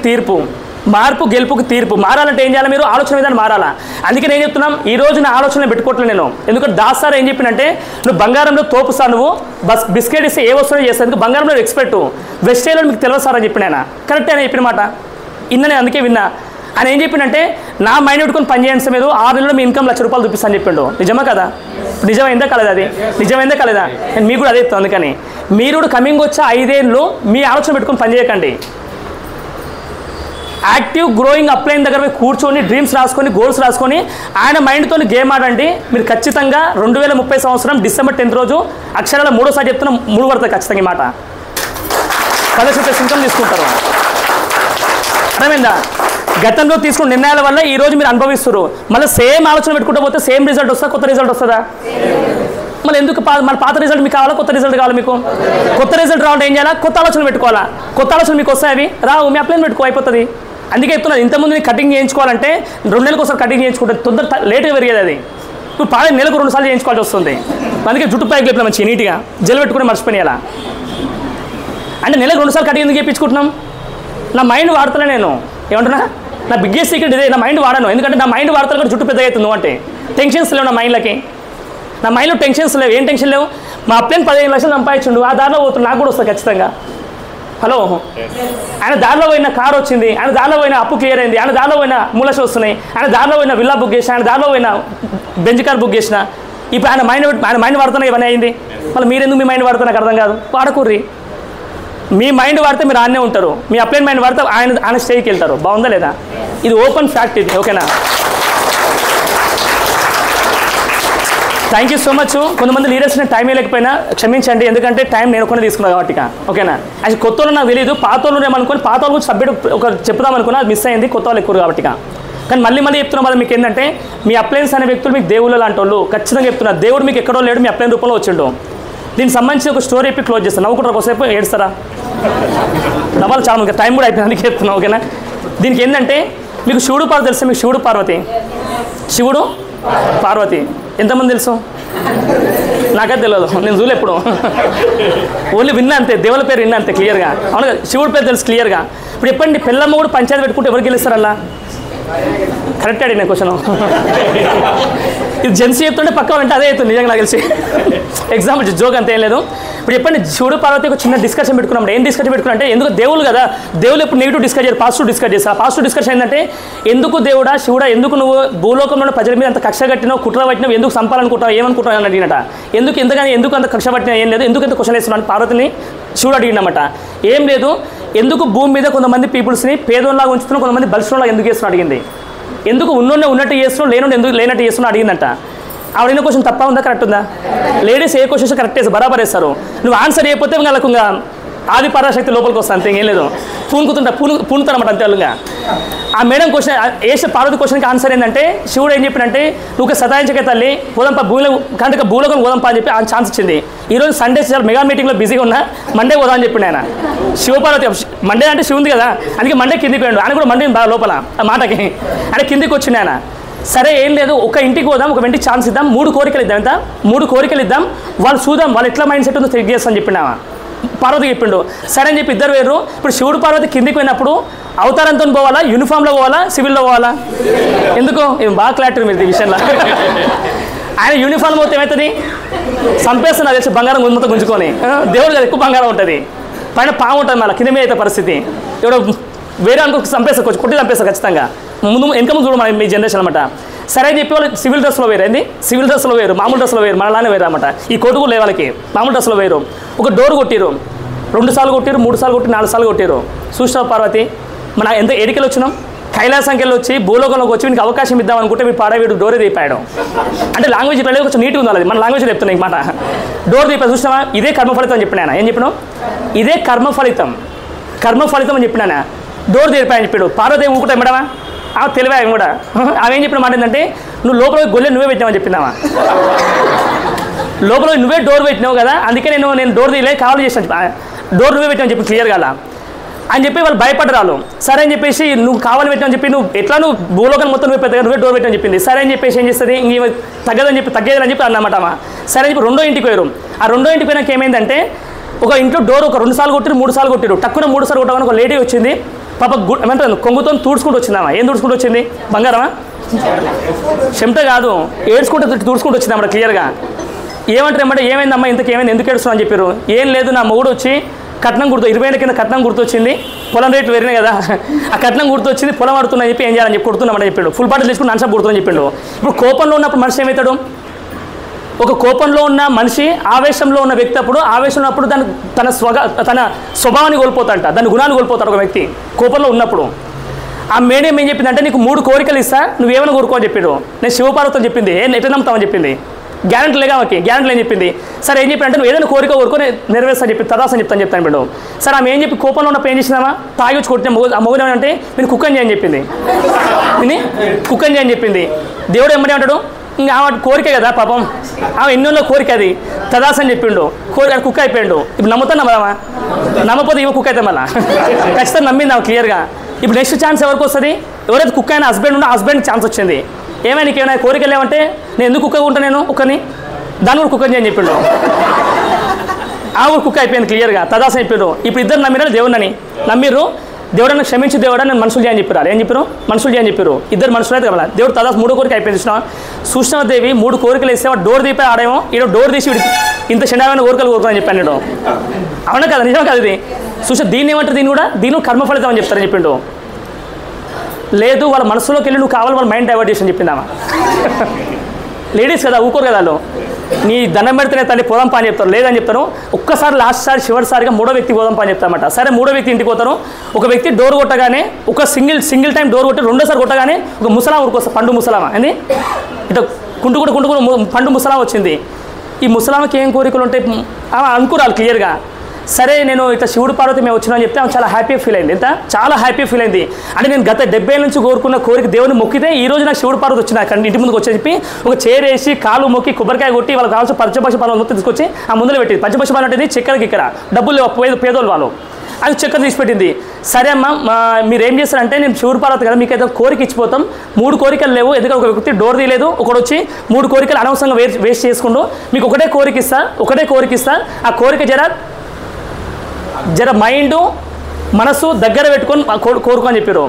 తీర్పు. మారాలంటే ఏం చేయాలి? మీరు ఆలోచన విధానం మారాలా. అందుకే నేను చెప్తున్నాం, ఈ రోజు నా ఆలోచనలు పెట్టుకోవట్లేదు నేను. ఎందుకంటే దాస్ సార్ ఏం చెప్పినంటే, నువ్వు బంగారంలో తోపు సార్, నువ్వు బిస్కెట్ ఇస్తే ఏ వస్తువులు చేస్తావు, ఎందుకు బంగారంలో ఎక్స్పెక్ట్, వెస్టేజ్లో మీకు తెలియదు సార్ అని చెప్పిన ఆయన. కరెక్ట్ ఆయన చెప్పిన మాట నేను అందుకే విన్నా. ఆయన ఏం చెప్పిండంటే, నా మైండ్ పెట్టుకొని పని చేయండి మీరు 6 నెలల్లో మీ ఇన్కమ్ ₹1,00,000 చూపిస్తాను చెప్పిండు. నిజమా కదా? నిజమైందా కలదా? అది నిజమైందా కలదా? నేను మీకు కూడా అదే చెప్తాను. అందుకని మీరు కూడా కమింగ్ వచ్చే 5 ఏళ్ళు మీ ఆలోచన పెట్టుకొని పని చేయకండి. యాక్టివ్ గ్రోయింగ్ అప్లైన్ దగ్గర పోయి కూర్చొని డ్రీమ్స్ రాసుకొని, గోల్స్ రాసుకొని ఆయన మైండ్తో గేమ్ ఆడండి. మీరు ఖచ్చితంగా 2030 సంవత్సరం డిసెంబర్ 10th రోజు అక్షరాల 3వ సారి చెప్తున్నా, 3 పడుతుంది ఖచ్చితంగా. ఈ మాట 10,000 ఇన్కమ్ తీసుకుంటారు. అర్థమైందా? గతంలో తీసుకున్న నిర్ణయాల వల్ల ఈరోజు మీరు అనుభవిస్తారు. మళ్ళీ సేమ్ ఆలోచన పెట్టుకుంటూ పోతే సేమ్ రిజల్ట్ వస్తుందా? కొత్త రిజల్ట్ వస్తుందా? మళ్ళీ ఎందుకు మన పాత రిజల్ట్ మీకు కావాలా? కొత్త రిజల్ట్ కావాలి మీకు? కొత్త రిజల్ట్ రావాలంటే ఏం చేయాలా? కొత్త ఆలోచన పెట్టుకోవాలా. కొత్త ఆలోచన మీకు వస్తాయి, అవి రావు, మీ అప్లైన్ పెట్టుకో, అయిపోతుంది. అందుకే చెప్తున్నది, ఇంతకుముందు కటింగ్ చేయించుకోవాలంటే 2 నెలలకు ఒకసారి కటింగ్ చేయించుకుంటే లేట్గా పెరిగేది. అది ఇప్పుడు పాడే నెలకు 2 సార్లు చేయించుకోవాల్సి వస్తుంది. అందుకే జుట్టు పైకి లేపిన మంచి నీట్గా జెల్ పెట్టుకుని మర్చిపోయినా. అంటే నెలకు 2 సార్లు కటింగ్ ఎందుకు చేయించుకుంటున్నాం? నా మైండ్ వాడుతున్నా నేను. ఏమంటున్నా? నా బిగ్గెస్ట్ సీక్రెట్ ఇదే, నా మైండ్ వాడాను. ఎందుకంటే నా మైండ్ వాడతాను కూడా జుట్టు పెద్దగా అవుతుంది. అంటే టెన్షన్స్ లేవు నా మైండ్లోకి. నా మైండ్లో టెన్షన్స్ లేవు. ఏం టెన్షన్ లేవు? మా అప్లైన్ 15 లక్షలు సంపాదించుండు, ఆ దారిలో పోతుంది, నాకు కూడా వస్తుంది ఖచ్చితంగా. హలో, ఆయన దారిలో పోయిన కార్ వచ్చింది, ఆయన దారిలో పోయిన అప్పు క్లియర్ అయింది, ఆయన దారిలో పోయిన 3 లక్షలు వస్తున్నాయి, ఆయన దారిలో పోయిన విల్లా బుక్ చేసిన, ఆయన దారిలో పోయిన బెంజ్ కార్ బుక్ చేసిన. ఇప్పుడు ఆయన మైండ్ వాడుతున్నా ఇవన్నీ అయింది. మళ్ళీ మీరెందుకు మీ మైండ్ వాడుతున్నా నాకు అర్థం కాదు. వాడకూర్రి. మీ మైండ్ వాడితే మీరు ఆడనే ఉంటారు, మీ అప్లైన్ మైండ్ వాడితే ఆయన స్టేజ్కి వెళ్తారు. బాగుందా లేదా? ఇది ఓపెన్ ఫ్యాక్ట్ ఇది. ఓకేనా? Thank you so much. కొంతమంది లీడర్స్ టైం లేకపోయినా క్షమించండి, ఎందుకంటే టైం నేను కొన్ని తీసుకున్నాను కాబట్టి. ఓకేనా? అది కొత్త వాళ్ళు నాకు తెలియదు, పాత వాళ్ళు ఏమనుకోని పాత వాళ్ళు గురించి సబ్జెక్ట్ ఒక చెప్దాం అనుకున్నా, అది మిస్ అయింది. కొత్త వాళ్ళు ఎక్కువ కాబట్టి. కానీ మళ్ళీ చెప్తున్నాం కదా, మీకు ఏంటంటే మీ అప్లైన్స్ అనే వ్యక్తులు మీకు దేవుళ్ళ లాంటి వాళ్ళు. ఖచ్చితంగా చెప్తున్నారు, దేవుడు మీకు ఎక్కడో లేడు, మీ అప్లైన్ రూపంలో వచ్చిండు. దీనికి సంబంధించి ఒక స్టోరీ చెప్పి క్లోజ్ చేస్తాను. నవ్వుకుంటారు, ఒకసేపు ఏడుస్తారా? నవ్వాలి చాలా మంది, టైం కూడా అయిపోయింది, అందుకే చెప్తున్నాను. ఓకేనా? దీనికి ఏంటంటే, మీకు శివుడు పార్వతి తెలుసా? మీకు శివుడు పార్వతి ఎంతమంది తెలుసు? నాకైతే తెలియదు, నేను చూడలే ఎప్పుడు. ఓన్లీ విన్నా అంతే, దేవుల పేరు విన్నా అంతే క్లియర్గా. అవును కదా? శివుడి పేరు తెలుసు క్లియర్గా. ఇప్పుడు చెప్పండి, పిల్లమ్మ కూడా పంచాయతీ పెట్టుకుంటే ఎవరికి గెలుస్తారు అలా? కరెక్ట్ అడిగిన క్వశ్చన్. ఇది జెన్సీ చెప్తుంటే పక్క అంటే అదే అవుతుంది నిజంగా నాకు తెలిసి. ఎగ్జాంపుల్ జోక్ అంత ఏం లేదు. ఇప్పుడు చెప్పండి, శివుడు పార్వతి ఒక చిన్న డిస్కషన్ పెట్టుకున్నాం. ఏం డిస్కషన్ పెట్టుకున్నా అంటే, ఎందుకు దేవుళ్ళు కదా, దేవుళ్ళు ఎప్పుడు నెగిటివ్ డిస్కస్ చేయరు, పాజిటివ్ డిస్కస్ చేస్తారు. పాజిటివ్ డిస్కషన్ ఏంటంటే, ఎందుకు దేవుడా శివుడా, ఎందుకు నువ్వు భూలోకంలో ప్రజల మీద అంత కక్ష కట్టినావు, కుట్ర పట్టినావు, ఎందుకు సంపాలనుకుంటావు, ఏమనుకుంటావు అని అడిగినట. ఎందుకు అంత కక్ష పట్టినా ఏం లేదు, ఎందుకు ఎంత క్వశ్చన్ వేస్తున్నాను పార్వతిని శివుడు అడిగినమాట. ఏం లేదు, ఎందుకు భూమి మీద కొంతమంది పీపుల్స్ని పేదోళ్ళలాగా ఉంచుతున్నావు, కొంతమంది బలిష్టంలాగా ఎందుకు చేస్తున్నావు అడిగింది. ఎందుకు ఉన్నట్టు చేస్తున్నావు, లేనట్టు చేస్తున్నావు అడిగిందంట. ఆవిడ క్వశ్చన్ తప్ప ఉందా కరెక్ట్ ఉందా? లేడీస్ ఏ క్వశ్చన్స్ కరెక్ట్ చేసి బరాబర్ వేస్తారు. నువ్వు ఆన్సర్ చేయకపోతే వాళ్ళకు ఆది పరాశక్తి లోపలికి వస్తా అంతే, ఏం లేదు. పూనుతారన్నమాట అంతే వాళ్ళుగా. ఆ మేడం క్వశ్చన్ వేసే పార్వతి క్వశ్చన్కి ఆన్సర్ ఏంటంటే శివుడు ఏం చెప్పినంటే నువ్వు సతాయించకే తల్లి పోదంపా భూమిలో కంటే భూలోకం పోదంపా అని చెప్పి ఆ ఛాన్స్ ఇచ్చింది. ఈరోజు సండే చాలా మెగా మీటింగ్లో బిజీగా ఉన్నా మండే పోదా అని చెప్పిండు ఆయన. శివపార్వతి మండే అంటే శివుంది కదా, అందుకే మండే కిందికి పోయాడు. ఆయన కూడా మండే బాగా లోపల ఆ మాటకి ఆయన కిందికి వచ్చిండు ఆయన. సరే ఏం లేదు, ఒక ఇంటికి పోదాం, ఒక ఇంటికి ఛాన్స్ ఇద్దాం, 3 కోరికలు ఇద్దాం. ఎంత 3 కోరికలు ఇద్దాం, వాళ్ళు చూద్దాం వాళ్ళు ఎట్లా మైండ్ సెట్ ఉందో చెక్ చేస్తాను చెప్పిండు. పార్వతి చెప్పిండు. సరే అని చెప్పి ఇద్దరు వేరు. ఇప్పుడు శివుడు పార్వతి కిందికి పోయినప్పుడు అవతారంతో పోవాలా, యూనిఫామ్లో పోవాలా, సివిల్లో పోవాలా? ఎందుకు బాగా క్లారిటీ మీరు ఈ విషయంలో. ఆయన యూనిఫామ్ పోతే ఏమవుతుంది? చంపేస్తున్నా తెలిసి బంగారం గుంజుతో గుంజుకొని. దేవుడు కదా ఎక్కువ బంగారం ఉంటుంది, పైన పాము ఉంటుంది, మళ్ళీ కింద మీద అయితే పరిస్థితి. ఎవడో వేరే అనుకో చంపేస్తా, కొంచెం కొట్టి చంపేస్తారు ఖచ్చితంగా. వెనక ముందు చూడమని మీ జనరేషన్ అనమాట. సరే అని చెప్పి వాళ్ళు సివిల్ డ్రెస్లో వేరు. ఏంది సివిల్ డ్రెస్లో వేరు, మామూలు డ్రెస్లో వేరు, మనలానే వేరు అనమాట. ఈ కోటు కూడా లేవు వాళ్ళకి, మామూలు డ్రెస్లో వేరు. ఒక డోర్ కొట్టిరు, 2 సార్లు కొట్టిరు, 3 సార్లు కొట్టి 4 సార్లు కొట్టిరు. చూసినావు పార్వతి మన ఎంత ఎడికలు వచ్చినాం, కైలాసంకెళ్ళి వచ్చి భూలోకంలోకి వచ్చి వీనికి అవకాశం ఇద్దాం అనుకుంటే మీ పాడవీడు డోరే తీపాడు. అంటే లాంగ్వేజ్ ఇప్పుడు కొంచెం నీట్గా ఉండాలి, మన లాంగ్వేజ్ చెప్తున్నాయి ఈ మాట. డోర్ తీపాడు చూసినావా, ఇదే కర్మఫలితం అని చెప్పిన ఆయన. ఏం చెప్పినావు? ఇదే కర్మఫలితం అని చెప్పిన ఆయన. డోర్ తీరిపాయని చెప్పాడు. పార్వతి ఊకుంటా మేడమా తెలివా ఆమె కూడా. ఆమె ఏం చెప్పిన మాట ఏంటంటే నువ్వు లోపల గొల్లె నువ్వే పెట్టినావని చెప్పిందామా. లోపల నువ్వే డోర్ పెట్టినావు కదా, అందుకే నేను డోర్ తీయలే కావాలి చేసాను, డోర్ నువ్వే పెట్టామని చెప్పి క్లియర్ కదా అని చెప్పి వాళ్ళు భయపడరాలు. సరే అని చెప్పేసి నువ్వు కావాలి పెట్టామని చెప్పి నువ్వు భూలోకం మొత్తం నువ్వే పెద్దగా నువ్వే డోర్ పెట్టామని చెప్పింది. సరే అని చెప్పేసి ఏం చేస్తుంది, ఇంక తగ్గదని చెప్పి అన్నమాట. సరే అని చెప్పి 2వ ఇంటికి పోయారు. ఆ 2వ ఇంటికి పోయినాక ఏమైందంటే ఒక ఇంట్లో డోర్ ఒక 2 సార్లు కొట్టిరు, 3 సార్లు కొట్టిరు. టక్కున 3 సార్లు కొట్టగానే ఒక లేడీ వచ్చింది. పాప ఏమంటారు కొంగుతో తుడుచుకుంటూ వచ్చిందామా. ఏం తుడుచుకుంటూ వచ్చింది? బంగారమా? చెమట కాదు, ఏడ్చుకుంటూ తుడుచుకుంటూ వచ్చింది అన్నమాట క్లియర్గా. ఏమంటారు ఏమైందమ్మా ఇంతకు ఏమైంది, ఎందుకు ఏడుస్తున్నావు అని చెప్పారు. ఏం లేదు, నా మొగుడు వచ్చి కట్నం 20 ఏళ్ళ కింద కట్నం గుర్తొచ్చింది, పొలం రేట్లు పెరిగినాయి కదా, ఆ కట్నం గుర్తొచ్చింది, పొలం ఆడుతుందని చెప్పి ఏం చేయాలని చెప్పి కొడుతున్నామని చెప్పాడు. ఫుల్ బాటిల్ తీసుకుని నాన్షాప్ కొడుతుందని చెప్పిండు. ఇప్పుడు కోపంలో ఉన్నప్పుడు మనిషి ఏమవుతాడు? ఒక కోపంలో ఉన్న మనిషి ఆవేశంలో ఉన్న వ్యక్తి అప్పుడు ఆవేశం ఉన్నప్పుడు తన స్వభావాన్ని కోల్పోతాడంట, దాని గుణాన్ని కోల్పోతాడు ఒక వ్యక్తి కోపంలో ఉన్నప్పుడు. ఆ మేడం ఏం చెప్పిందంటే నీకు 3 కోరికలు ఇస్తా, నువ్వేమైనా కోరుకో అని చెప్పాడు. నేను శివపార్వతం చెప్పింది ఎట్లా నమ్ముతామని చెప్పింది. గ్యారెంటీ లేగా ఓకే గ్యారెంటీ ఏం చెప్పింది. సరే ఏం చెప్పి అంటే నువ్వు ఏదైనా కోరిక కోరుకొని నెరవేర్స్తాను చెప్పి తదాసని చెప్తాను మేడం. సరే ఆమె ఏం చెప్పి కోపంలో ఉన్నప్పుడు ఏం చేసినామా, తాగి వచ్చి కొట్టిన ఆ మొగుడు ఏమంటే నేను కుక్కని చేయని చెప్పింది. కుక్కని చేయని చెప్పింది. దేవుడు ఏమంటే అంటాడు ఇంకా ఆమె కోరిక కదా పాపం, ఆమె ఎన్నోళ్ళ కోరిక అది, తదాస్ అని చెప్పిండు. కోరిక కుక్క అయిపోయిండు. ఇప్పుడు నమ్ముతాను నమ్మదామా? నమ్మపోతే ఇవ్వ కుక్క అయితే మళ్ళా ఖచ్చితంగా నమ్మింది ఆమె క్లియర్గా. ఇప్పుడు నెక్స్ట్ ఛాన్స్ ఎవరికి వస్తుంది? ఎవరైతే కుక్క అయినా హస్బెండ్ ఉన్నా హస్బెండ్కి ఛాన్స్ వచ్చింది. ఏమైనా నీకు ఏమైనా కోరికలు ఏమంటే నేను ఎందుకు కుక్కగా ఉంటాను, నేను కుక్కని దాన్ని కూడా కుక్కని చేయని చెప్పిండు. ఆ కూడా కుక్క అయిపోయింది క్లియర్గా, తదాస్ అయిపోయాడు. ఇప్పుడు ఇద్దరు నమ్మినారు దేవుడిని, నమ్మిర్రు. దేవుడని క్షమించి దేవుడా నేను మనుషులు చేయని చెప్పారు. ఏం చెప్పారు? మనుషులు చేయని చెప్పారు. ఇద్దరు మనుషులు అయితే కదా దేవుడు తదాస్ 3వ కోరిక అయిపోయింది. సూక్ష్మదేవి 3 కోరికలు ఇస్తే డోర్ తీపై ఆడేమో, ఈడో డోర్ తీసి ఇంత చెండామైన కోరికలు కోరుకోని చెప్పాను నేను. అవునా కదా, నిజం కదా ఇది. దీన్ని ఏమంటారు? దీన్ని కర్మ ఫలితం అని చెప్తారని చెప్పిండు. లేదు వాళ్ళ మనసులోకి వెళ్ళి నువ్వు కావాలి వాళ్ళ మైండ్ డైవర్ట్ చేసి చెప్పిందామా. లేడీస్ కదా ఊకోరు కదా వాళ్ళు, నీ దండం పెడితేనే తల్లి పోదాం అని చెప్తారు, లేదని చెప్తారు. ఒక్కసారి లాస్ట్ సారి చివరిసారిగా 3వ వ్యక్తి పోదాం అని చెప్తారన్నమాట. సరే 3వ వ్యక్తి ఇంటికి పోతారు. ఒక వ్యక్తి డోర్ కొట్టగానే ఒక సింగిల్ టైం డోర్ కొట్టి 2వ కొట్టగానే ఒక ముసలాం ఊరుకొస్తా, పండు ముసలామా అని ఇట్లా కుంటుకుంటూ పండు ముసలాం వచ్చింది. ఈ ముసలామకి ఏం కోరికలు ఉంటాయి అనుకురాలి క్లియర్గా. సరే నేను ఇట్లా శివుడు పార్వతి మేము వచ్చినా అని చెప్తే ఆమె చాలా హ్యాపీగా ఫీల్ అయింది. చాలా హ్యాపీగా ఫీల్ అయింది. అంటే నేను గత 70 ఏళ్ళ నుంచి కోరుకున్న కోరిక దేవుని మొక్కితే ఈ రోజు నాకు శివుడు పార్వతి వచ్చిన ఇంటి ముందుకు వచ్చి చెప్పి ఒక చైర్ వేసి కాలు మొక్కి కొబ్బరికాయ కొట్టి వాళ్ళకి కావాల్సిన పంచపక్ష పాలన మొత్తం తీసుకొచ్చి ఆ ముందులో పెట్టింది. పంచపక్ష పాలన అంటే చక్కెరకి ఇక్కడ డబ్బులు లేవు పేదోళ్ళు వాళ్ళు, అది చక్కెర తీసి పెట్టింది. సరే అమ్మ మీరు ఏం చేస్తారంటే నేను శివుడు పార్వతి కదా మీకు అయితే కోరిక ఇచ్చిపోతాం, 3 కోరికలు లేవు, ఎందుకంటే ఒక వ్యక్తి డోర్ తీయలేదు, ఒకడు వచ్చి 3 కోరికలు అనవసరంగా వేస్ట్ చేసుకుంటూ మీకు ఒకటే కోరిక ఇస్తా ఆ కోరిక జర మైండ్ మనసు దగ్గర పెట్టుకొని కోరుకొని చెప్పారు.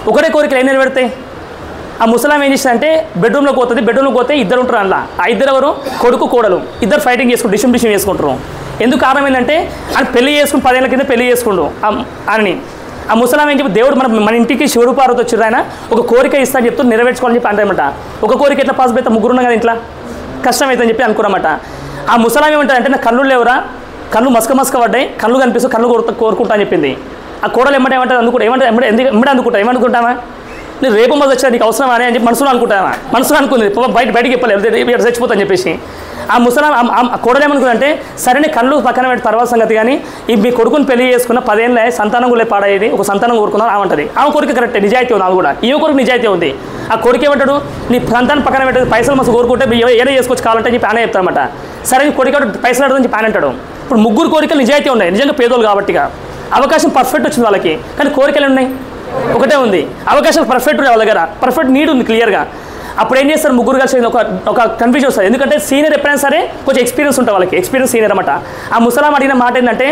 ఒకటే కోరికలు ఏం నెరవేరుతాయి? ఆ ముసలాం ఏం చేసిందంటే బెడ్రూమ్లోకి పోతే ఇద్దరు ఉంటారు అందులో. ఆ ఇద్దరు ఎవరు? కొడుకు కోడలు. ఇద్దరు ఫైటింగ్ చేసుకుంటారు, డిషం చేసుకుంటారు. ఎందుకు కారణం ఏంటంటే ఆయన పెళ్లి చేసుకుని 10 ఏళ్ళ కింద పెళ్లి చేసుకుండు అని. ఆ ముసలాం ఏం చెప్పి దేవుడు మన ఇంటికి శివుడు పార్వతి వచ్చారు, ఆయన ఒక కోరిక ఇస్తా అని చెప్తూ నెరవేర్చుకోవాలని చెప్పి అంటారన్నమాట. ఒక కోరిక ఎట్లా పాస్ అవుతా, 3 ఉన్నాం కదా ఇంట్లో, కష్టం అవుతుందని చెప్పి అనుకున్నమాట. ఆ ముసలాం ఏమంటారంటే నా కళ్ళు లేవురా, కళ్ళు మసక పడ్డాయి, కళ్ళు కనిపిస్తూ కళ్ళు కోరుకుంటా అని చెప్పింది. ఆ కోడలు ఏమంటారు అందుకుంటా, ఏమంటారు ఎందుకు అందుకుంటామా నేను రేపు మొదలు వచ్చా నీకు అవసరం అని చెప్పి మనసులో అనుకుంటాను, మనసులో అనుకుంది, బయటికి చెప్పలేదు చచ్చిపోతా అని చెప్పేసి. ఆ ముసలాం కోడలు ఏమనుకుందంటే సరే నీ కళ్ళు పక్కన పెట్టి తర్వాత సంగతి, కానీ ఈ మీ కొడుకుని పెళ్లి చేసుకున్న 10 ఏళ్ళ సంతానం కూడా పాడేది, ఒక సంతానం కోరుకున్నారు ఆమంటది. ఆమె కోరిక కరెక్టే, నిజాయితీ ఉంది, ఆమె కూడా ఈమె కొరకు నిజాయితీ ఉంది. ఆ కొడుకు ఏమంటాడు, నీ సంతానం పక్కన పెట్టేది పైసలు మస్తు కోరుకుంటే ఏదో చేసుకోవచ్చు కావాలంటే చెప్పి ఆయన చెప్తారన్నమాట. సరే నీ కొడుకు పైసలు అడదని చెప్పి ఆయన అంటాడు. ఇప్పుడు ముగ్గురు కోరికలు నిజాయితీ ఉన్నాయి, నిజంగా పేదోళ్ళు కాబట్టిగా అవకాశం పర్ఫెక్ట్ వచ్చింది వాళ్ళకి, కానీ కోరికలు ఉన్నాయి ఒకటే ఉంది, అవకాశాలు పర్ఫెక్ట్ వాళ్ళ దగ్గర, పర్ఫెక్ట్ నీడ్ ఉంది క్లియర్గా. అప్పుడు ఏం చేస్తారు ముగ్గురు కలిసి ఒక కన్ఫ్యూజన్ వస్తుంది, ఎందుకంటే సీనియర్ ఎప్పుడైనా సరే కొంచెం ఎక్స్పీరియన్స్ ఉంటుంది వాళ్ళకి, ఎక్స్పీరియన్స్ సీనియర్ అనమాట. ఆ ముసలాం అడిగిన మాట ఏంటంటే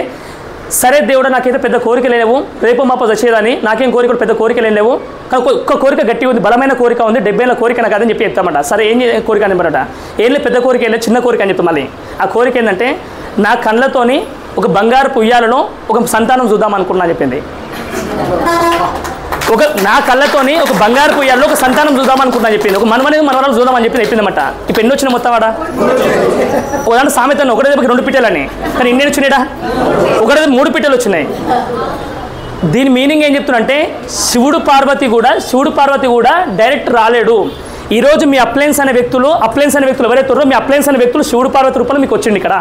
సరే దేవుడు నాకైతే పెద్ద కోరికలు లేవు, రేపు మాపో వచ్చేదని నాకేం కోరికలు పెద్ద కోరికలు ఏం లేవు, కానీ ఒక్క కోరిక గట్టి ఉంది, బలమైన కోరిక ఉంది, 70 ఏళ్ళ కోరిక నాకు అదని చెప్పి చెప్తామట. సరే ఏం కోరిక అని చెప్పారట, ఏం లేదు పెద్ద కోరిక ఏం లేదు చిన్న కోరిక అని చెప్తాం. మళ్ళీ ఆ కోరిక ఏంటంటే నా కళ్ళతోని ఒక బంగారు ఉయ్యాలలో ఒక సంతానం చూద్దాం అనుకున్నా చెప్పింది. నా కళ్ళతోని ఒక బంగారు ఉయ్యాలలో ఒక సంతానం చూద్దాం అనుకున్నా చెప్పింది, ఒక మనవరాలు చూద్దామని చెప్పిందన్నమాట. ఇప్పుడు ఎన్ని వచ్చిన మొత్తం వాడా ఒకదాంట్లో సామెత ఒకటే 2 పిట్టలని, కానీ ఇన్ని వచ్చినాయిడా ఒకటే 3 పిట్టలు వచ్చినాయి. దీని మీనింగ్ ఏం చెప్తున్నంటే శివుడు పార్వతి కూడా డైరెక్ట్ రాలేడు. ఈరోజు మీ అప్లయన్స్ అనే వ్యక్తులు ఎవరైతే మీ అప్లయన్స్ అనే వ్యక్తులు శివుడు పార్వతి రూపంలో మీకు వచ్చింది ఇక్కడ.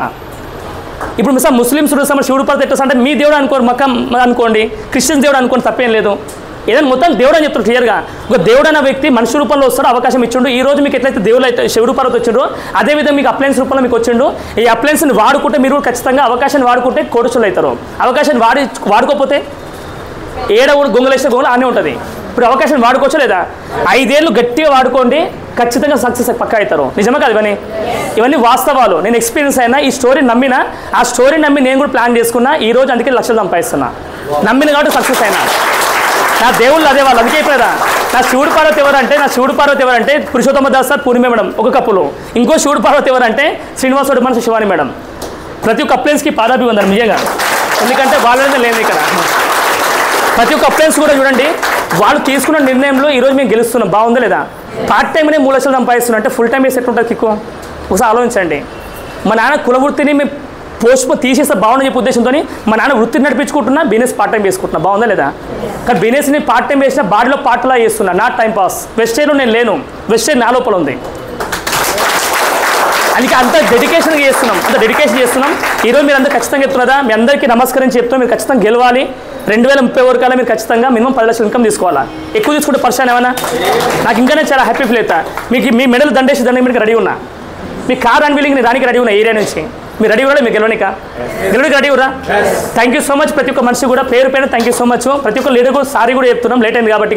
ఇప్పుడు మిసా ముస్లిమ్స్ శివుడు పార్వతి ఎట్లా అంటే మీ దేవుడు అనుకోరు, మక్కం అనుకోండి, క్రిస్టియన్స్ దేవుడు అనుకోండి, తప్పేం లేదు. ఏదైనా మొత్తం దేవుడు అని చెప్తారు క్లియర్గా. ఒక దేవుడు అన్న వ్యక్తి మనిషి రూపంలో వస్తాడు, అవకాశం ఇచ్చిండు. ఈ రోజు మీకు ఎట్లయితే దేవుడు అయితే శివుడు పార్వతి వచ్చిండో అదేవిధంగా మీకు అప్లయన్స్ రూపంలో మీకు వచ్చిండు. ఈ అప్లయన్స్ని వాడుకుంటే మీరు ఖచ్చితంగా అవకాశాన్ని వాడుకుంటే కోడుచులు అవుతారు. అవకాశాన్ని వాడుకోకపోతే ఏడవుడు గొంగలేసిన గొంగలు అనే ఉంటుంది. ఇప్పుడు అవకాశాన్ని వాడుకోవచ్చు లేదా? 5 ఏళ్ళు గట్టిగా వాడుకోండి, ఖచ్చితంగా సక్సెస్ పక్కా అవుతారు. నిజమే కాదు ఇవన్నీ వాస్తవాలు. నేను ఎక్స్పీరియన్స్ అయినా, ఈ స్టోరీ నమ్మిన, ఆ స్టోరీ నమ్మి నేను కూడా ప్లాన్ చేసుకున్నా. ఈ రోజు అందుకే లక్షలు సంపాదిస్తున్నా, నమ్మిన కాబట్టి సక్సెస్ అయినా. నా దేవుళ్ళు అదే వాళ్ళు, అందుకే చెప్పారా నా శివుడు పార్వతి ఎవరంటే పురుషోత్తమ దాస్ సార్ పూర్ణిమ మేడం ఒక కప్పులు, ఇంకో శివుడు పార్వతి ఎవరంటే శ్రీనివాసుడు మనసు శివాని మేడం. ప్రతి ఒక్క అప్లయన్స్కి పాదాభి ఉందండి నిజంగా, ఎందుకంటే వాళ్ళనే లేదు ఇక్కడ. ప్రతి ఒక్క అప్లయన్స్ కూడా చూడండి, వాళ్ళు తీసుకున్న నిర్ణయంలో ఈరోజు మేము గెలుస్తున్నాం. బాగుందా లేదా? పార్ట్ టైంనే 3 లక్షలు సంపాదిస్తున్నాం అంటే ఫుల్ టైం వేసి ఎట్లుంటుంది కిక్కు? ఒకసారి ఆలోచించండి. మా నాన్న కుల వృత్తిని మేము పోస్ట్ తీసేస్తే బాగుందని చెప్పే ఉద్దేశంతో మా నాన్న వృత్తిని నడిపించుకుంటున్నా, బిజినెస్ పార్ట్ టైం వేసుకుంటున్నా. బాగుందా లేదా? కానీ బిజినెస్ని పార్ట్ టైం వేసినా బాడీలో పార్ట్లా చేస్తున్నా, నాట్ టైం పాస్. వెస్టైన్లో నేను లేను, వెస్టైన్ నా లోపల ఉంది. అందుకే అంత డెడికేషన్ చేస్తున్నాం. ఈరోజు మీరు అందరూ ఖచ్చితంగా చెప్తున్నారా? మీ అందరికీ నమస్కరించి చెప్తున్నా, మీరు ఖచ్చితంగా గెలవాలి. 2030 వరకు మీరు ఖచ్చితంగా మినిమం 10 లక్షల ఇన్కమ్ తీసుకోవాలా. ఎక్కువ తీసుకుంటే పర్సన్ ఏమన్నా నాకు ఇంకానే చాలా హ్యాపీ ఫీల్ అవుతా. మీకు మీ మెడల్ దండేసి మీకు రెడీ ఉన్నా, మీ కార్ అన్వీలింగ్ రానికి రెడీ ఉన్నా, ఏరియా నుంచి మీరు రెడీ కూడా, మీరు గెలవడానికి రెడీ ఉరా. Thank you so much. ప్రతి ఒక్క మనిషి కూడా పేరు థ్యాంక్ యూ సో మచ్. ప్రతి ఒక్క లీడర్ కూడా సారీ కూడా చెప్తున్నాం, లేట్ అయింది కాబట్టి.